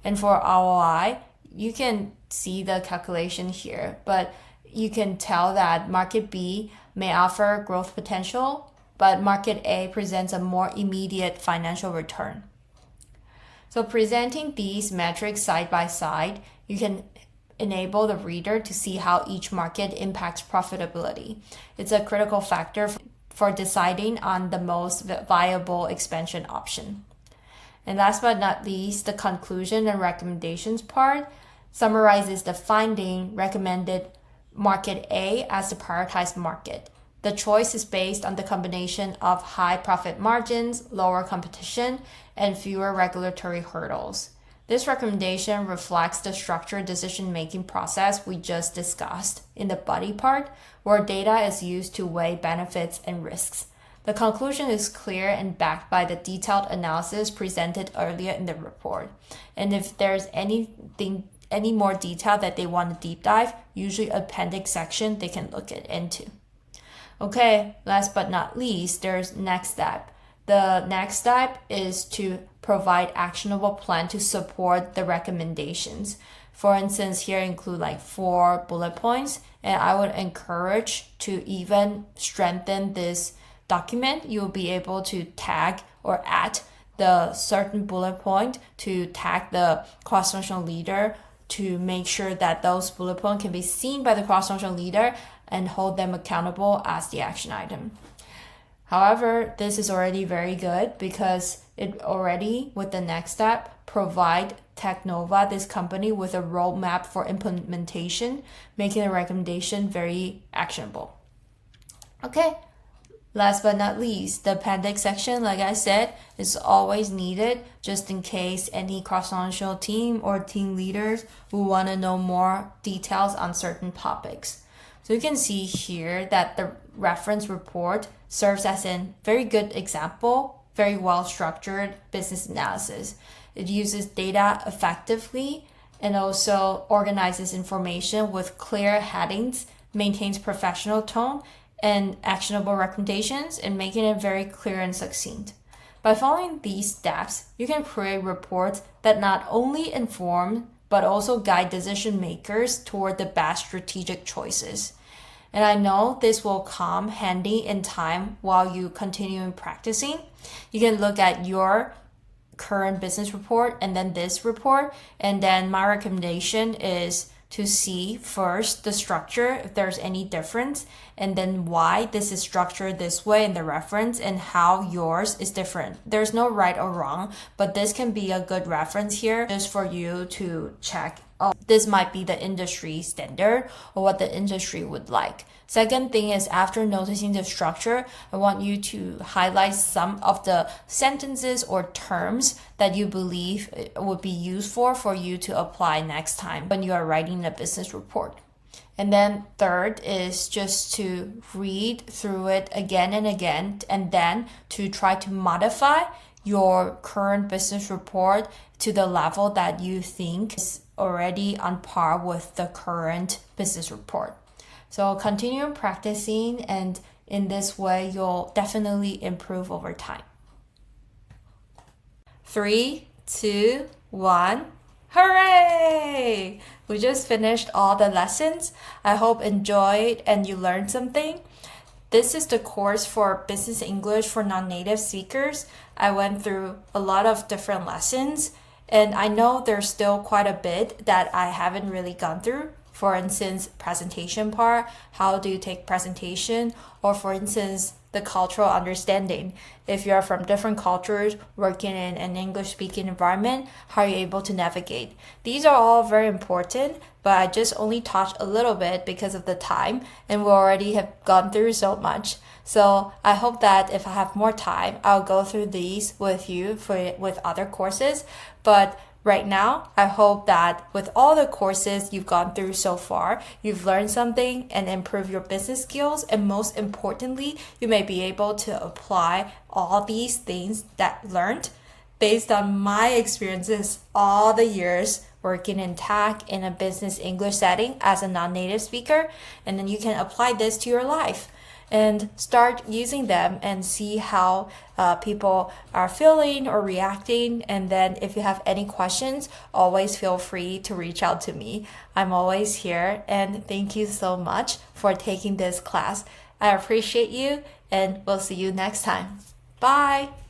And for ROI, you can see the calculation here, but you can tell that market B may offer growth potential, but market A presents a more immediate financial return. So presenting these metrics side by side, you can enable the reader to see how each market impacts profitability. It's a critical factor for deciding on the most viable expansion option. And last but not least, the conclusion and recommendations part summarizes the finding, recommended market A as the prioritized market. The choice is based on the combination of high profit margins, lower competition, and fewer regulatory hurdles. This recommendation reflects the structured decision-making process we just discussed in the body part, where data is used to weigh benefits and risks. The conclusion is clear and backed by the detailed analysis presented earlier in the report. And if there's any more detail that they want to deep dive, usually appendix section they can look into. Okay, last but not least, there's next step. The next step is to provide actionable plan to support the recommendations. For instance, here include like 4 bullet points, and I would encourage to even strengthen this document. You'll be able to tag or add the certain bullet point to tag the cross-functional leader to make sure that those bullet points can be seen by the cross-functional leader and hold them accountable as the action item. However, this is already very good because it already, with the next step, provide Technova, this company, with a roadmap for implementation, making the recommendation very actionable. Okay, last but not least, the appendix section, like I said, is always needed just in case any cross-functional team or team leaders will want to know more details on certain topics. So you can see here that the reference report serves as a very good example, very well-structured business analysis. It uses data effectively and also organizes information with clear headings, maintains professional tone, and actionable recommendations, and making it very clear and succinct. By following these steps, you can create reports that not only inform but also guide decision makers toward the best strategic choices. And I know this will come handy in time while you continue practicing. You can look at your current business report and then this report. And then my recommendation is to see first the structure, if there's any difference, and then why this is structured this way in the reference and how yours is different. There's no right or wrong, but this can be a good reference here just for you to check, oh, this might be the industry standard or what the industry would like. Second thing is, after noticing the structure, I want you to highlight some of the sentences or terms that you believe would be useful for you to apply next time when you are writing a business report. And then third is just to read through it again and again, and then to try to modify your current business report to the level that you think is already on par with the current business report. So continue practicing, and in this way, you'll definitely improve over time. 3, 2, 1. Hooray! We just finished all the lessons. I hope you enjoyed and you learned something. This is the course for Business English for non-native speakers. I went through a lot of different lessons, And I know there's still quite a bit that I haven't really gone through. For instance, presentation part, how do you take presentation? Or for instance, the cultural understanding. If you're from different cultures working in an English speaking environment, how are you able to navigate? These are all very important, but I just only touched a little bit because of the time, and we already have gone through so much. So I hope that if I have more time, I'll go through these with you with other courses. But right now, I hope that with all the courses you've gone through so far, you've learned something and improved your business skills. And most importantly, you may be able to apply all these things that learned based on my experiences all the years working in tech in a business English setting as a non-native speaker. And then you can apply this to your life and start using them and see how people are feeling or reacting. And then if you have any questions, always feel free to reach out to me. I'm always here, and thank you so much for taking this class. I appreciate you, and we'll see you next time. Bye!